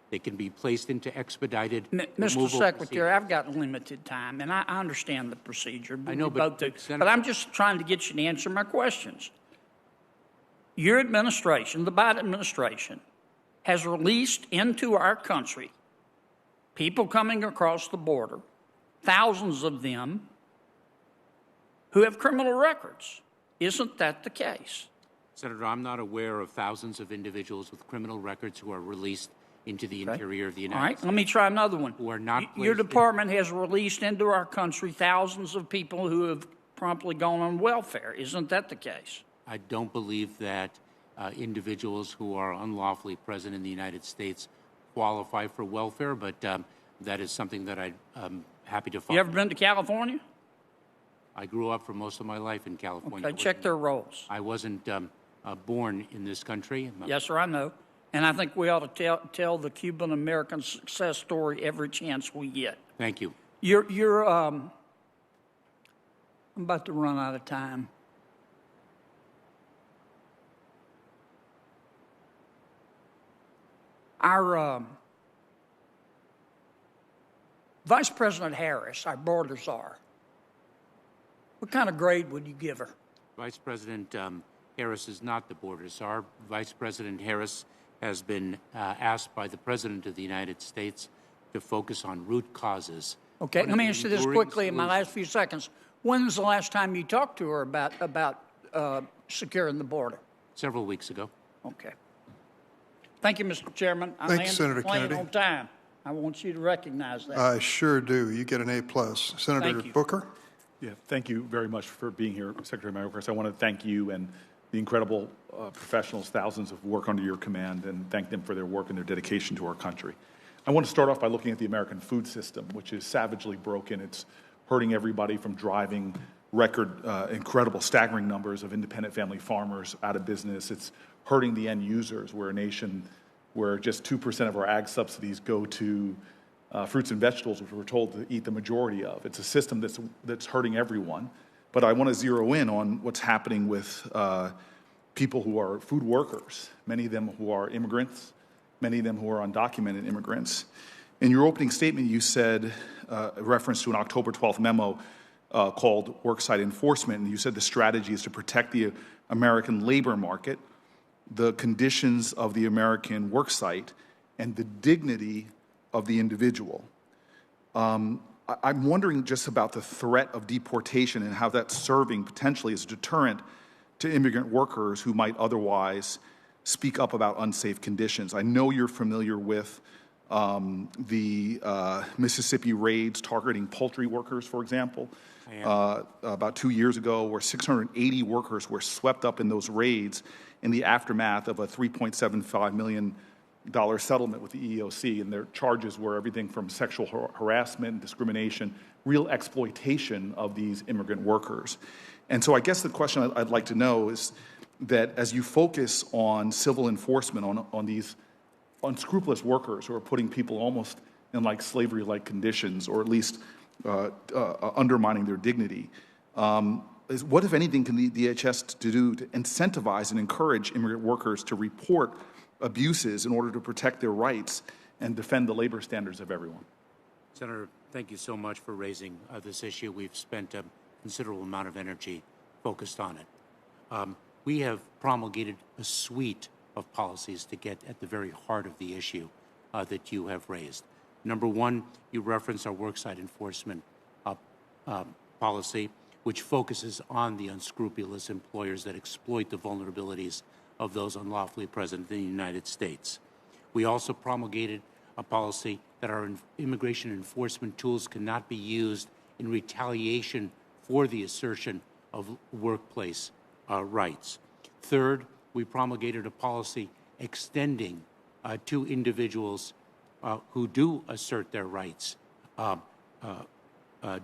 They can be placed into expedited Mr. Secretary, I've got limited time, and I understand the procedure. I know, but I'm just trying to get you to answer my questions. Your administration, the Biden administration, has released into our country people coming across the border, thousands of them, who have criminal records. Isn't that the case? Senator, I'm not aware of thousands of individuals with criminal records who are released into the interior of the United States. All right, let me try another one. Who are not Your department has released into our country thousands of people who have promptly gone on welfare. Isn't that the case? I don't believe that individuals who are unlawfully present in the United States qualify for welfare, but that is something that I'm happy to follow. You ever been to California? I grew up for most of my life in California. Okay, check their rolls. I wasn't born in this country. Yes, sir, I know. And I think we ought to tell the Cuban-American success story every chance we get. Thank you. I'm about to run out of time. Our Vice President Harris, our border czar, what kind of grade would you give her? Vice President Harris is not the border czar. Vice President Harris has been asked by the President of the United States to focus on root causes. Okay, let me answer this quickly in my last few seconds. When was the last time you talked to her about securing the border? Several weeks ago. Okay. Thank you, Mr. Chairman. Thank you, Senator Kennedy. On time. I want you to recognize that. I sure do. You get an A+. Senator Booker? Yeah, thank you very much for being here, Secretary Mayorkas. I want to thank you and the incredible professionals, thousands of work under your command, and thank them for their work and their dedication to our country. I want to start off by looking at the American food system, which is savagely broken. It's hurting everybody from driving record, incredible, staggering numbers of independent family farmers out of business. It's hurting the end users. We're a nation where just 2% of our ag subsidies go to fruits and vegetables, which we're told to eat the majority of. It's a system that's hurting everyone. But I want to zero in on what's happening with people who are food workers, many of them who are immigrants, many of them who are undocumented immigrants. In your opening statement, you said, a reference to an October 12th memo called Worksite Enforcement, and you said the strategy is to protect the American labor market, the conditions of the American worksite, and the dignity of the individual. I'm wondering just about the threat of deportation and how that's serving potentially as a deterrent to immigrant workers who might otherwise speak up about unsafe conditions. I know you're familiar with the Mississippi raids targeting poultry workers, for example. About 2 years ago, where 680 workers were swept up in those raids in the aftermath of a $3.75 million settlement with the EEOC, and their charges were everything from sexual harassment, discrimination, real exploitation of these immigrant workers. And so I guess the question I'd like to know is that as you focus on civil enforcement on these unscrupulous workers who are putting people almost in like slavery-like conditions, or at least undermining their dignity, what, if anything, can the DHS do to incentivize and encourage immigrant workers to report abuses in order to protect their rights and defend the labor standards of everyone? Senator, thank you so much for raising this issue. We've spent a considerable amount of energy focused on it. We have promulgated a suite of policies to get at the very heart of the issue that you have raised. Number one, you referenced our worksite enforcement policy, which focuses on the unscrupulous employers that exploit the vulnerabilities of those unlawfully present in the United States. We also promulgated a policy that our immigration enforcement tools cannot be used in retaliation for the assertion of workplace rights. Third, we promulgated a policy extending to individuals who do assert their rights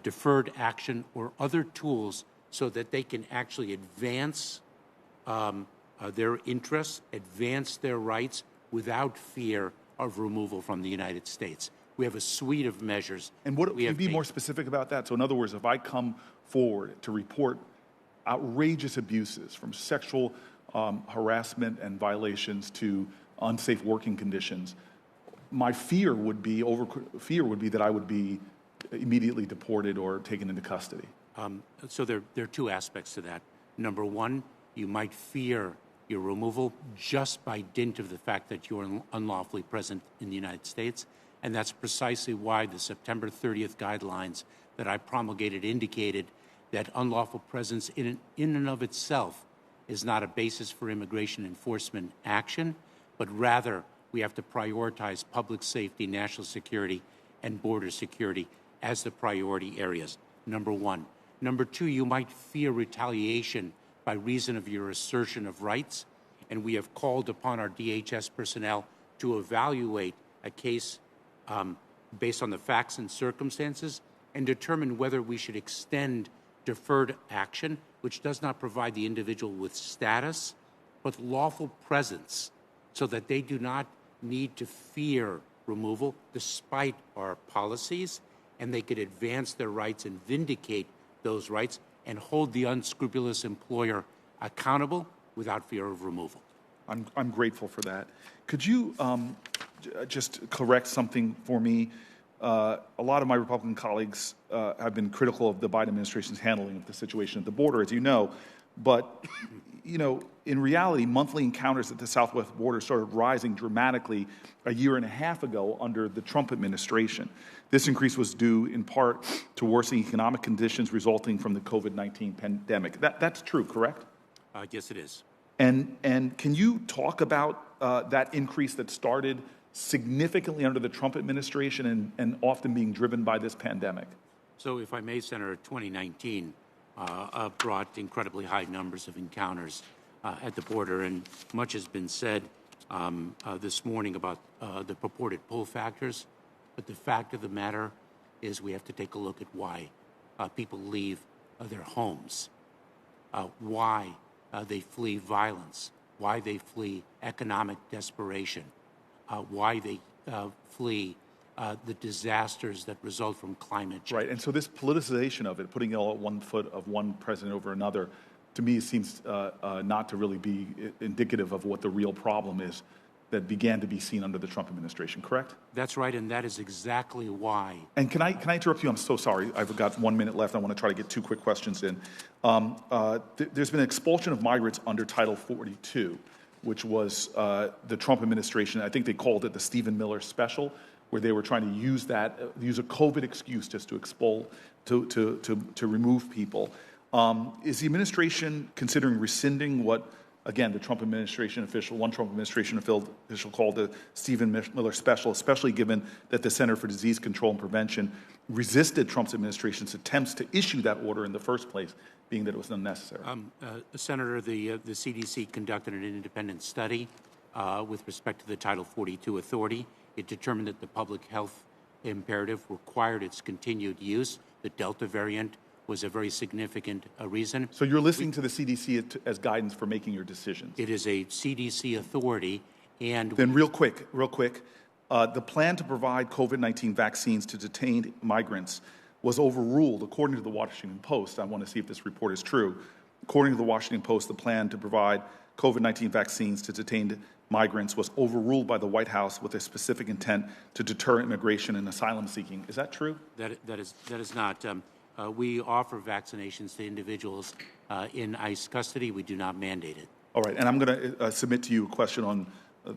deferred action or other tools so that they can actually advance their interests, advance their rights without fear of removal from the United States. We have a suite of measures. And what, can you be more specific about that? So in other words, if I come forward to report outrageous abuses from sexual harassment and violations to unsafe working conditions, my fear would be that I would be immediately deported or taken into custody. So there are two aspects to that. Number one, you might fear your removal just by dint of the fact that you're unlawfully present in the United States. And that's precisely why the September 30th guidelines that I promulgated indicated that unlawful presence in and of itself is not a basis for immigration enforcement action, but rather we have to prioritize public safety, national security, and border security as the priority areas, number one. Number two, you might fear retaliation by reason of your assertion of rights, and we have called upon our DHS personnel to evaluate a case based on the facts and circumstances and determine whether we should extend deferred action, which does not provide the individual with status, but lawful presence, so that they do not need to fear removal despite our policies, and they could advance their rights and vindicate those rights and hold the unscrupulous employer accountable without fear of removal. I'm grateful for that. Could you just correct something for me. A lot of my Republican colleagues have been critical of the Biden administration's handling of the situation at the border, as you know. But, you know, in reality, monthly encounters at the southwest border started rising dramatically a year and a half ago under the Trump administration. This increase was due in part to worsening economic conditions resulting from the COVID-19 pandemic. That's true, correct? Yes, it is. And can you talk about that increase that started significantly under the Trump administration and often being driven by this pandemic? So if I may, Senator, 2019 brought incredibly high numbers of encounters at the border, and much has been said this morning about the purported pull factors. But the fact of the matter is we have to take a look at why people leave their homes, why they flee violence, why they flee economic desperation, why they flee the disasters that result from climate change. Right, and so this politicization of it, putting it all at one foot of one president over another, to me seems not to really be indicative of what the real problem is that began to be seen under the Trump administration, correct? That's right, and that is exactly why. And can I interrupt you? I'm so sorry. I've got 1 minute left. I want to try to get two quick questions in. There's been an expulsion of migrants under Title 42, which was the Trump administration. I think they called it the Stephen Miller special, where they were trying to use a COVID excuse just to expel, to remove people. Is the administration considering rescinding what, again, the Trump administration official, one Trump administration official called the Stephen Miller special, especially given that the Center for Disease Control and Prevention resisted Trump's administration's attempts to issue that order in the first place, being that it was unnecessary? Senator, the CDC conducted an independent study with respect to the Title 42 authority. It determined that the public health imperative required its continued use. The Delta variant was a very significant reason. So you're listening to the CDC as guidance for making your decisions? It is a CDC authority, and... Then real quick, the plan to provide COVID-19 vaccines to detained migrants was overruled, according to the Washington Post. I want to see if this report is true. According to the Washington Post, the plan to provide COVID-19 vaccines to detained migrants was overruled by the White House with a specific intent to deter immigration and asylum seeking. Is that true? That is not. We offer vaccinations to individuals in ICE custody. We do not mandate it. All right, and I'm going to submit to you a question on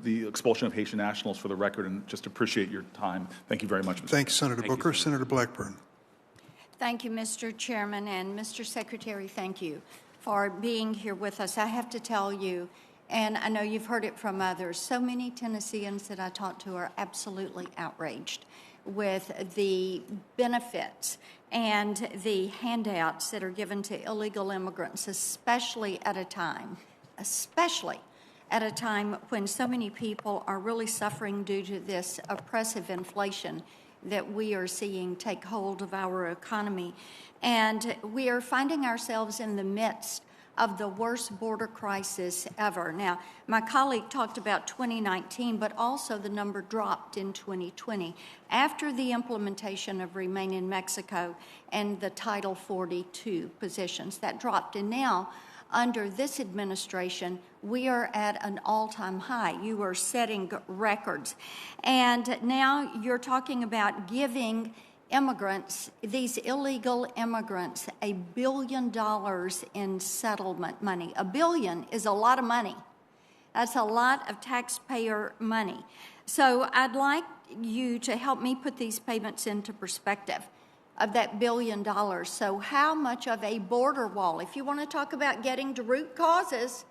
the expulsion of Haitian nationals for the record, and just appreciate your time. Thank you very much, Mr. Thanks, Senator Booker. Senator Blackburn. Thank you, Mr. Chairman, and Mr. Secretary, thank you for being here with us. I have to tell you, and I know you've heard it from others, so many Tennesseans that I talk to are absolutely outraged with the benefits and the handouts that are given to illegal immigrants, especially at a time when so many people are really suffering due to this oppressive inflation that we are seeing take hold of our economy. And we are finding ourselves in the midst of the worst border crisis ever. Now, my colleague talked about 2019, but also the number dropped in 2020 after the implementation of Remain in Mexico and the Title 42 positions. That dropped, and now, under this administration, we are at an all-time high. You are setting records. And now you're talking about giving immigrants, these illegal immigrants, $1 billion in settlement money. $1 billion is a lot of money. That's a lot of taxpayer money. So I'd like you to help me put these payments into perspective of that $1 billion. So how much of a border wall, if you want to talk about getting to root causes,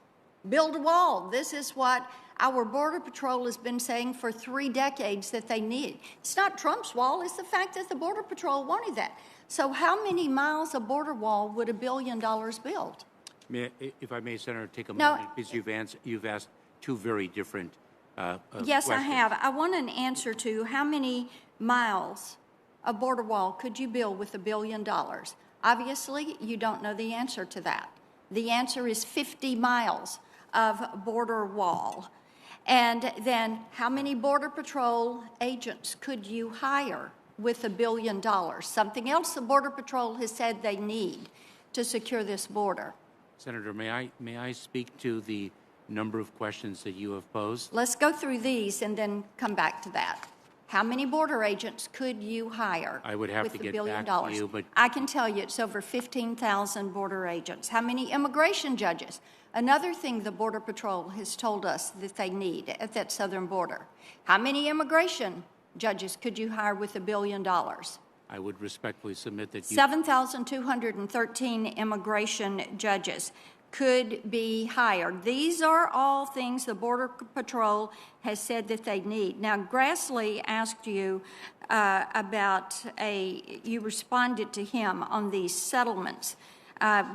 build a wall. This is what our Border Patrol has been saying for 3 decades that they need. It's not Trump's wall, it's the fact that the Border Patrol wanted that. So how many miles of border wall would $1 billion build? If I may, Senator, take a moment, because you've asked two very different yes, questions. I have. I want an answer to how many miles of border wall could you build with $1 billion? Obviously, you don't know the answer to that. The answer is 50 miles of border wall. And then how many Border Patrol agents could you hire with $1 billion? Something else the Border Patrol has said they need to secure this border. Senator, may I speak to the number of questions that you have posed. Let's go through these and then come back to that. How many border agents could you hire? I would have with to the get $1 billion? back to you, but I can tell you it's over 15,000 border agents. How many immigration judges? Another thing the Border Patrol has told us that they need at that southern border. How many immigration judges could you hire with $1 billion? I would respectfully submit that you 7,213 immigration judges could be hired. These are all things the Border Patrol has said that they need. Now, Grassley asked you you responded to him on these settlements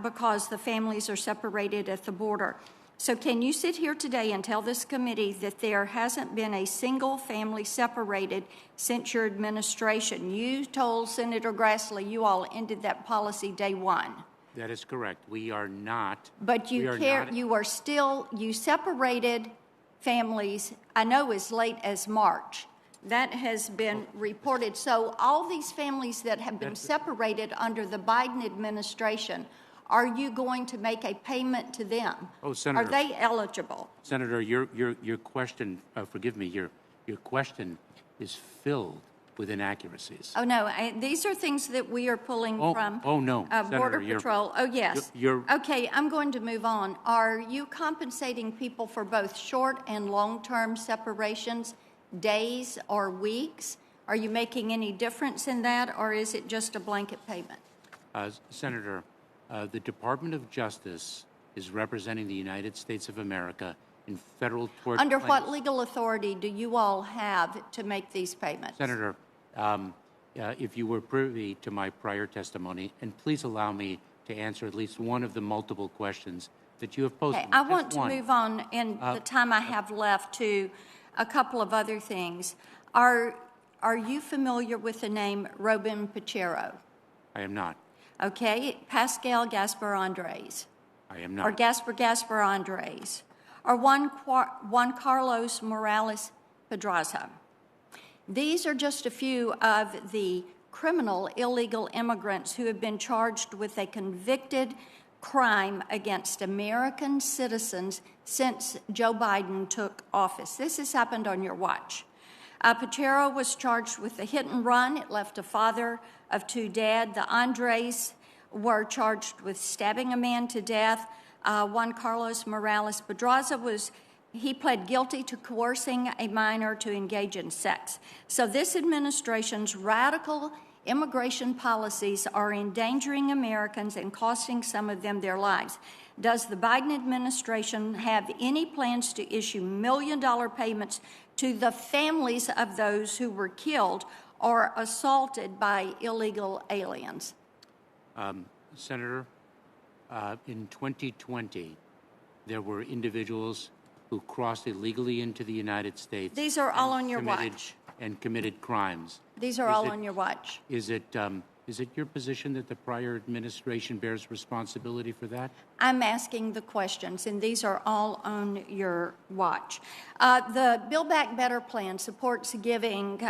because the families are separated at the border. So can you sit here today and tell this committee that there hasn't been a single family separated since your administration? You told Senator Grassley you all ended that policy day one. That is correct. We are not. But you separated families, I know, as late as March. That has been reported. So all these families that have been separated under the Biden administration, are you going to make a payment to them? Oh, Senator. Are they eligible? Senator, your question, forgive me, your question is filled with inaccuracies. Oh, no. These are things that we are pulling from no. Border Senator, Patrol. Oh, yes. You're okay, I'm going to move on. Are you compensating people for both short and long-term separations, days or weeks? Are you making any difference in that, or is it just a blanket payment? Senator, the Department of Justice is representing the United States of America in federal tort Under claims. what legal authority do you all have to make these payments? Senator, if you were privy to my prior testimony, and please allow me to answer at least one of the multiple questions that you have posed. Okay, I want to move on in the time I have left to a couple of other things. Are you familiar with the name Robin Pachero? I am not. Okay, Pascal Gaspar Andres. I am not. Or Gaspar Andres. Or Juan Carlos Morales Pedraza. These are just a few of the criminal illegal immigrants who have been charged with a convicted crime against American citizens since Joe Biden took office. This has happened on your watch. Pachero was charged with a hit and run. It left a father of two dead. The Andres were charged with stabbing a man to death. Juan Carlos Morales Pedraza he pled guilty to coercing a minor to engage in sex. So this administration's radical immigration policies are endangering Americans and costing some of them their lives. Does the Biden administration have any plans to issue million-dollar payments to the families of those who were killed or assaulted by illegal aliens? Senator, in 2020, there were individuals who crossed illegally into the United States. These are all on your watch. And committed crimes. These are all on your watch. Is it your position that the prior administration bears responsibility for that? I'm asking the questions, and these are all on your watch. The Build Back Better plan supports giving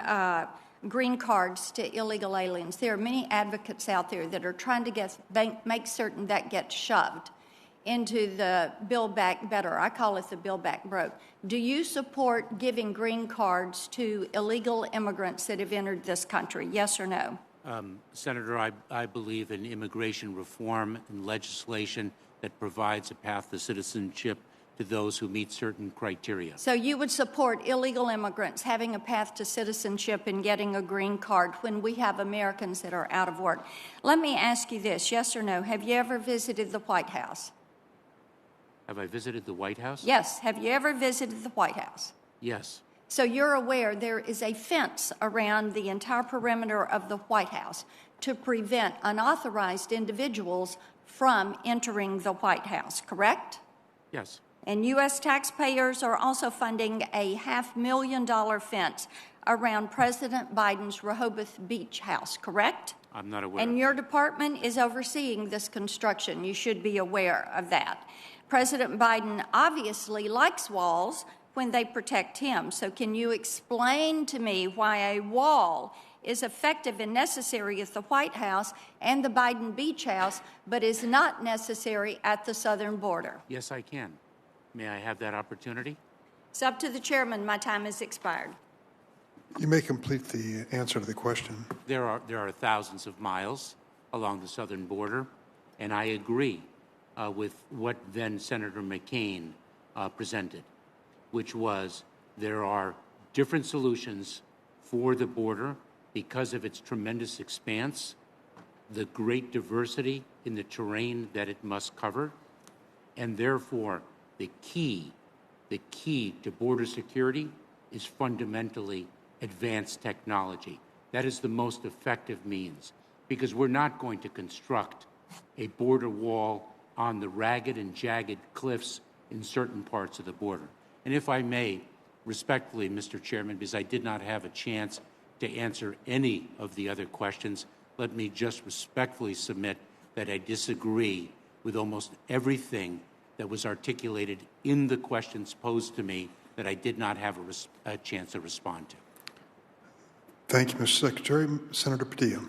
green cards to illegal aliens. There are many advocates out there that are trying to make certain that gets shoved into the Build Back Better. I call it the Build Back Broke. Do you support giving green cards to illegal immigrants that have entered this country? Yes or no? Senator, I believe in immigration reform and legislation that provides a path to citizenship to those who meet certain criteria. So you would support illegal immigrants having a path to citizenship and getting a green card when we have Americans that are out of work. Let me ask you this, yes or no, have you ever visited the White House? Have I visited the White House? Yes. Have you ever visited the White House? Yes. So you're aware there is a fence around the entire perimeter of the White House to prevent unauthorized individuals from entering the White House, correct? Yes. And U.S. taxpayers are also funding a $500,000 fence around President Biden's Rehoboth Beach house, correct? I'm not aware. And your department is overseeing this construction. You should be aware of that. President Biden obviously likes walls when they protect him. So can you explain to me why a wall is effective and necessary at the White House and the Biden Beach House, but is not necessary at the southern border? Yes, I can. May I have that opportunity? It's up to the chairman. My time has expired. You may complete the answer to the question. There are thousands of miles along the southern border, and I agree with what then Senator McCain presented, which was there are different solutions for the border because of its tremendous expanse, the great diversity in the terrain that it must cover, and therefore the key to border security is fundamentally advanced technology. That is the most effective means, because we're not going to construct a border wall on the ragged and jagged cliffs in certain parts of the border. And if I may, respectfully, Mr. Chairman, because I did not have a chance to answer any of the other questions, let me just respectfully submit that I disagree with almost everything that was articulated in the questions posed to me that I did not have a chance to respond to. Thank you, Mr. Secretary. Senator Padilla.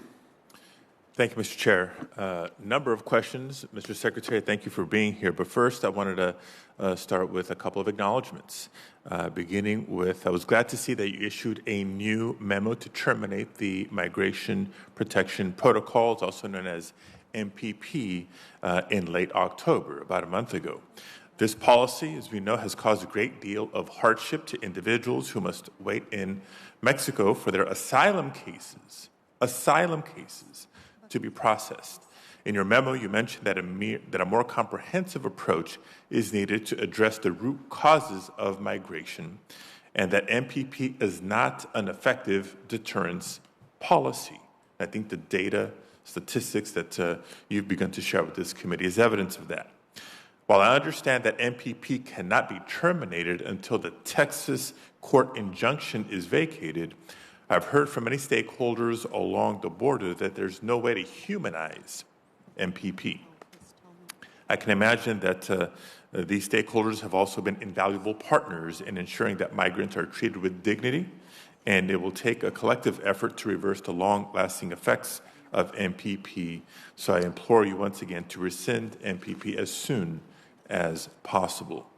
Thank you, Mr. Chair. Number of questions. Mr. Secretary, thank you for being here. But first, I wanted to start with a couple of acknowledgments, beginning with, I was glad to see that you issued a new memo to terminate the Migration Protection Protocols, also known as MPP, in late October, about a month ago. This policy, as we know, has caused a great deal of hardship to individuals who must wait in Mexico for their asylum cases to be processed. In your memo, you mentioned that a more comprehensive approach is needed to address the root causes of migration, and that MPP is not an effective deterrence policy. I think the data, statistics that you've begun to share with this committee is evidence of that. While I understand that MPP cannot be terminated until the Texas court injunction is vacated, I've heard from many stakeholders along the border that there's no way to humanize MPP. I can imagine that these stakeholders have also been invaluable partners in ensuring that migrants are treated with dignity, and it will take a collective effort to reverse the long-lasting effects of MPP. So I implore you once again to rescind MPP as soon as possible.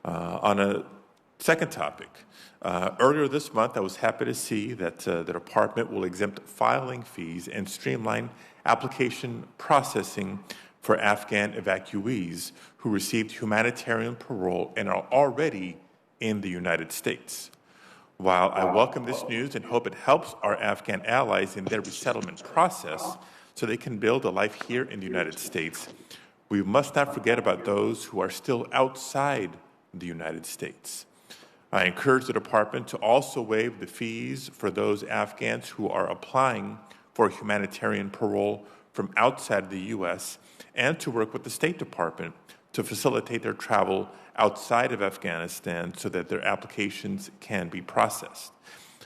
On a second topic, earlier this month, I was happy to see that the department will exempt filing fees and streamline application processing for Afghan evacuees who received humanitarian parole and are already in the United States. While I welcome this news and hope it helps our Afghan allies in their resettlement process so they can build a life here in the United States, we must not forget about those who are still outside the United States. I encourage the department to also waive the fees for those Afghans who are applying for humanitarian parole from outside the U.S. and to work with the State Department to facilitate their travel outside of Afghanistan so that their applications can be processed.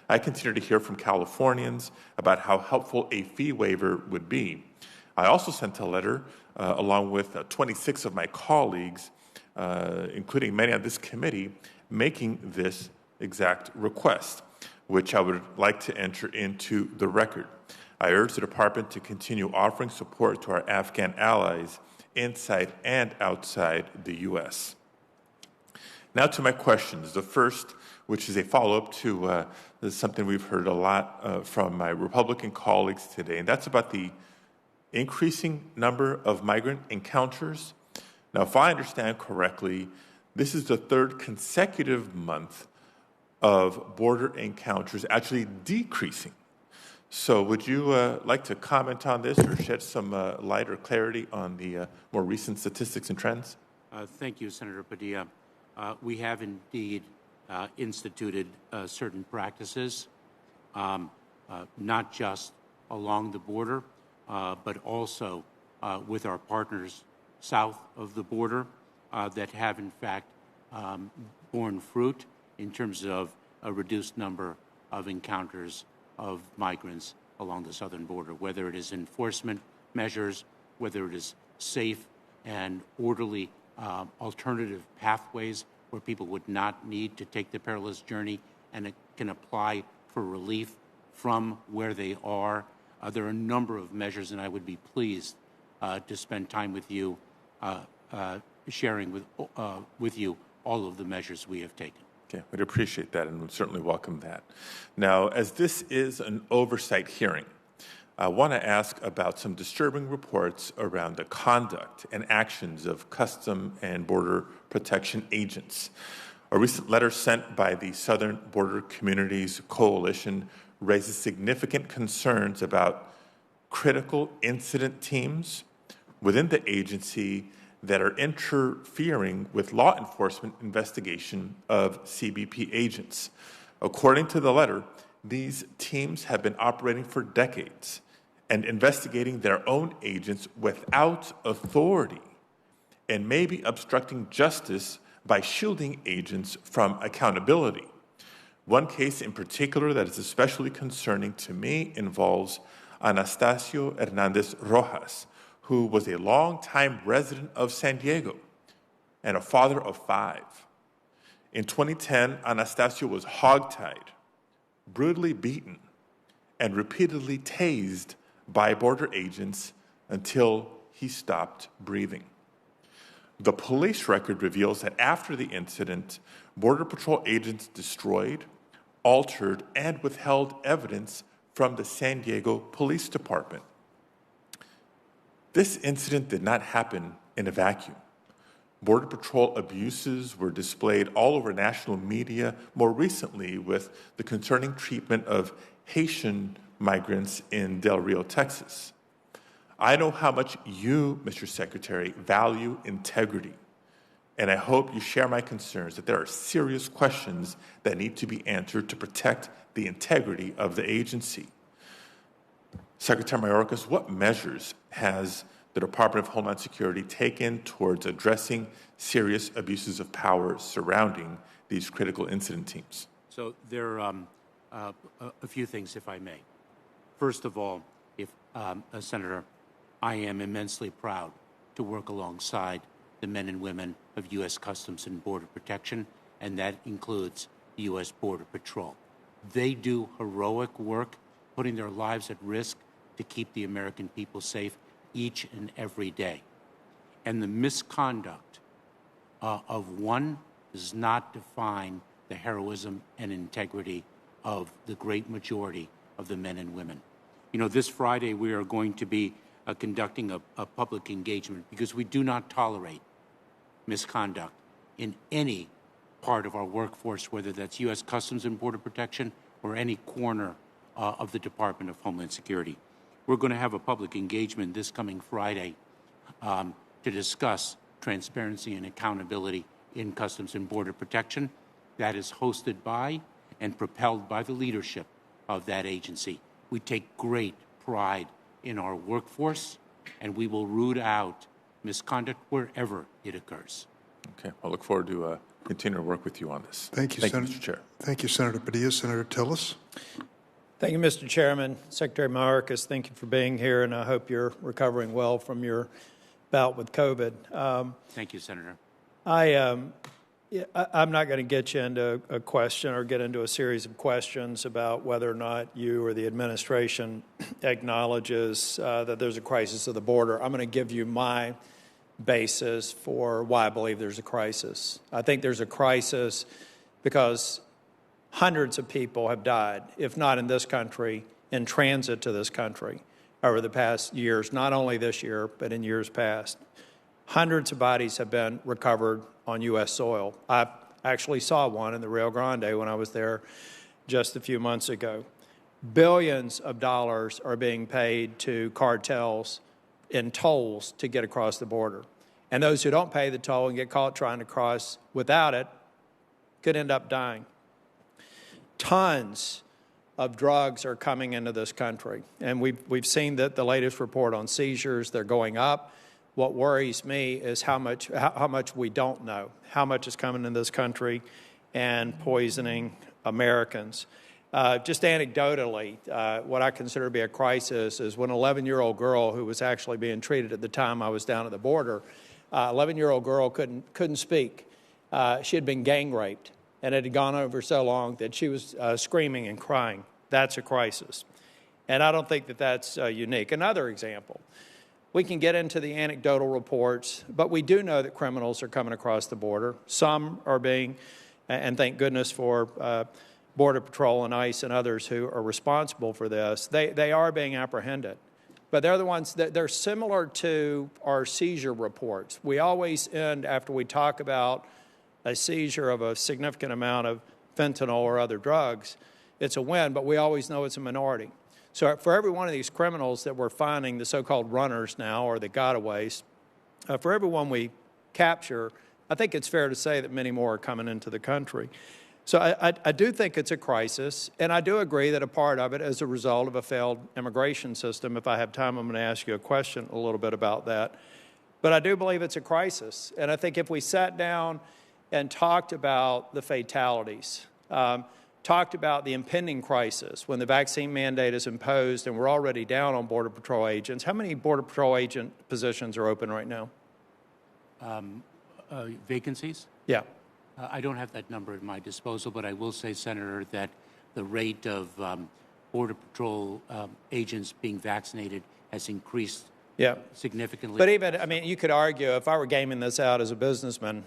I continue to hear from Californians about how helpful a fee waiver would be. I also sent a letter along with 26 of my colleagues, including many on this committee, making this exact request, which I would like to enter into the record. I urge the department to continue offering support to our Afghan allies inside and outside the U.S. Now to my questions. The first, which is a follow-up to something we've heard a lot from my Republican colleagues today, and that's about the increasing number of migrant encounters. Now, if I understand correctly, this is the third consecutive month of border encounters actually decreasing. So would you like to comment on this or shed some light or clarity on the more recent statistics and trends? Thank you, Senator Padilla. We have indeed instituted certain practices, not just along the border, but also with our partners south of the border that have, in fact, borne fruit in terms of a reduced number of encounters of migrants along the southern border, whether it is enforcement measures, whether it is safe and orderly alternative pathways where people would not need to take the perilous journey and it can apply for relief from where they are. There are a number of measures, and I would be pleased to spend time with you sharing with you all of the measures we have taken. Okay, we'd appreciate that and would certainly welcome that. Now, as this is an oversight hearing, I want to ask about some disturbing reports around the conduct and actions of Custom and Border Protection agents. A recent letter sent by the Southern Border Communities Coalition raises significant concerns about critical incident teams within the agency that are interfering with law enforcement investigation of CBP agents. According to the letter, these teams have been operating for decades and investigating their own agents without authority and may be obstructing justice by shielding agents from accountability. One case in particular that is especially concerning to me involves Anastasio Hernandez Rojas, who was a longtime resident of San Diego and a father of 5. In 2010, Anastasio was hogtied, brutally beaten, and repeatedly tased by border agents until he stopped breathing. The police record reveals that after the incident, Border Patrol agents destroyed, altered, and withheld evidence from the San Diego Police Department. This incident did not happen in a vacuum. Border Patrol abuses were displayed all over national media, more recently with the concerning treatment of Haitian migrants in Del Rio, Texas. I know how much you, Mr. Secretary, value integrity, and I hope you share my concerns that there are serious questions that need to be answered to protect the integrity of the agency. Secretary Mayorkas, what measures has the Department of Homeland Security taken towards addressing serious abuses of power surrounding these critical incident teams? So there are a few things, if I may. First of all, Senator, I am immensely proud to work alongside the men and women of U.S. Customs and Border Protection, and that includes the U.S. Border Patrol. They do heroic work, putting their lives at risk to keep the American people safe each and every day. And the misconduct of one does not define the heroism and integrity of the great majority of the men and women. You know, this Friday we are going to be conducting a public engagement because we do not tolerate misconduct in any part of our workforce, whether that's U.S. Customs and Border Protection or any corner of the Department of Homeland Security. We're going to have a public engagement this coming Friday to discuss transparency and accountability in Customs and Border Protection. That is hosted by and propelled by the leadership of that agency. We take great pride in our workforce, and we will root out misconduct wherever it occurs. Okay, I look forward to continuing to work with you on this. Thank you, Mr. Chair. Thank you, Senator Padilla. Senator Tillis. Thank you, Mr. Chairman. Secretary Mayorkas, thank you for being here, and I hope you're recovering well from your bout with COVID. Thank you, Senator. I'm not going to get you into a question or get into a series of questions about whether or not you or the administration acknowledges that there's a crisis at the border. I'm going to give you my basis for why I believe there's a crisis. I think there's a crisis because hundreds of people have died, if not in this country, in transit to this country over the past years, not only this year, but in years past. Hundreds of bodies have been recovered on U.S. soil. I actually saw one in the Rio Grande when I was there just a few months ago. Billions of dollars are being paid to cartels in tolls to get across the border. And those who don't pay the toll and get caught trying to cross without it could end up dying. Tons of drugs are coming into this country. And we've seen that the latest report on seizures, they're going up. What worries me is how much we don't know, how much is coming in this country and poisoning Americans. Just anecdotally, what I consider to be a crisis is when an 11-year-old girl who was actually being treated at the time I was down at the border, 11-year-old girl couldn't speak. She had been gang raped, and it had gone over so long that she was screaming and crying. That's a crisis. And I don't think that that's unique. Another example. We can get into the anecdotal reports, but we do know that criminals are coming across the border. Some are being, and thank goodness for Border Patrol and ICE and others who are responsible for this, they are being apprehended. But they're the ones that they're similar to our seizure reports. We always end after we talk about a seizure of a significant amount of fentanyl or other drugs. It's a win, but we always know it's a minority. So for every one of these criminals that we're finding, the so-called runners now, or the gotaways, for every one we capture, I think it's fair to say that many more are coming into the country. So I do think it's a crisis, and I do agree that a part of it is a result of a failed immigration system. If I have time, I'm going to ask you a question a little bit about that. But I do believe it's a crisis, and I think if we sat down and talked about the fatalities, talked about the impending crisis when the vaccine mandate is imposed and we're already down on Border Patrol agents. How many Border Patrol agent positions are open right now? Vacancies? Yeah. I don't have that number at my disposal, but I will say, Senator, that the rate of Border Patrol agents being vaccinated has increased significantly. But even, I mean, you could argue, if I were gaming this out as a businessman,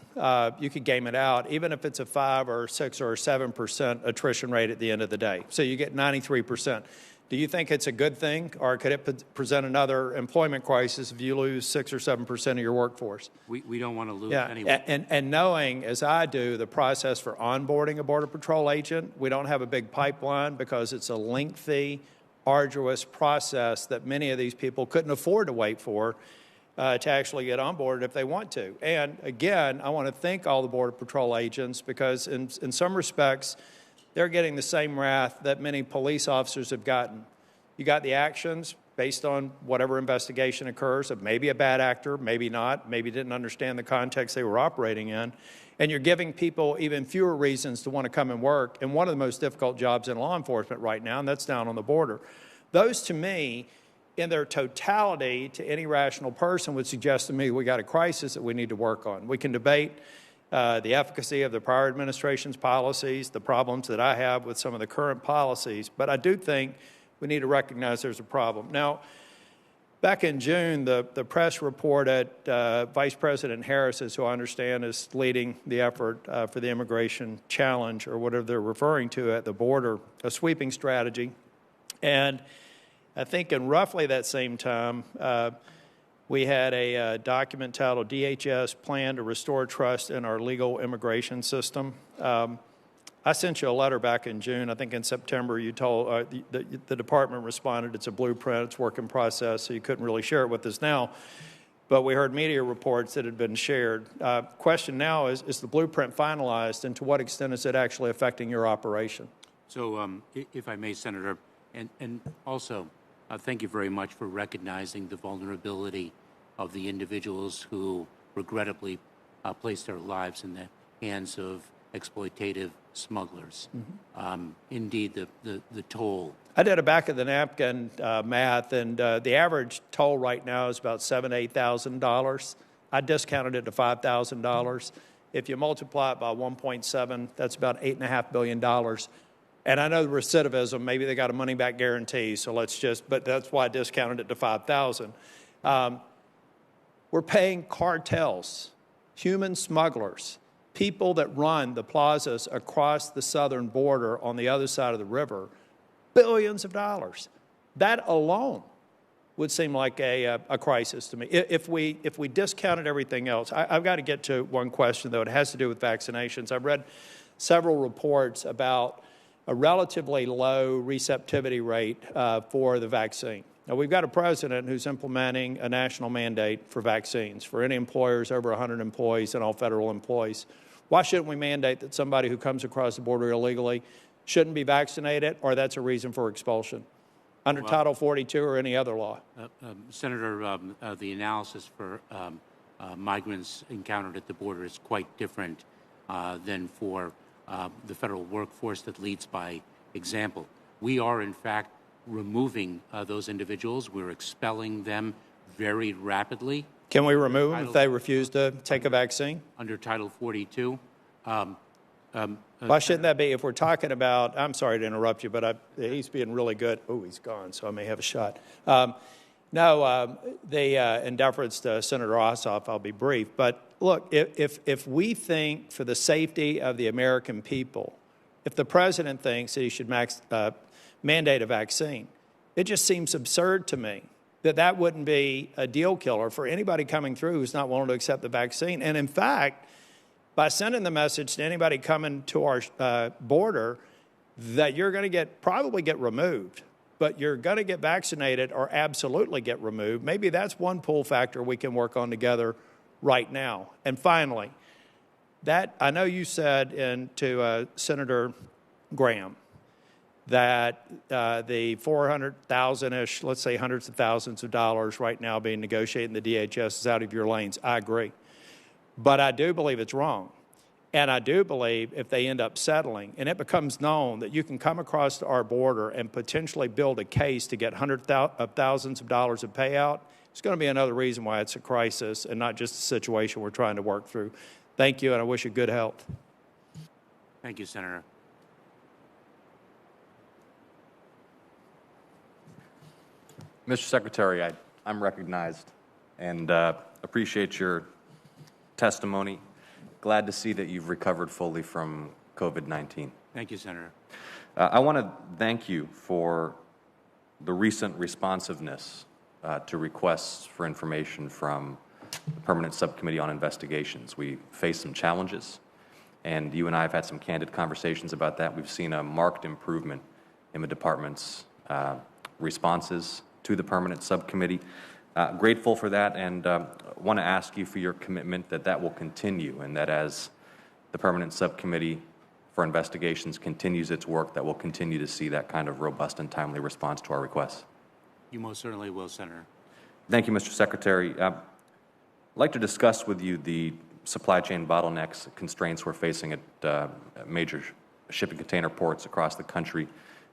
you could game it out, even if it's a 5 or 6 or 7% attrition rate at the end of the day. So you get 93%. Do you think it's a good thing, or could it present another employment crisis if you lose 6 or 7% of your workforce? We don't want to lose anyone. And knowing, as I do, the process for onboarding a Border Patrol agent, we don't have a big pipeline because it's a lengthy, arduous process that many of these people couldn't afford to wait for to actually get onboarded if they want to. And again, I want to thank all the Border Patrol agents because in some respects, they're getting the same wrath that many police officers have gotten. You got the actions based on whatever investigation occurs of maybe a bad actor, maybe not, maybe didn't understand the context they were operating in, and you're giving people even fewer reasons to want to come and work in one of the most difficult jobs in law enforcement right now, and that's down on the border. Those, to me, in their totality, to any rational person, would suggest to me we got a crisis that we need to work on. We can debate the efficacy of the prior administration's policies, the problems that I have with some of the current policies, but I do think we need to recognize there's a problem. Now, back in June, the press reported Vice President Harris, who I understand is leading the effort for the immigration challenge, or whatever they're referring to at the border, a sweeping strategy. And I think in roughly that same time, we had a document titled DHS Plan to Restore Trust in Our Legal Immigration System. I sent you a letter back in June. I think in September you told the department responded, it's a blueprint, it's work in process, so you couldn't really share it with us now. But we heard media reports that had been shared. Question now is the blueprint finalized, and to what extent is it actually affecting your operation? So if I may, Senator, and also thank you very much for recognizing the vulnerability of the individuals who regrettably placed their lives in the hands of exploitative smugglers. Mm-hmm. Indeed, the toll. I did a back-of-the-napkin math, and the average toll right now is about $7,000 to $8,000. I discounted it to $5,000. If you multiply it by 1.7, that's about $8.5 billion. And I know the recidivism, maybe they got a money-back guarantee, so but that's why I discounted it to $5,000. We're paying cartels, human smugglers, people that run the plazas across the southern border on the other side of the river, billions of dollars. That alone would seem like a crisis to me. If we discounted everything else, I've got to get to one question, though. It has to do with vaccinations. I've read several reports about a relatively low receptivity rate for the vaccine. Now, we've got a president who's implementing a national mandate for vaccines for any employers over 100 employees and all federal employees. Why shouldn't we mandate that somebody who comes across the border illegally shouldn't be vaccinated, or that's a reason for expulsion under Title 42 or any other law? Senator, the analysis for migrants encountered at the border is quite different than for the federal workforce that leads by example. We are, in fact, removing those individuals. We're expelling them very rapidly. Can we remove them if they refuse to take a vaccine? Under Title 42. Why shouldn't that be? If we're talking about, I'm sorry to interrupt you, but he's being really good. Oh, he's gone, so I may have a shot. No, in deference to Senator Ossoff, I'll be brief. But look, if we think for the safety of the American people, if the president thinks that he should mandate a vaccine, it just seems absurd to me that wouldn't be a deal killer for anybody coming through who's not willing to accept the vaccine. And in fact, by sending the message to anybody coming to our border that you're going to probably get removed, but you're going to get vaccinated or absolutely get removed, maybe that's one pull factor we can work on together right now. And finally, I know you said to Senator Graham that the 400,000-ish, let's say hundreds of thousands of dollars right now being negotiated in the DHS is out of your lanes. I agree. But I do believe it's wrong. And I do believe if they end up settling and it becomes known that you can come across our border and potentially build a case to get hundreds of thousands of dollars of payout, it's going to be another reason why it's a crisis and not just a situation we're trying to work through. Thank you, and I wish you good health. Thank you, Senator. Mr. Secretary, I'm recognized and appreciate your testimony. Glad to see that you've recovered fully from COVID-19. Thank you, Senator. I want to thank you for the recent responsiveness to requests for information from the Permanent Subcommittee on Investigations. We face some challenges, and you and I have had some candid conversations about that. We've seen a marked improvement in the Department's responses to the Permanent Subcommittee. Grateful for that, and want to ask you for your commitment that will continue, and that as the Permanent Subcommittee for Investigations continues its work, that we'll continue to see that kind of robust and timely response to our requests. You most certainly will, Senator. Thank you, Mr. Secretary. I'd like to discuss with you the supply chain bottlenecks, constraints we're facing at major shipping container ports across the country.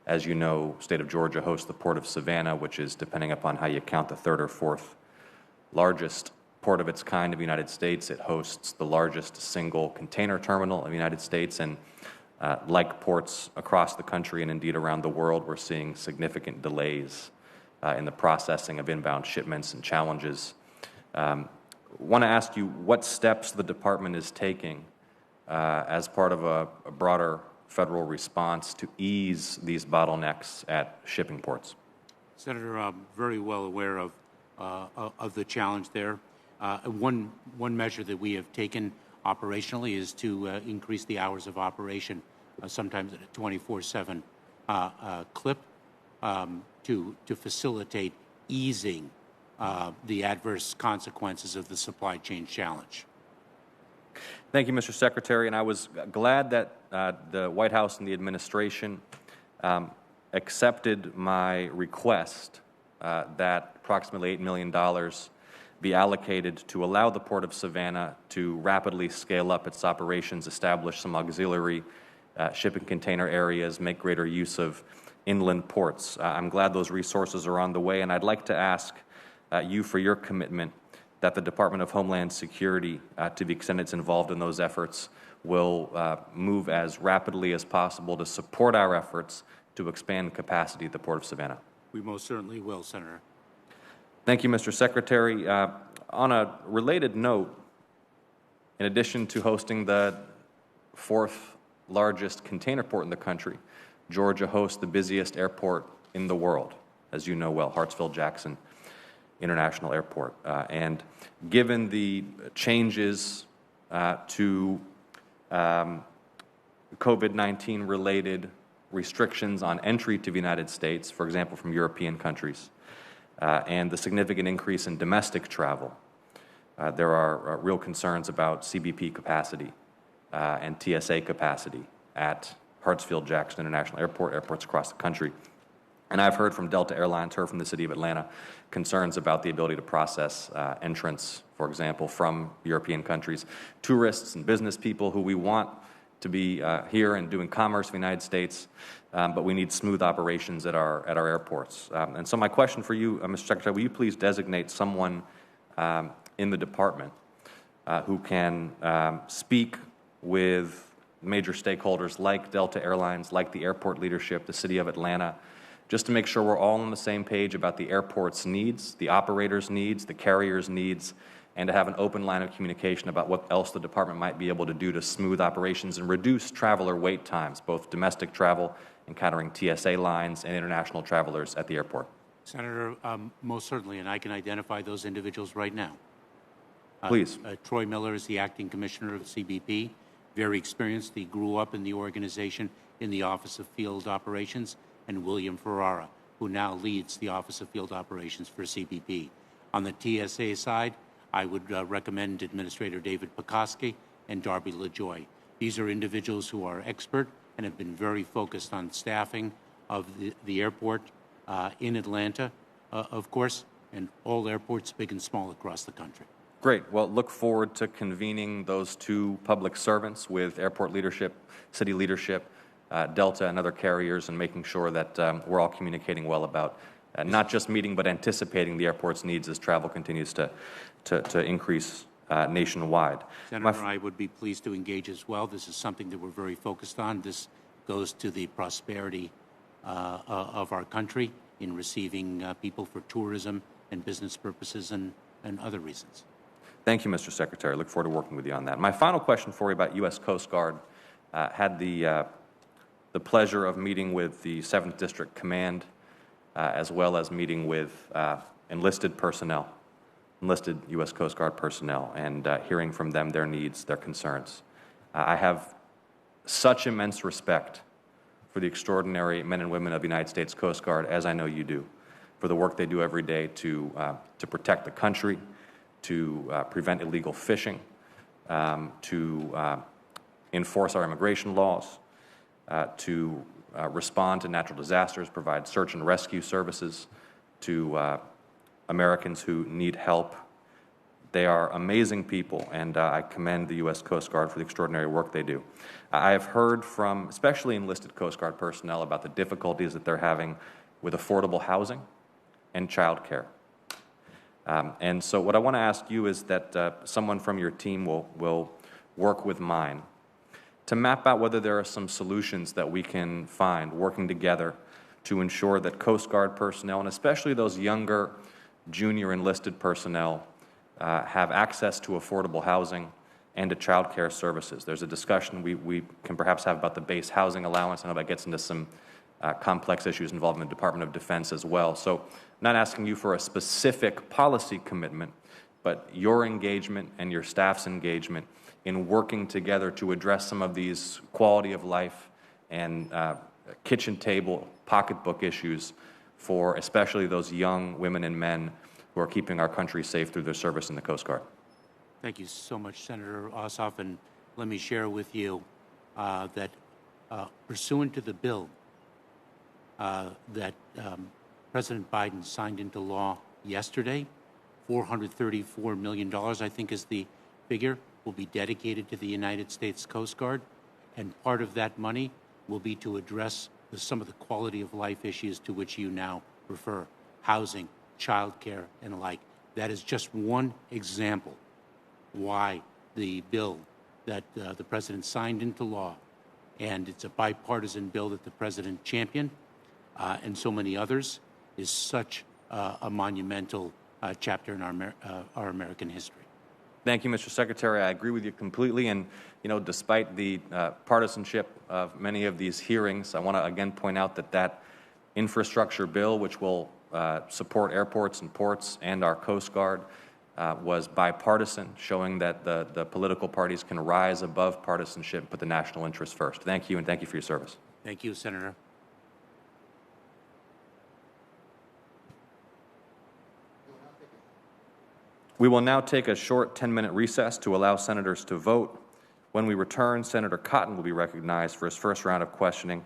As you know, state of Georgia hosts the Port of Savannah, which is, depending upon how you count, the third or fourth largest port of its kind of the United States. It hosts the largest single container terminal in the United States, and like ports across the country and indeed around the world, we're seeing significant delays in the processing of inbound shipments and challenges. Want to ask you what steps the Department is taking as part of a broader federal response to ease these bottlenecks at shipping ports. Senator, I'm very well aware of the challenge there. One measure that we have taken operationally is to increase the hours of operation, sometimes at a 24/7 clip, to facilitate easing the adverse consequences of the supply chain challenge. Thank you, Mr. Secretary, and I was glad that the White House and the administration accepted my request that approximately $8 million be allocated to allow the Port of Savannah to rapidly scale up its operations, establish some auxiliary shipping container areas, make greater use of inland ports. I'm glad those resources are on the way, and I'd like to ask you for your commitment that the Department of Homeland Security, to the extent it's involved in those efforts, will move as rapidly as possible to support our efforts to expand capacity at the Port of Savannah. We most certainly will, Senator. Thank you, Mr. Secretary. On a related note, in addition to hosting the fourth largest container port in the country, Georgia hosts the busiest airport in the world, as you know well, Hartsfield-Jackson International Airport. And given the changes to COVID-19 related restrictions on entry to the United States, for example, from European countries, and the significant increase in domestic travel, there are real concerns about CBP capacity and TSA capacity at Hartsfield-Jackson International Airport, airports across the country. And I've heard from Delta Airlines, heard from the City of Atlanta, concerns about the ability to process entrants, for example, from European countries, tourists and business people who we want to be here and doing commerce in the United States, but we need smooth operations at our airports. And so my question for you, Mr. Secretary, will you please designate someone in the department who can speak with major stakeholders like Delta Airlines, like the airport leadership, the City of Atlanta, just to make sure we're all on the same page about the airport's needs, the operators' needs, the carriers' needs, and to have an open line of communication about what else the department might be able to do to smooth operations and reduce traveler wait times, both domestic travel, encountering TSA lines, and international travelers at the airport. Senator, most certainly, and I can identify those individuals right now. Please. Troy Miller is the acting commissioner of CBP, very experienced. He grew up in the organization in the Office of Field Operations, and William Ferrara, who now leads the Office of Field Operations for CBP. On the TSA side, I would recommend Administrator David Pekoski and Darby LaJoy. These are individuals who are expert and have been very focused on staffing of the airport in Atlanta, of course, and all airports, big and small, across the country. Great. Well, look forward to convening those two public servants with airport leadership, city leadership, Delta and other carriers, and making sure that we're all communicating well about not just meeting but anticipating the airport's needs as travel continues to increase nationwide. Senator, I would be pleased to engage as well. This is something that we're very focused on. This goes to the prosperity of our country in receiving people for tourism and business purposes and other reasons. Thank you, Mr. Secretary. I look forward to working with you on that. My final question for you about U.S. Coast Guard had the pleasure of meeting with the 7th District Command as well as meeting with enlisted personnel, enlisted U.S. Coast Guard personnel, and hearing from them their needs, their concerns. I have such immense respect for the extraordinary men and women of the United States Coast Guard, as I know you do, for the work they do every day to protect the country, to prevent illegal fishing, to enforce our immigration laws, to respond to natural disasters, provide search and rescue services to Americans who need help. They are amazing people, and I commend the U.S. Coast Guard for the extraordinary work they do. I have heard from, especially enlisted Coast Guard personnel, about the difficulties that they're having with affordable housing and child care. And so what I want to ask you is that someone from your team will work with mine to map out whether there are some solutions that we can find working together to ensure that Coast Guard personnel, and especially those younger junior enlisted personnel, have access to affordable housing and to child care services. There's a discussion we can perhaps have about the base housing allowance. I know that gets into some complex issues involving the Department of Defense as well. So I'm not asking you for a specific policy commitment, but your engagement and your staff's engagement in working together to address some of these quality of life and kitchen table, pocketbook issues for especially those young women and men who are keeping our country safe through their service in the Coast Guard. Thank you so much, Senator Ossoff, and let me share with you that pursuant to the bill that President Biden signed into law yesterday, $434 million, I think is the figure, will be dedicated to the United States Coast Guard, and part of that money will be to address some of the quality of life issues to which you now refer, housing, child care, and the like. That is just one example why the bill that the President signed into law, and it's a bipartisan bill that the President championed, and so many others, is such a monumental chapter in our American history. Thank you, Mr. Secretary. I agree with you completely. And, you know, despite the partisanship of many of these hearings, I want to again point out that that infrastructure bill, which will support airports and ports and our Coast Guard, was bipartisan, showing that the political parties can rise above partisanship and put the national interest first. Thank you, and thank you for your service. Thank you, Senator. We will now take a short 10-minute recess to allow senators to vote. When we return, Senator Cotton will be recognized for his first round of questioning.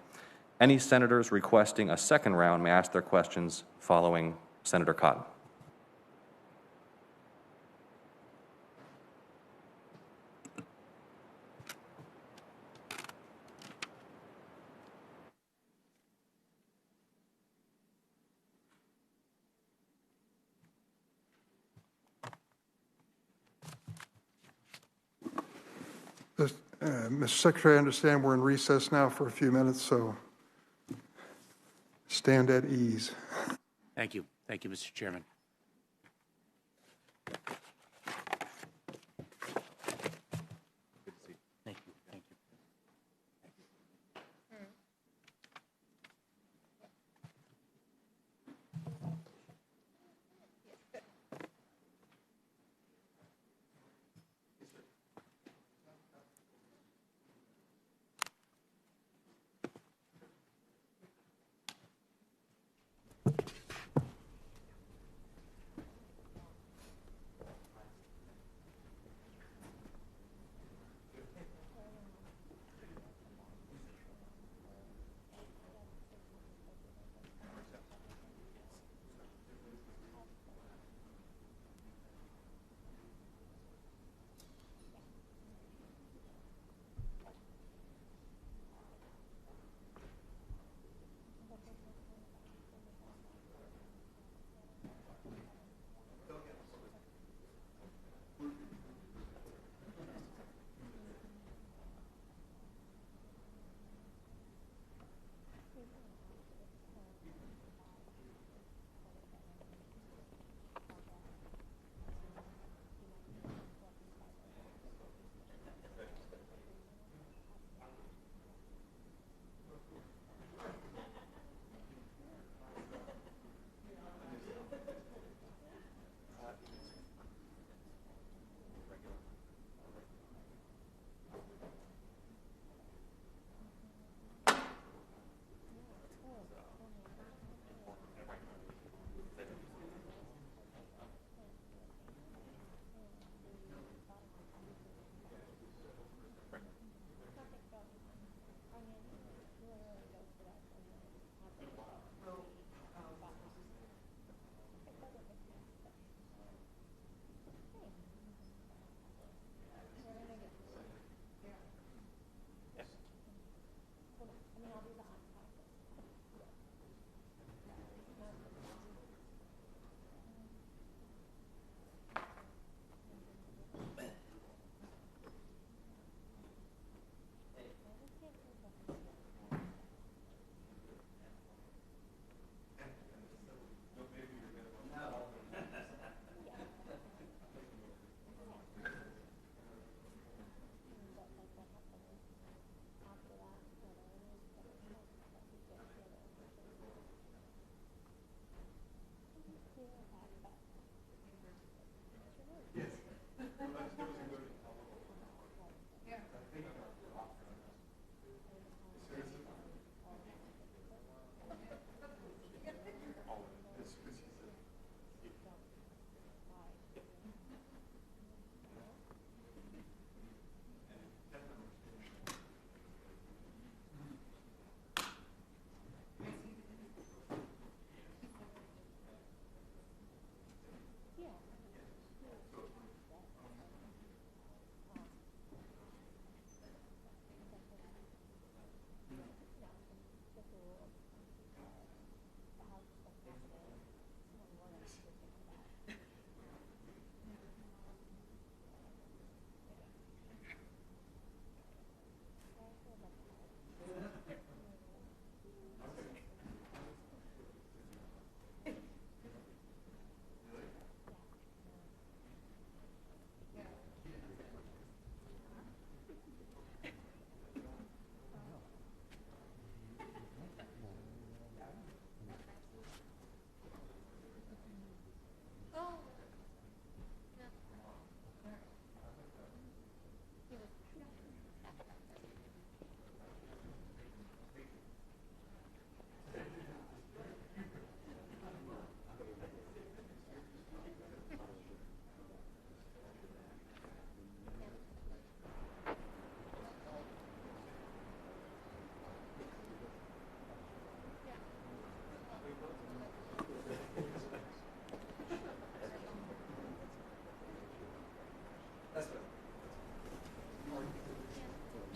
Any senators requesting a second round may ask their questions following Senator Cotton. Mr. Secretary, I understand we're in recess now for a few minutes, so stay. stand at ease. Thank you. Thank you, Mr. Chairman. Thank you. Thank you.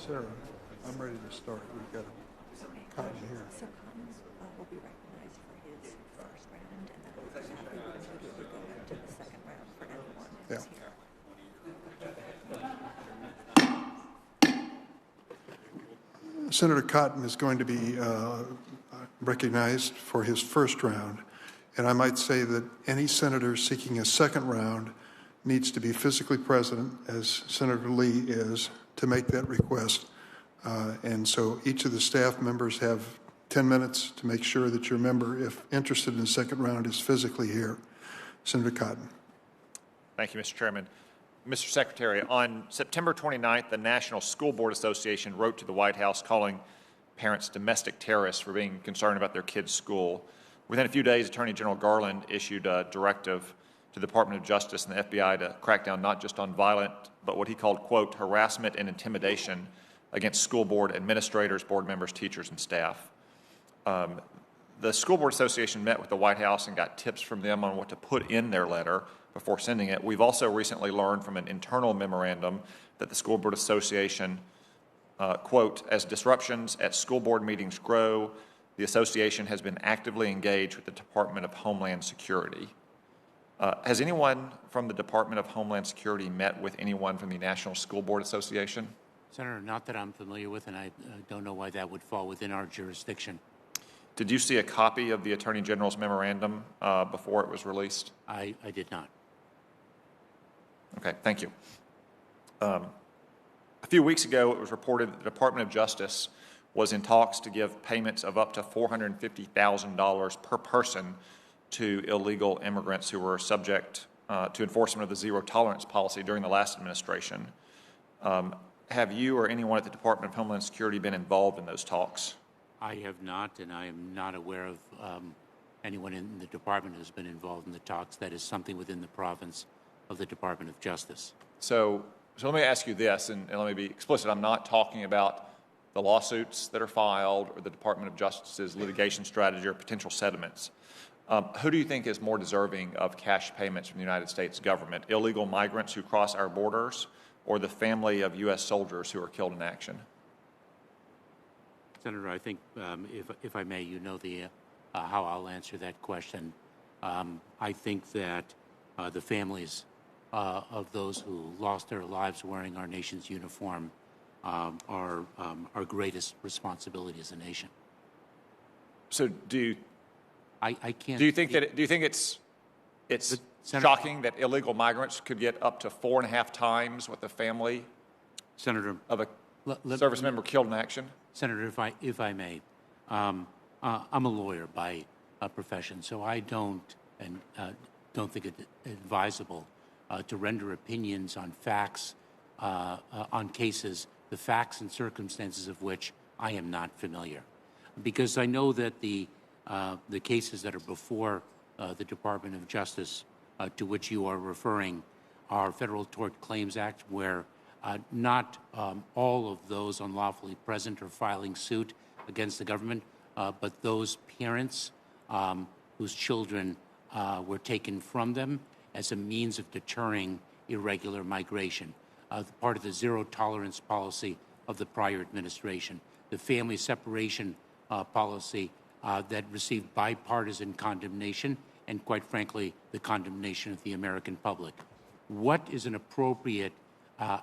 Sarah, I'm ready to start. We've got a Cotton here. So Cotton will be recognized for his first round, and then after that, we would immediately go into the second round for anyone who's here. Senator Cotton is going to be recognized for his first round. And I might say that any senator seeking a second round needs to be physically present, as Senator Lee is, to make that request. And so each of the staff members have 10 minutes to make sure that your member, if interested in the second round, is physically here. Senator Cotton. Thank you, Mr. Chairman. Mr. Secretary, on September 29th, the National School Board Association wrote to the White House calling parents domestic terrorists for being concerned about their kids' school. Within a few days, Attorney General Garland issued a directive to the Department of Justice and the FBI to crack down not just on violent, but what he called, quote, harassment and intimidation against school board administrators, board members, teachers, and staff. The School Board Association met with the White House and got tips from them on what to put in their letter before sending it. We've also recently learned from an internal memorandum that the School Board Association, quote, as disruptions at school board meetings grow, the association has been actively engaged with the Department of Homeland Security. Has anyone from the Department of Homeland Security met with anyone from the National School Board Association? Senator, not that I'm familiar with, and I don't know why that would fall within our jurisdiction. Did you see a copy of the Attorney General's memorandum before it was released? I did not. Okay, thank you. A few weeks ago, it was reported that the Department of Justice was in talks to give payments of up to $450,000 per person to illegal immigrants who were subject to enforcement of the zero tolerance policy during the last administration. Have you or anyone at the Department of Homeland Security been involved in those talks? I have not, and I am not aware of anyone in the department who's been involved in the talks. That is something within the province of the Department of Justice. So let me ask you this, and let me be explicit. I'm not talking about the lawsuits that are filed or the Department of Justice's litigation strategy or potential settlements. Who do you think is more deserving of cash payments from the United States government? Illegal migrants who cross our borders or the family of U.S. soldiers who are killed in action? Senator, I think, if I may, you know how I'll answer that question. I think that the families of those who lost their lives wearing our nation's uniform are our greatest responsibility as a nation. So I can't. Do you think it's Senator, shocking that illegal migrants could get up to 4.5 times what the family Senator of a service member killed in action? Senator, if I may, I'm a lawyer by profession, so I don't think it advisable to render opinions on facts, on cases, the facts and circumstances of which I am not familiar, because I know that the cases that are before the Department of Justice, to which you are referring, are Federal Tort Claims Act, where not all of those unlawfully present are filing suit against the government, but those parents whose children were taken from them as a means of deterring irregular migration, part of the zero tolerance policy of the prior administration, the family separation policy that received bipartisan condemnation and, quite frankly, the condemnation of the American public. What is an appropriate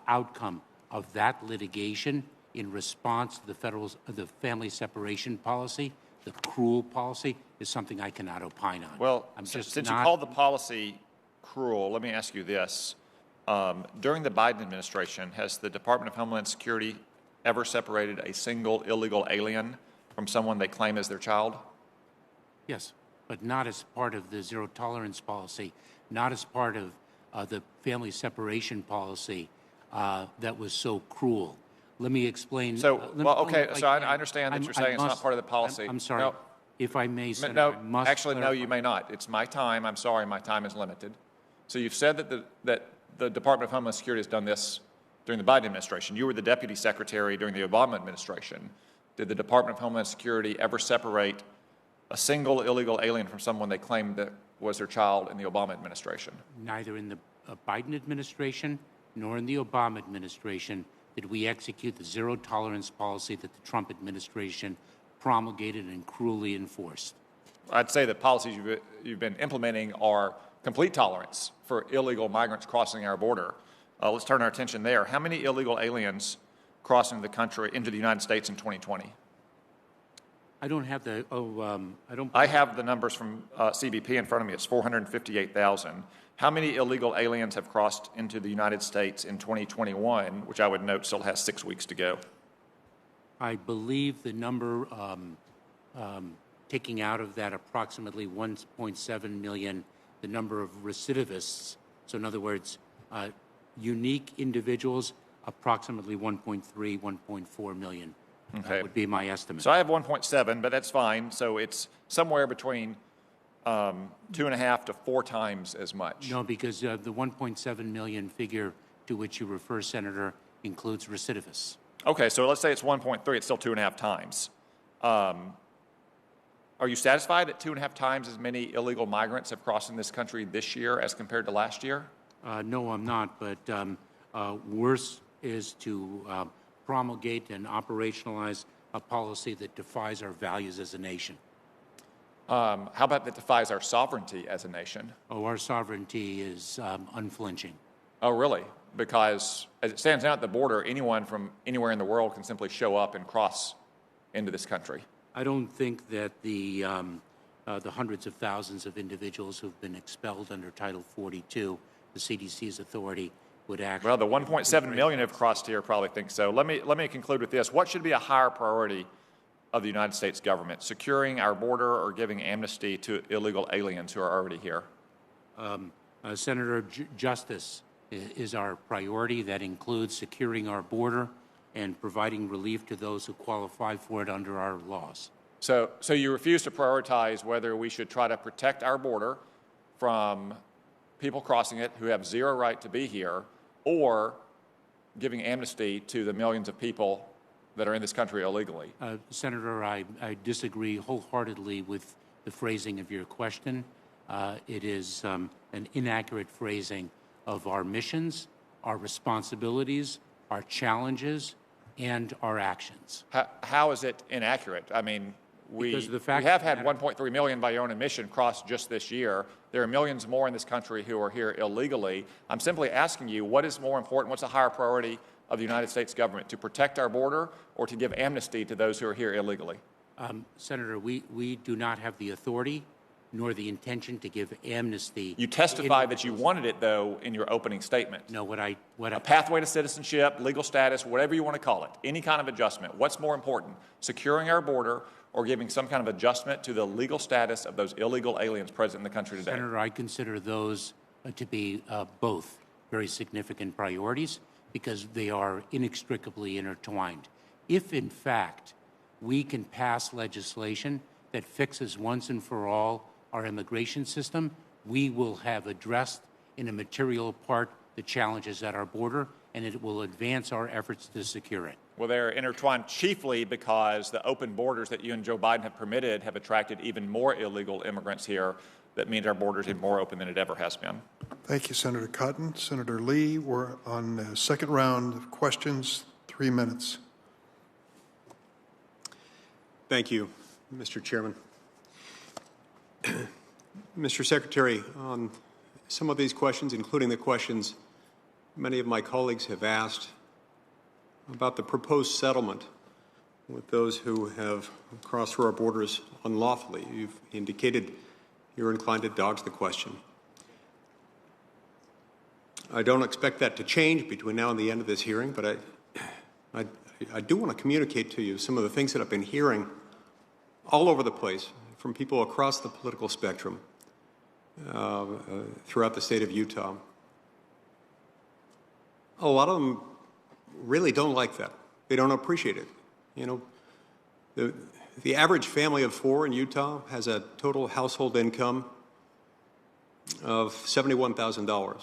outcome of that litigation in response to the family separation policy, the cruel policy, is something I cannot opine on. Well, since you called the policy cruel, let me ask you this. During the Biden administration, has the Department of Homeland Security ever separated a single illegal alien from someone they claim as their child? Yes, but not as part of the zero tolerance policy, not as part of the family separation policy that was so cruel. Let me explain. So, I understand that you're saying it's not part of the policy. I'm sorry. No. If I may, Senator, no, I must actually, clarify. no, you may not. It's my time. I'm sorry, my time is limited. So you've said that the Department of Homeland Security has done this during the Biden administration. You were the Deputy Secretary during the Obama administration. Did the Department of Homeland Security ever separate a single illegal alien from someone they claimed that was their child in the Obama administration? Neither in the Biden administration nor in the Obama administration did we execute the zero tolerance policy that the Trump administration promulgated and cruelly enforced. I'd say the policies you've been implementing are complete tolerance for illegal migrants crossing our border. Let's turn our attention there. How many illegal aliens crossing the country into the United States in 2020? I don't have the, I have the numbers from CBP in front of me. It's 458,000. How many illegal aliens have crossed into the United States in 2021, which I would note still has 6 weeks to go? I believe the number taking out of that approximately 1.7 million, the number of recidivists, so in other words, unique individuals, approximately 1.3, 1.4 million. Okay. That would be my estimate. So I have 1.7, but that's fine. So it's somewhere between 2.5 to 4 times as much. No, because the 1.7 million figure to which you refer, Senator, includes recidivists. Okay, so let's say it's 1.3. It's still 2.5 times. Are you satisfied that 2.5 times as many illegal migrants have crossed in this country this year as compared to last year? No, I'm not. But worse is to promulgate and operationalize a policy that defies our values as a nation. How about that defies our sovereignty as a nation? Oh, our sovereignty is unflinching. Oh, really? Because as it stands now at the border, anyone from anywhere in the world can simply show up and cross into this country. I don't think that the hundreds of thousands of individuals who've been expelled under Title 42, the CDC's authority, would actually... Well, the 1.7 million have crossed here probably think so. Let me conclude with this. What should be a higher priority of the United States government, securing our border or giving amnesty to illegal aliens who are already here? Senator, justice is our priority. That includes securing our border and providing relief to those who qualify for it under our laws. So you refuse to prioritize whether we should try to protect our border from people crossing it who have zero right to be here, or giving amnesty to the millions of people that are in this country illegally? Senator, I disagree wholeheartedly with the phrasing of your question. It is an inaccurate phrasing of our missions, our responsibilities, our challenges, and our actions. How is it inaccurate? I mean, we have had 1.3 million by your own admission cross just this year. There are millions more in this country who are here illegally. I'm simply asking you, what is more important? What's a higher priority of the United States government, to protect our border or to give amnesty to those who are here illegally? Senator, we do not have the authority nor the intention to give amnesty. You testified that you wanted it, though, in your opening statement. No, a pathway to citizenship, legal status, whatever you want to call it, any kind of adjustment. What's more important, securing our border or giving some kind of adjustment to the legal status of those illegal aliens present in the country today? Senator, I consider those to be both very significant priorities because they are inextricably intertwined. If, in fact, we can pass legislation that fixes once and for all our immigration system, we will have addressed in a material part the challenges at our border, and it will advance our efforts to secure it. Well, they're intertwined chiefly because the open borders that you and Joe Biden have permitted have attracted even more illegal immigrants here. That means our borders are more open than it ever has been. Thank you, Senator Cotton. Senator Lee, we're on the second round of questions, 3 minutes. Thank you, Mr. Chairman. Mr. Secretary, on some of these questions, including the questions many of my colleagues have asked about the proposed settlement with those who have crossed through our borders unlawfully, you've indicated you're inclined to dodge the question. I don't expect that to change between now and the end of this hearing, but I do want to communicate to you some of the things that I've been hearing all over the place from people across the political spectrum throughout the state of Utah. A lot of them really don't like that. They don't appreciate it. You know, the average family of 4 in Utah has a total household income of $71,000.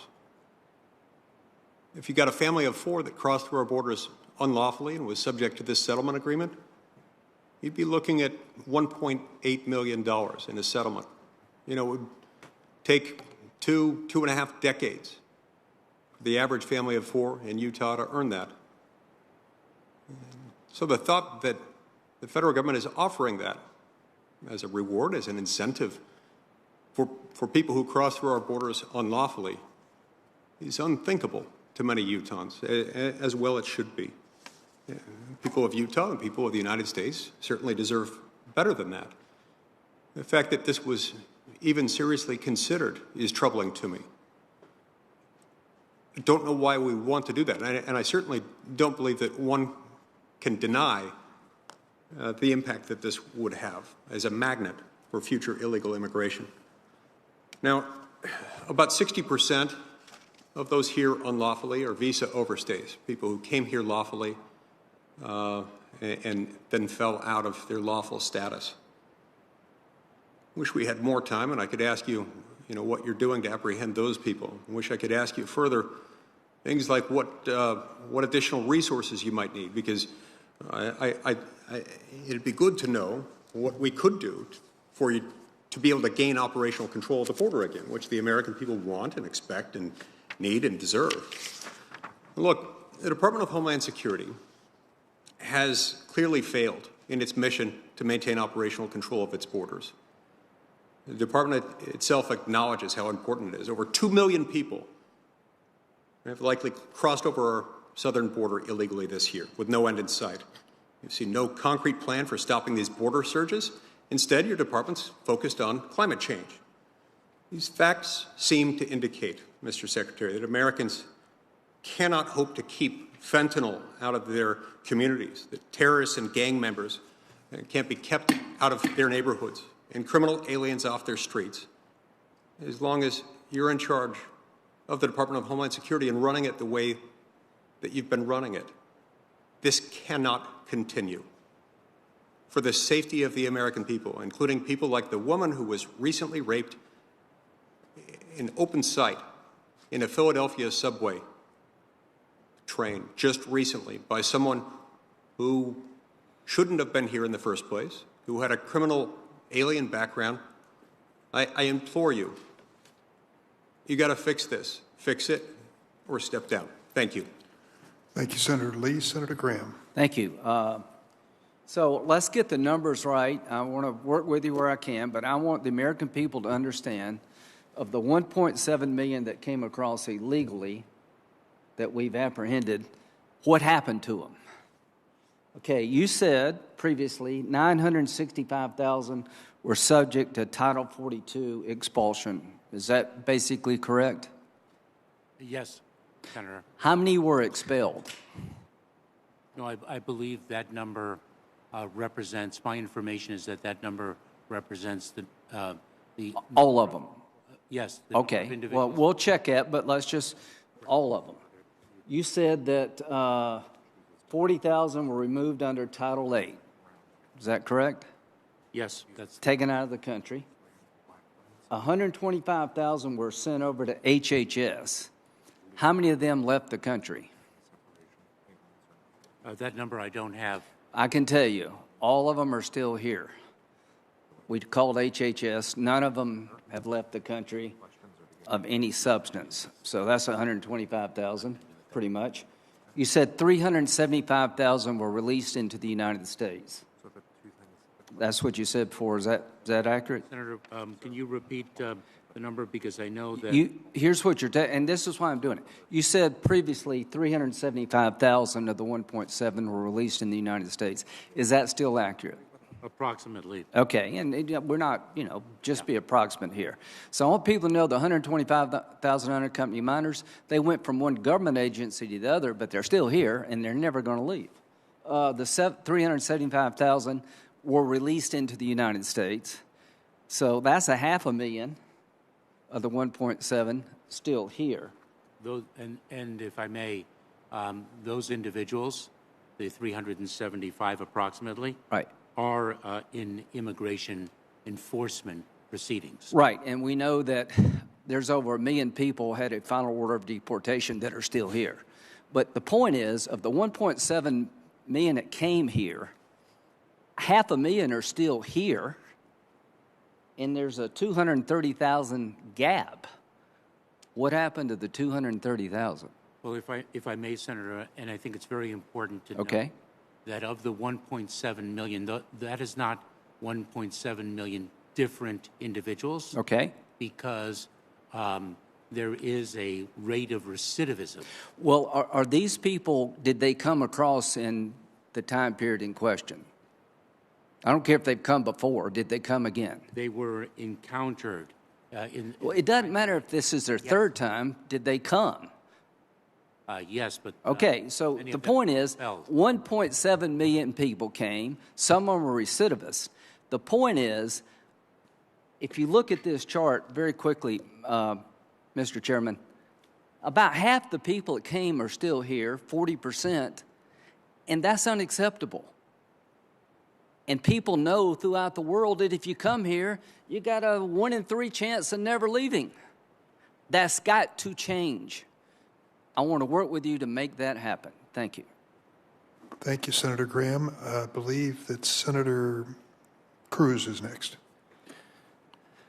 If you got a family of 4 that crossed through our borders unlawfully and was subject to this settlement agreement, you'd be looking at $1.8 million in a settlement. You know, it would take 2.5 decades for the average family of 4 in Utah to earn that. So the thought that the federal government is offering that as a reward, as an incentive for people who cross through our borders unlawfully is unthinkable to many Utahns, as well it should be. People of Utah and people of the United States certainly deserve better than that. The fact that this was even seriously considered is troubling to me. I don't know why we want to do that, and I certainly don't believe that one can deny the impact that this would have as a magnet for future illegal immigration. Now, about 60% of those here unlawfully are visa overstays, people who came here lawfully and then fell out of their lawful status. I wish we had more time and I could ask you, what you're doing to apprehend those people. I wish I could ask you further things like what additional resources you might need, because it'd be good to know what we could do for you to be able to gain operational control of the border again, which the American people want and expect and need and deserve. Look, the Department of Homeland Security has clearly failed in its mission to maintain operational control of its borders. The department itself acknowledges how important it is. Over 2 million people have likely crossed over our southern border illegally this year with no end in sight. You've seen no concrete plan for stopping these border surges. Instead, your department's focused on climate change. These facts seem to indicate, Mr. Secretary, that Americans cannot hope to keep fentanyl out of their communities, that terrorists and gang members can't be kept out of their neighborhoods, and criminal aliens off their streets, as long as you're in charge of the Department of Homeland Security and running it the way that you've been running it. This cannot continue. For the safety of the American people, including people like the woman who was recently raped in open sight in a Philadelphia subway train just recently by someone who shouldn't have been here in the first place, who had a criminal alien background. I implore you, you got to fix this. Fix it or step down. Thank you. Thank you, Senator Lee. Senator Graham. Thank you. So let's get the numbers right. I want to work with you where I can, but I want the American people to understand of the 1.7 million that came across illegally that we've apprehended, what happened to them? Okay, you said previously 965,000 were subject to Title 42 expulsion. Is that basically correct? Yes, Senator. How many were expelled? No, I believe that number represents, my information is that number represents the all of them? Yes. Okay, well, we'll check that, but let's just, all of them. You said that 40,000 were removed under Title 8. Is that correct? Yes, that's taken out of the country. 125,000 were sent over to HHS. How many of them left the country? That number I don't have. I can tell you, all of them are still here. We called HHS. None of them have left the country of any substance. So that's 125,000, pretty much. You said 375,000 were released into the United States. That's what you said before. Is that accurate? Senator, can you repeat the number, because I know that here's what and this is why I'm doing it. You said previously 375,000 of the 1.7 were released in the United States. Is that still accurate? Approximately. Okay, and we're not, just be approximate here. So I want people to know the 125,000 unaccompanied minors, they went from one government agency to the other, but they're still here, and they're never going to leave. The 375,000 were released into the United States. So that's 500,000 of the 1.7 still here. Those, and if I may, those individuals, the 375 approximately, right, are in immigration enforcement proceedings. Right, and we know that there's over 1 million people had a final order of deportation that are still here. But the point is, of the 1.7 million that came here, 500,000 are still here, and there's a 230,000 gap. What happened to the 230,000? Well, if I may, Senator, and I think it's very important to okay. note that of the 1.7 million, that is not 1.7 million different individuals. Okay. Because there is a rate of recidivism. Well, are these people, did they come across in the time period in question? I don't care if they've come before. Did they come again? They were encountered. Well, it doesn't matter if this is their third time. Did they come? Yes, but... Okay, so the point is 1.7 million people came. Some of them were recidivists. The point is, if you look at this chart very quickly, Mr. Chairman, about half the people that came are still here, 40%, and that's unacceptable. And people know throughout the world that if you come here, you got a 1 in 3 chance of never leaving. That's got to change. I want to work with you to make that happen. Thank you. Thank you, Senator Graham. I believe that Senator Cruz is next.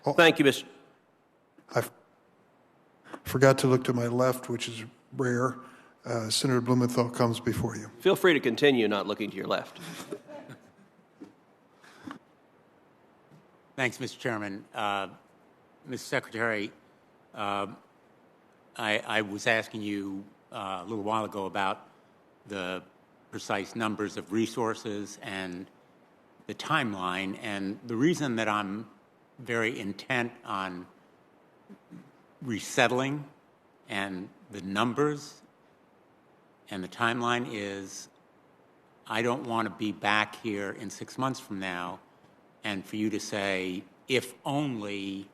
Oh, thank you, Mr. I forgot to look to my left, which is rare. Senator Blumenthal comes before you. Feel free to continue not looking to your left. Thanks, Mr. Chairman. Mr. Secretary, I was asking you a little while ago about the precise numbers of resources and the timeline, and the reason that I'm very intent on resettling and the numbers and the timeline is I don't want to be back here in 6 months from now and for you to say, if only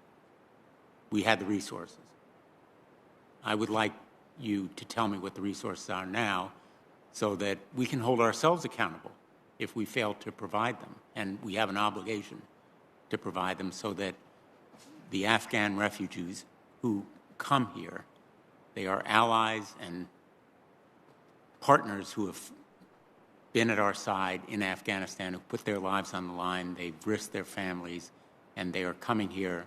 we had the resources. I would like you to tell me what the resources are now so that we can hold ourselves accountable if we fail to provide them. And we have an obligation to provide them so that the Afghan refugees who come here, they are allies and partners who have been at our side in Afghanistan, who put their lives on the line, they've risked their families, and they are coming here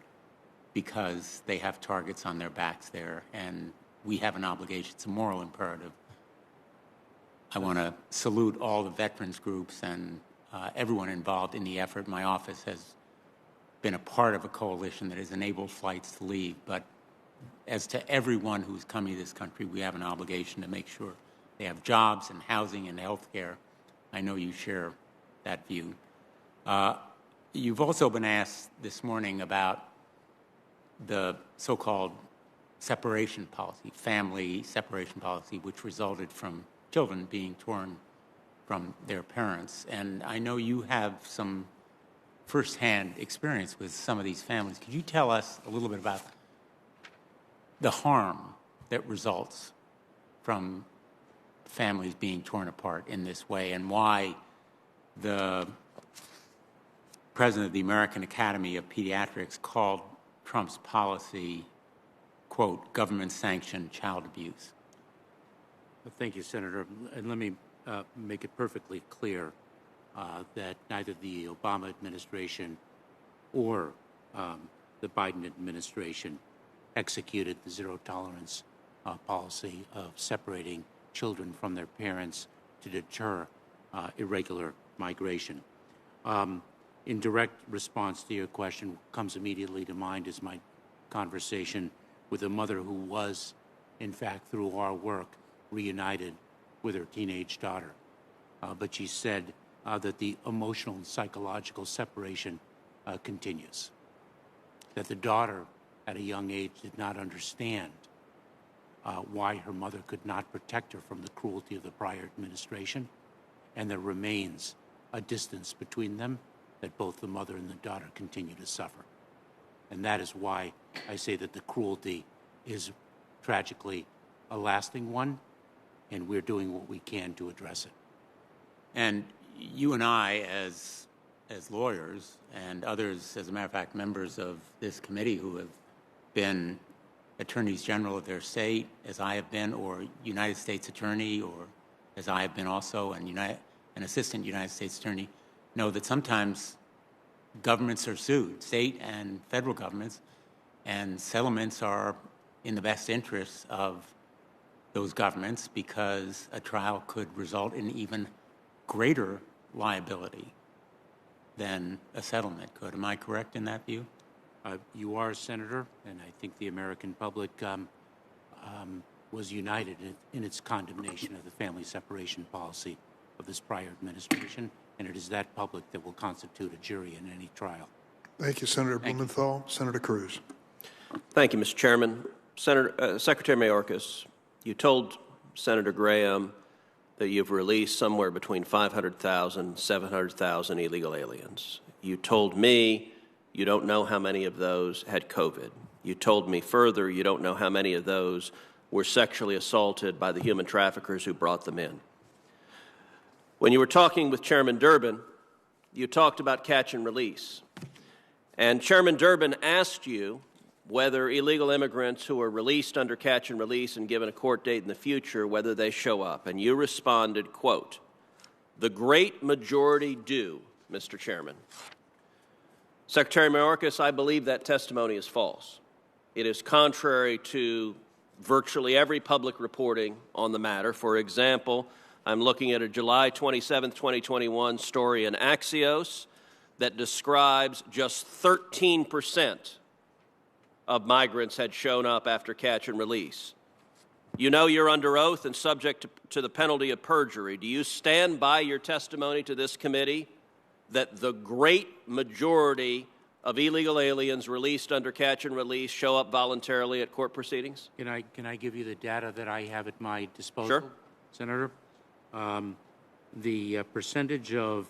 because they have targets on their backs there, and we have an obligation. It's a moral imperative. I want to salute all the veterans groups and everyone involved in the effort. My office has been a part of a coalition that has enabled flights to leave, but as to everyone who's coming to this country, we have an obligation to make sure they have jobs and housing and health care. I know you share that view. You've also been asked this morning about the so-called separation policy, family separation policy, which resulted from children being torn from their parents. And I know you have some firsthand experience with some of these families. Could you tell us a little bit about the harm that results from families being torn apart in this way and why the president of the American Academy of Pediatrics called Trump's policy, quote, government-sanctioned child abuse? Thank you, Senator. And let me make it perfectly clear that neither the Obama administration or the Biden administration executed the zero-tolerance policy of separating children from their parents to deter irregular migration. In direct response to your question, what comes immediately to mind is my conversation with a mother who was, in fact, through our work, reunited with her teenage daughter. But she said that the emotional and psychological separation continues, that the daughter at a young age did not understand why her mother could not protect her from the cruelty of the prior administration, and there remains a distance between them that both the mother and the daughter continue to suffer. And that is why I say that the cruelty is tragically a lasting one, and we're doing what we can to address it. And you and I, as lawyers, and others, as a matter of fact, members of this committee who have been attorneys general of their state, as I have been, or United States attorney, or as I have been also, an assistant United States attorney, know that sometimes governments are sued, state and federal governments, and settlements are in the best interests of those governments because a trial could result in even greater liability than a settlement could. Am I correct in that view? You are, Senator, and I think the American public was united in its condemnation of the family separation policy of this prior administration, and it is that public that will constitute a jury in any trial. Thank you, Senator Blumenthal. Senator Cruz. Thank you, Mr. Chairman. Secretary Mayorkas, you told Senator Graham that you've released somewhere between 500,000 and 700,000 illegal aliens. You told me you don't know how many of those had COVID. You told me further you don't know how many of those were sexually assaulted by the human traffickers who brought them in. When you were talking with Chairman Durbin, you talked about catch and release. And Chairman Durbin asked you whether illegal immigrants who are released under catch and release and given a court date in the future, whether they show up. And you responded, quote, "The great majority do, Mr. Chairman." Secretary Mayorkas, I believe that testimony is false. It is contrary to virtually every public reporting on the matter. For example, I'm looking at a July 27, 2021 story in Axios that describes just 13% of migrants had shown up after catch and release. You know you're under oath and subject to the penalty of perjury. Do you stand by your testimony to this committee that the great majority of illegal aliens released under catch and release show up voluntarily at court proceedings? Can I give you the data that I have at my disposal, Sure. Senator? The percentage of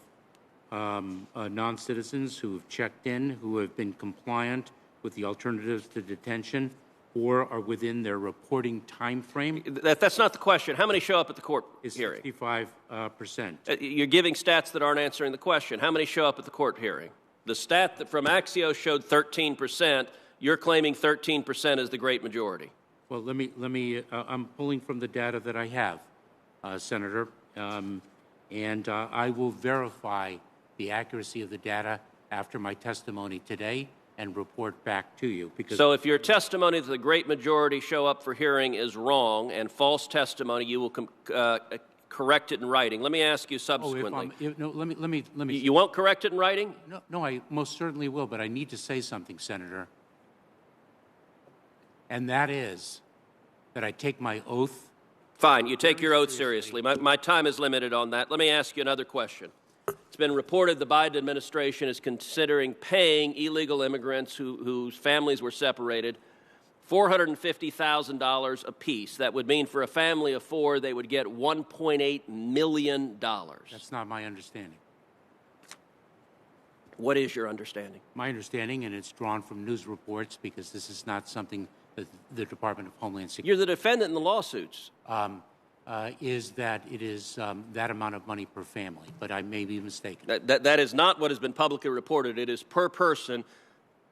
non-citizens who have checked in, who have been compliant with the alternatives to detention, or are within their reporting time frame. That's not the question. How many show up at the court hearing? 65%. You're giving stats that aren't answering the question. How many show up at the court hearing? The stat that from Axios showed 13%. You're claiming 13% is the great majority. Well, let me. I'm pulling from the data that I have, Senator, and I will verify the accuracy of the data after my testimony today and report back to you. Because so if your testimony that the great majority show up for hearing is wrong and false testimony, you will correct it in writing. Let me ask you subsequently. Let me. You won't correct it in writing? No, I most certainly will, but I need to say something, Senator. And that is that I take my oath. Fine, you take your oath seriously. My time is limited on that. Let me ask you another question. It's been reported the Biden administration is considering paying illegal immigrants whose families were separated $450,000 apiece. That would mean for a family of four, they would get $1.8 million. That's not my understanding. What is your understanding? My understanding, and it's drawn from news reports because this is not something that the Department of Homeland Security... You're the defendant in the lawsuits. Is that it is that amount of money per family, but I may be mistaken. That is not what has been publicly reported. It is per person.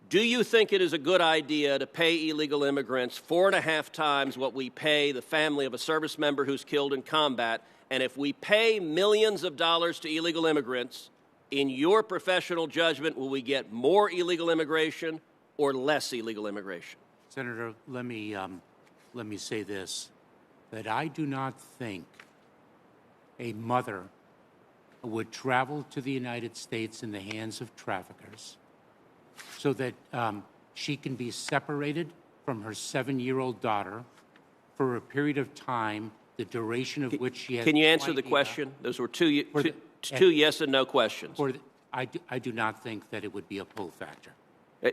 Do you think it is a good idea to pay illegal immigrants 4.5 times what we pay the family of a service member who's killed in combat? And if we pay millions of dollars to illegal immigrants, in your professional judgment, will we get more illegal immigration or less illegal immigration? Senator, let me say this, that I do not think a mother would travel to the United States in the hands of traffickers so that she can be separated from her 7-year-old daughter for a period of time, the duration of which she has... Can you answer the question? Those were two yes and no questions. I do not think that it would be a pull factor.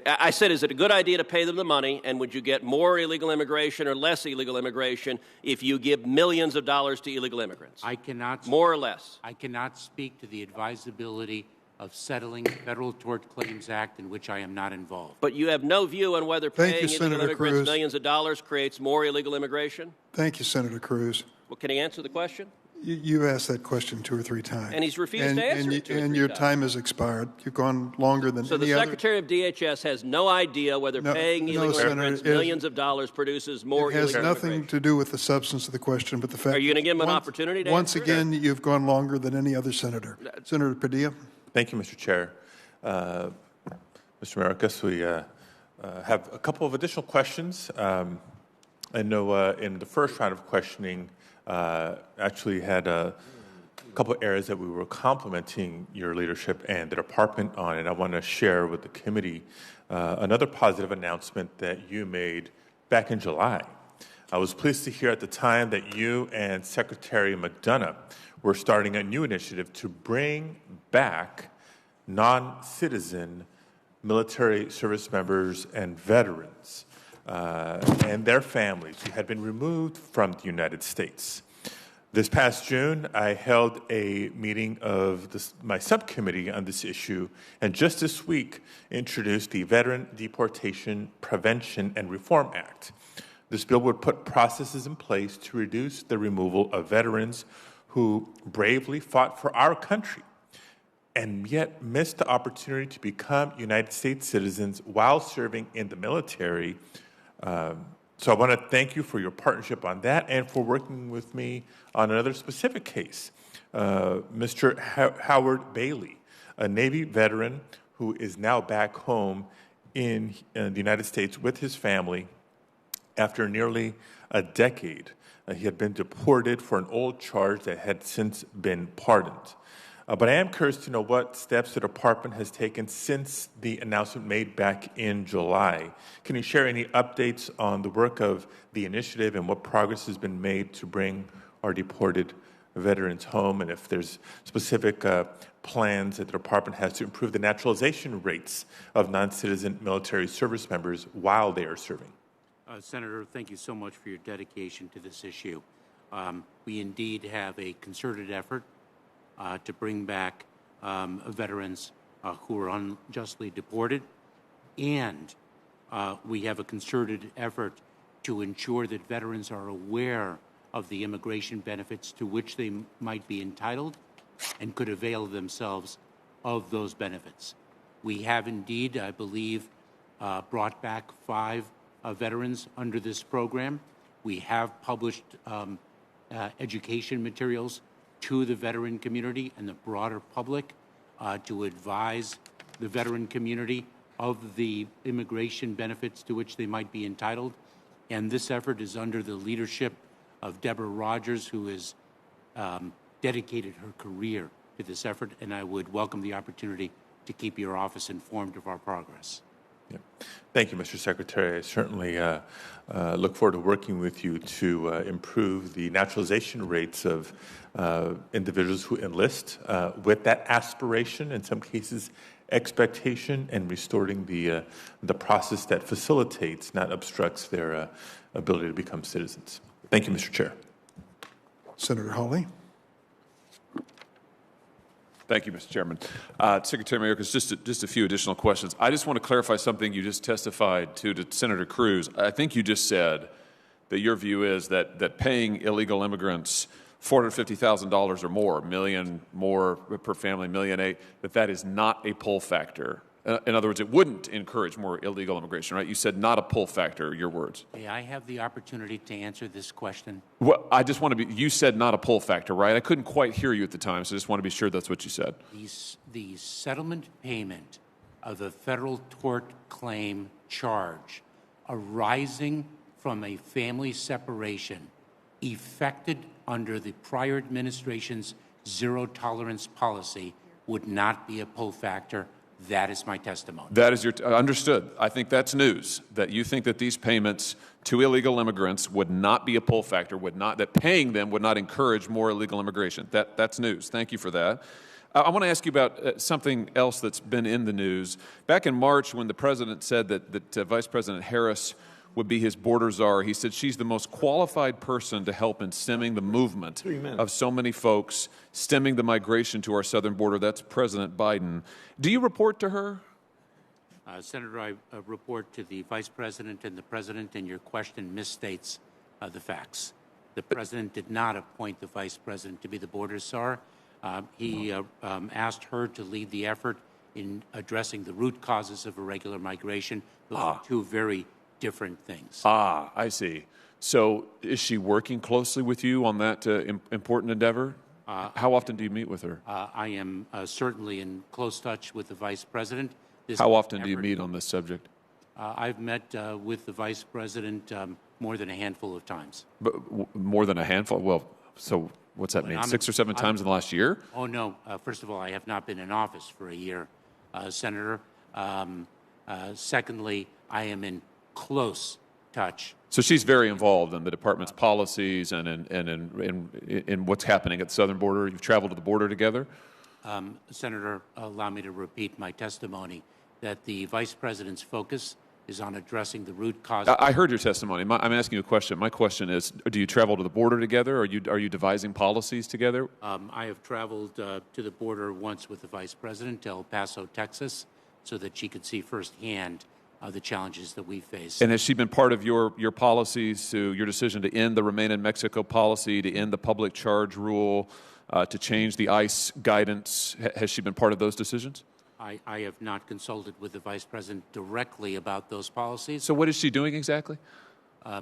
I said, is it a good idea to pay them the money, and would you get more illegal immigration or less illegal immigration if you give millions of dollars to illegal immigrants? I cannot... More or less? I cannot speak to the advisability of settling the Federal Tort Claims Act in which I am not involved. But you have no view on whether paying illegal immigrants millions of dollars creates more illegal immigration? Thank you, Senator Cruz. Well, can he answer the question? You asked that question 2 or 3 times. And he's refused to answer it 2 or 3 And your time has expired. You've gone longer than any other. So the Secretary of DHS has no idea whether paying illegal immigrants millions of dollars produces more illegal immigration? It has nothing to do with the substance of the question, but the fact... Are you going to give him an opportunity to Once answer again, you've gone longer than any other senator. Senator Padilla. Thank you, Mr. Chair. Mr. Mayorkas, we have a couple of additional questions. I know in the first round of questioning, actually had a couple of areas that we were complimenting your leadership and the department on, and I want to share with the committee another positive announcement that you made back in July. I was pleased to hear at the time that you and Secretary McDonough were starting a new initiative to bring back non-citizen military service members and veterans and their families who had been removed from the United States. This past June, I held a meeting of my subcommittee on this issue, and just this week introduced the Veteran Deportation Prevention and Reform Act. This bill would put processes in place to reduce the removal of veterans who bravely fought for our country and yet missed the opportunity to become United States citizens while serving in the military. So I want to thank you for your partnership on that and for working with me on another specific case. Mr. Howard Bailey, a Navy veteran who is now back home in the United States with his family after nearly a decade. He had been deported for an old charge that had since been pardoned. But I am curious to know what steps the department has taken since the announcement made back in July. Can you share any updates on the work of the initiative and what progress has been made to bring our deported veterans home, and if there's specific plans that the department has to improve the naturalization rates of non-citizen military service members while they are serving? Senator, thank you so much for your dedication to this issue. We indeed have a concerted effort to bring back veterans who are unjustly deported, and we have a concerted effort to ensure that veterans are aware of the immigration benefits to which they might be entitled and could avail themselves of those benefits. We have indeed, I believe, brought back 5 veterans under this program. We have published education materials to the veteran community and the broader public to advise the veteran community of the immigration benefits to which they might be entitled. And this effort is under the leadership of Deborah Rogers, who has dedicated her career to this effort, and I would welcome the opportunity to keep your office informed of our progress. Yeah. Thank you, Mr. Secretary. I certainly look forward to working with you to improve the naturalization rates of individuals who enlist with that aspiration, in some cases expectation, and restoring the process that facilitates, not obstructs, their ability to become citizens. Thank you, Mr. Chair. Senator Hawley. Thank you, Mr. Chairman. Secretary Mayorkas, just a few additional questions. I just want to clarify something you just testified to Senator Cruz. I think you just said that your view is that paying illegal immigrants $450,000 or more, $1 million more per family, $1.8 million, that is not a pull factor. In other words, it wouldn't encourage more illegal immigration, right? You said not a pull factor, your words. May I have the opportunity to answer this question? Well, I just want to be, you said not a pull factor, right? I couldn't quite hear you at the time, so I just want to be sure that's what you said. The settlement payment of the federal tort claim charge arising from a family separation effected under the prior administration's zero tolerance policy would not be a pull factor. That is my testimony. That is your, understood. I think that's news, that you think that these payments to illegal immigrants would not be a pull factor, that paying them would not encourage more illegal immigration. That's news. Thank you for that. I want to ask you about something else that's been in the news. Back in March, when the president said that Vice President Harris would be his border czar, he said she's the most qualified person to help in stemming the movement of so many folks, stemming the migration to our southern border. That's President Biden. Do you report to her? Senator, I report to the Vice President and the President, and your question misstates the facts. The President did not appoint the Vice President to be the border czar. He asked her to lead the effort in addressing the root causes of irregular migration. Those are two very different things. I see. So is she working closely with you on that important endeavor? How often do you meet with her? I am certainly in close touch with the Vice President. How often do you meet on this subject? I've met with the Vice President more than a handful of times. But more than a handful? Well, so what's that mean? 6 or 7 times in the last year? Oh, no. First of all, I have not been in office for a year, Senator. Secondly, I am in close touch. So she's very involved in the department's policies and in what's happening at the southern border. You've traveled to the border together? Senator, allow me to repeat my testimony that the Vice President's focus is on addressing the root cause. I heard your testimony. I'm asking you a question. My question is, do you travel to the border together? Or are you devising policies together? I have traveled to the border once with the Vice President to El Paso, Texas, so that she could see firsthand the challenges that we face. And has she been part of your policies, to your decision to end the Remain in Mexico policy, to end the public charge rule, to change the ICE guidance? Has she been part of those decisions? I have not consulted with the Vice President directly about those policies. So what is she doing exactly?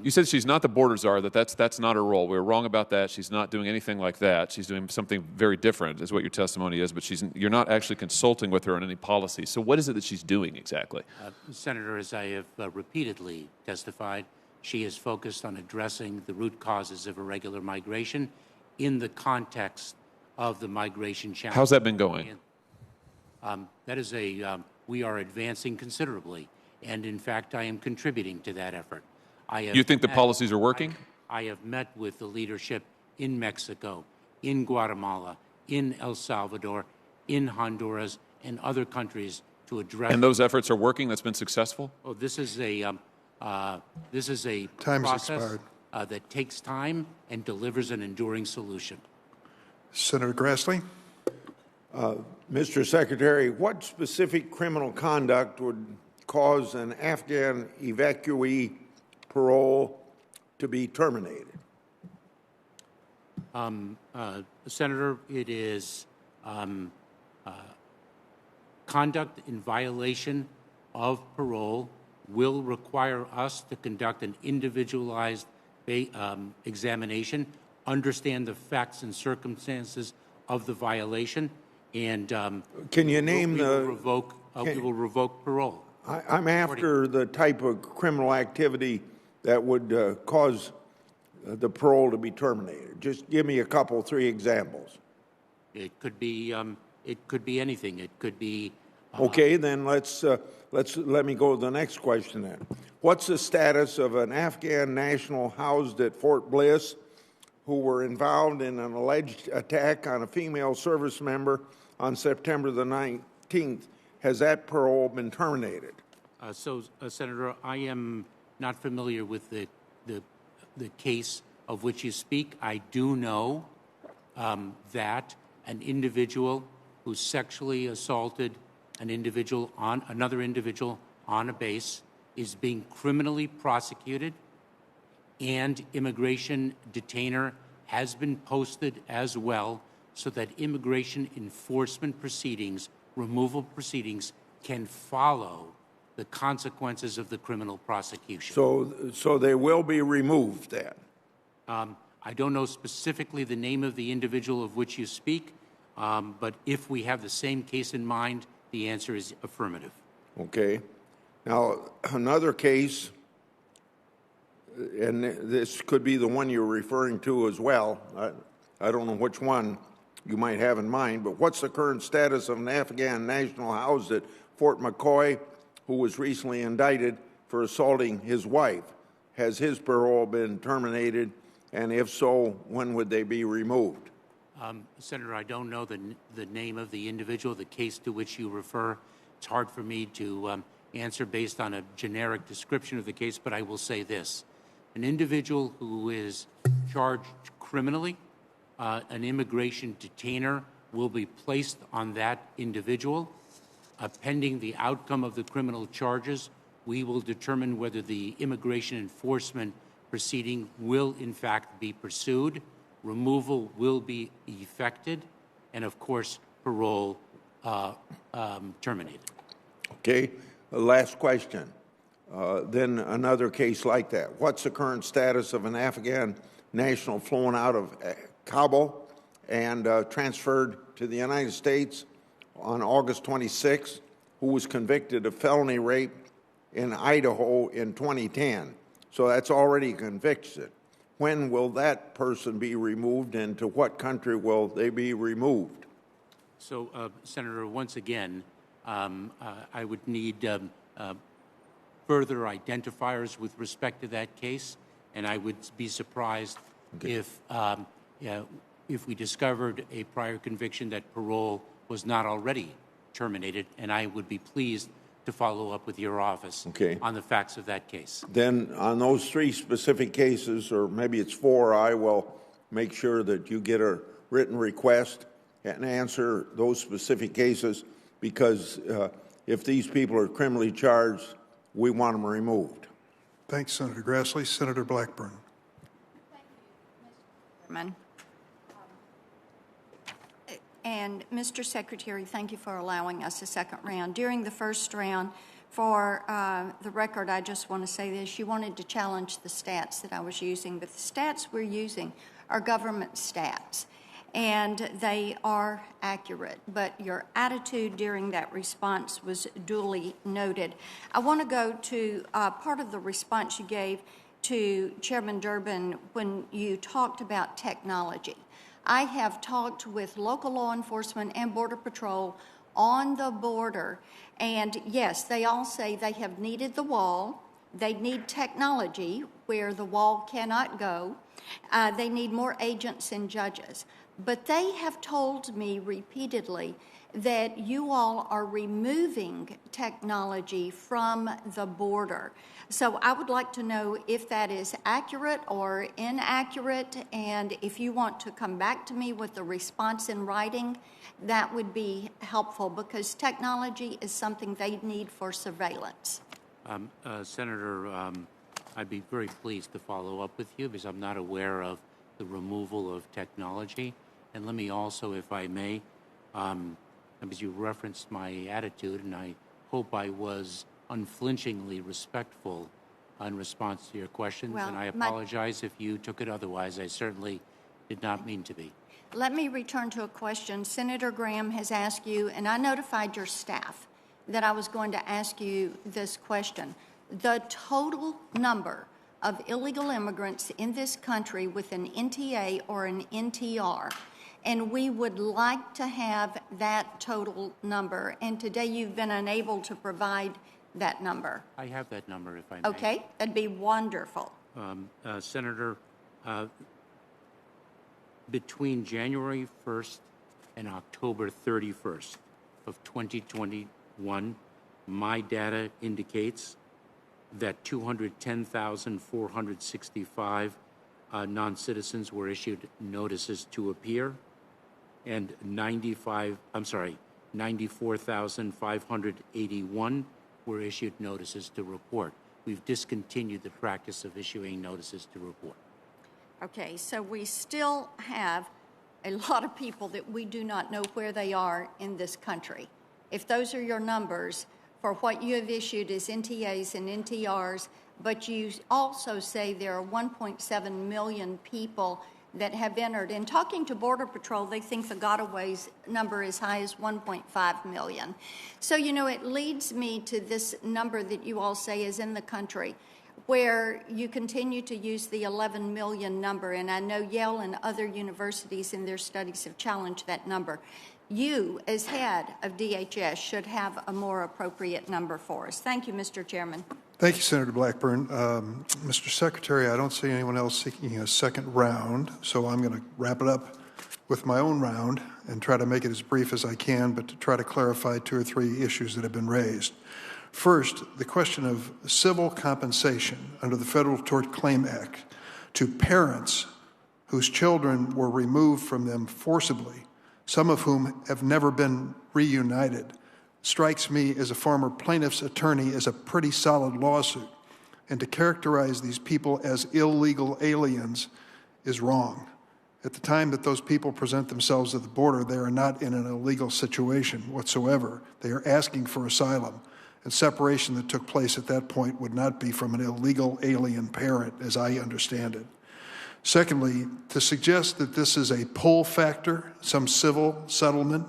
You said she's not the border czar, that's not her role. We were wrong about that. She's not doing anything like that. She's doing something very different, is what your testimony is, but you're not actually consulting with her on any policy. So what is it that she's doing exactly? Senator, as I have repeatedly testified, she is focused on addressing the root causes of irregular migration in the context of the migration challenge. How's that been going? We are advancing considerably, and in fact, I am contributing to that effort. You think the policies are working? I have met with the leadership in Mexico, in Guatemala, in El Salvador, in Honduras, and other countries to address. And those efforts are working? That's been successful? Oh, this is a Time's process expired. That takes time and delivers an enduring solution. Senator Grassley? Mr. Secretary, what specific criminal conduct would cause an Afghan evacuee parole to be terminated? Senator, it is conduct in violation of parole will require us to conduct an individualized examination, understand the facts and circumstances of the violation, and can you name we will revoke parole. I'm after the type of criminal activity that would cause the parole to be terminated. Just give me a couple, 3 examples. It could be anything. It could be. Okay, then let me go to the next question then. What's the status of an Afghan national housed at Fort Bliss who were involved in an alleged attack on a female service member on September the 19th? Has that parole been terminated? Senator, I am not familiar with the case of which you speak. I do know that an individual who sexually assaulted another individual on a base is being criminally prosecuted, and immigration detainer has been posted as well, so that immigration enforcement proceedings, removal proceedings, can follow the consequences of the criminal prosecution. So they will be removed then? I don't know specifically the name of the individual of which you speak, but if we have the same case in mind, the answer is affirmative. Okay. Now, another case, and this could be the one you're referring to as well. I don't know which one you might have in mind, but what's the current status of an Afghan national housed at Fort McCoy who was recently indicted for assaulting his wife? Has his parole been terminated, and if so, when would they be removed? Senator, I don't know the name of the individual, the case to which you refer. It's hard for me to answer based on a generic description of the case, but I will say this. An individual who is charged criminally, an immigration detainer will be placed on that individual. Pending the outcome of the criminal charges, we will determine whether the immigration enforcement proceeding will in fact be pursued, removal will be effected, and of course, parole terminated. Okay, last question. Then another case like that. What's the current status of an Afghan national flown out of Kabul and transferred to the United States on August 26th, who was convicted of felony rape in Idaho in 2010? So that's already convicted. When will that person be removed, and to what country will they be removed? So, Senator, once again, I would need further identifiers with respect to that case, and I would be surprised if we discovered a prior conviction that parole was not already terminated, and I would be pleased to follow up with your office on the facts of that case. Then on those 3 specific cases, or maybe it's 4, I will make sure that you get a written request and answer those specific cases, because if these people are criminally charged, we want them removed. Thanks, Senator Grassley. Senator Blackburn. Thank you, Mr. Chairman. And Mr. Secretary, thank you for allowing us a second round. During the first round, for the record, I just want to say this. You wanted to challenge the stats that I was using, but the stats we're using are government stats, and they are accurate. But your attitude during that response was duly noted. I want to go to part of the response you gave to Chairman Durbin when you talked about technology. I have talked with local law enforcement and Border Patrol on the border, and yes, they all say they have needed the wall. They need technology where the wall cannot go. They need more agents and judges. But they have told me repeatedly that you all are removing technology from the border. So I would like to know if that is accurate or inaccurate, and if you want to come back to me with a response in writing, that would be helpful, because technology is something they need for surveillance. Senator, I'd be very pleased to follow up with you, because I'm not aware of the removal of technology. And let me also, if I may, because you referenced my attitude, and I hope I was unflinchingly respectful in response to your questions, Well, and I apologize if you took it otherwise. I certainly did not mean to be. Let me return to a question. Senator Graham has asked you, and I notified your staff that I was going to ask you this question. The total number of illegal immigrants in this country with an NTA or an NTR, and we would like to have that total number. And today you've been unable to provide that number. I have that number, if I may. Okay, that'd be wonderful. Senator, between January 1st and October 31st of 2021, my data indicates that 210,465 non-citizens were issued notices to appear, and 94,581 were issued notices to report. We've discontinued the practice of issuing notices to report. Okay, so we still have a lot of people that we do not know where they are in this country. If those are your numbers for what you have issued as NTAs and NTRs, but you also say there are 1.7 million people that have entered. In talking to Border Patrol, they think the gotaways number is high as 1.5 million. So, you know, it leads me to this number that you all say is in the country, where you continue to use the 11 million number, and I know Yale and other universities in their studies have challenged that number. You, as head of DHS, should have a more appropriate number for us. Thank you, Mr. Chairman. Thank you, Senator Blackburn. Mr. Secretary, I don't see anyone else seeking a second round, so I'm going to wrap it up with my own round and try to make it as brief as I can, but to try to clarify 2 or 3 issues that have been raised. First, the question of civil compensation under the Federal Tort Claim Act to parents whose children were removed from them forcibly, some of whom have never been reunited, strikes me as a former plaintiff's attorney as a pretty solid lawsuit. And to characterize these people as illegal aliens is wrong. At the time that those people present themselves at the border, they are not in an illegal situation whatsoever. They are asking for asylum. And separation that took place at that point would not be from an illegal alien parent, as I understand it. Secondly, to suggest that this is a pull factor, some civil settlement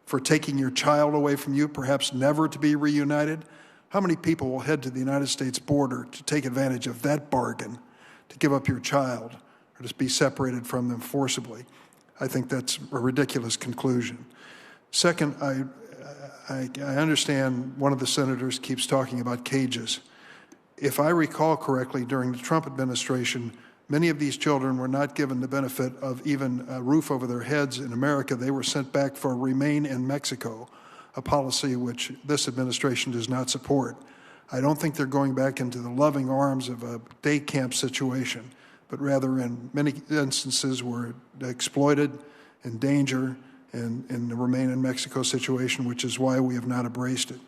for taking your child away from you, perhaps never to be reunited, how many people will head to the United States border to take advantage of that bargain, to give up your child or to be separated from them forcibly? I think that's a ridiculous conclusion. Second, I understand one of the senators keeps talking about cages. if I recall correctly, during the Trump administration, many of these children were not given the benefit of even a roof over their heads in America. They were sent back for remain in Mexico, a policy which this administration does not support. I don't think they're going back into the loving arms of a day camp situation, but rather in many instances were exploited, in danger, and in the remain in Mexico situation, which is why we have not embraced it.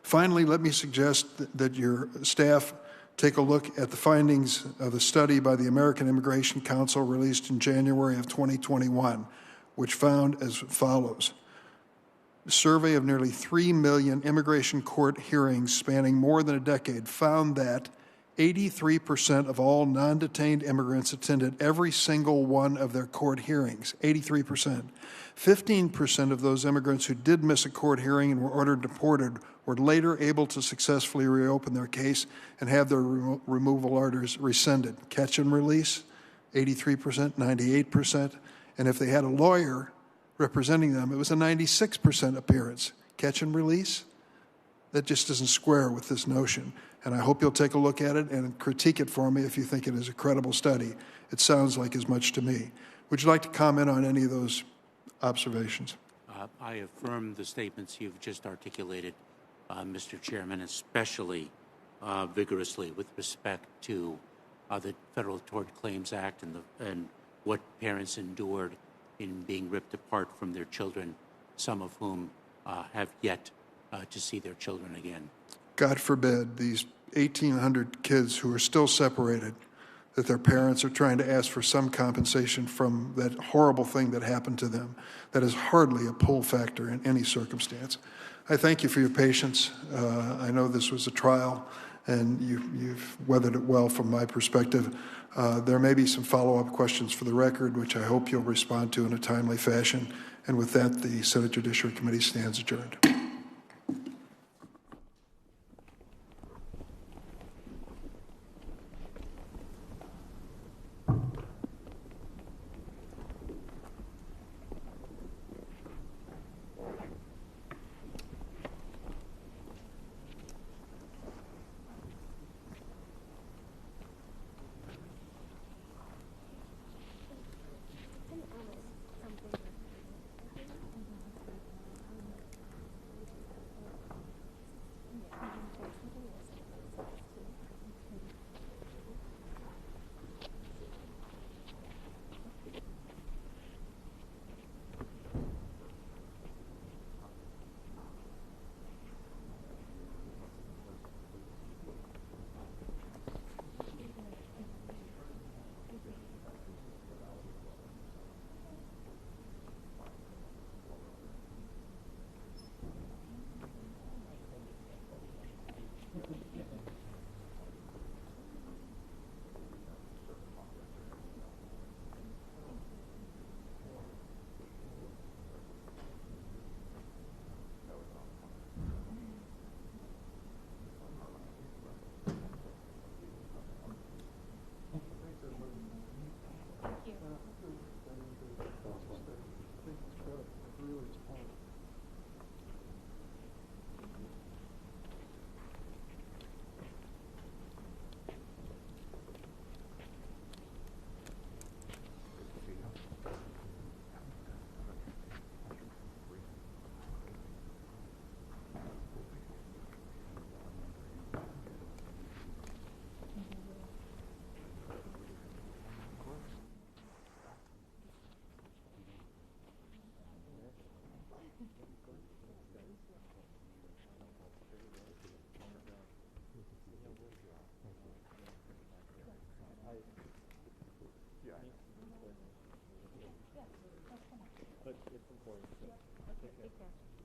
Finally, let me suggest that your staff take a look at the findings of the study by the American Immigration Council released in January of 2021, which found as follows. A survey of nearly 3 million immigration court hearings spanning more than a decade found that 83% of all non-detained immigrants attended every single one of their court hearings, 83%. 15% of those immigrants who did miss a court hearing and were ordered deported were later able to successfully reopen their case and have their removal orders rescinded. Catch and release, 83%, 98%. And if they had a lawyer representing them, it was a 96% appearance. Catch and release? That just doesn't square with this notion. And I hope you'll take a look at it and critique it for me if you think it is a credible study. It sounds like as much to me. Would you like to comment on any of those observations? I affirm the statements you've just articulated, Mr. Chairman, especially vigorously with respect to the Federal Tort Claims Act and what parents endured in being ripped apart from their children, some of whom have yet to see their children again. God forbid these 1,800 kids who are still separated, that their parents are trying to ask for some compensation from that horrible thing that happened to them. That is hardly a pull factor in any circumstance. I thank you for your patience. I know this was a trial, and you've weathered it well from my perspective. There may be some follow-up questions for the record, which I hope you'll respond to in a timely fashion. And with that, the Senate Judiciary Committee stands adjourned. But it's important. Okay.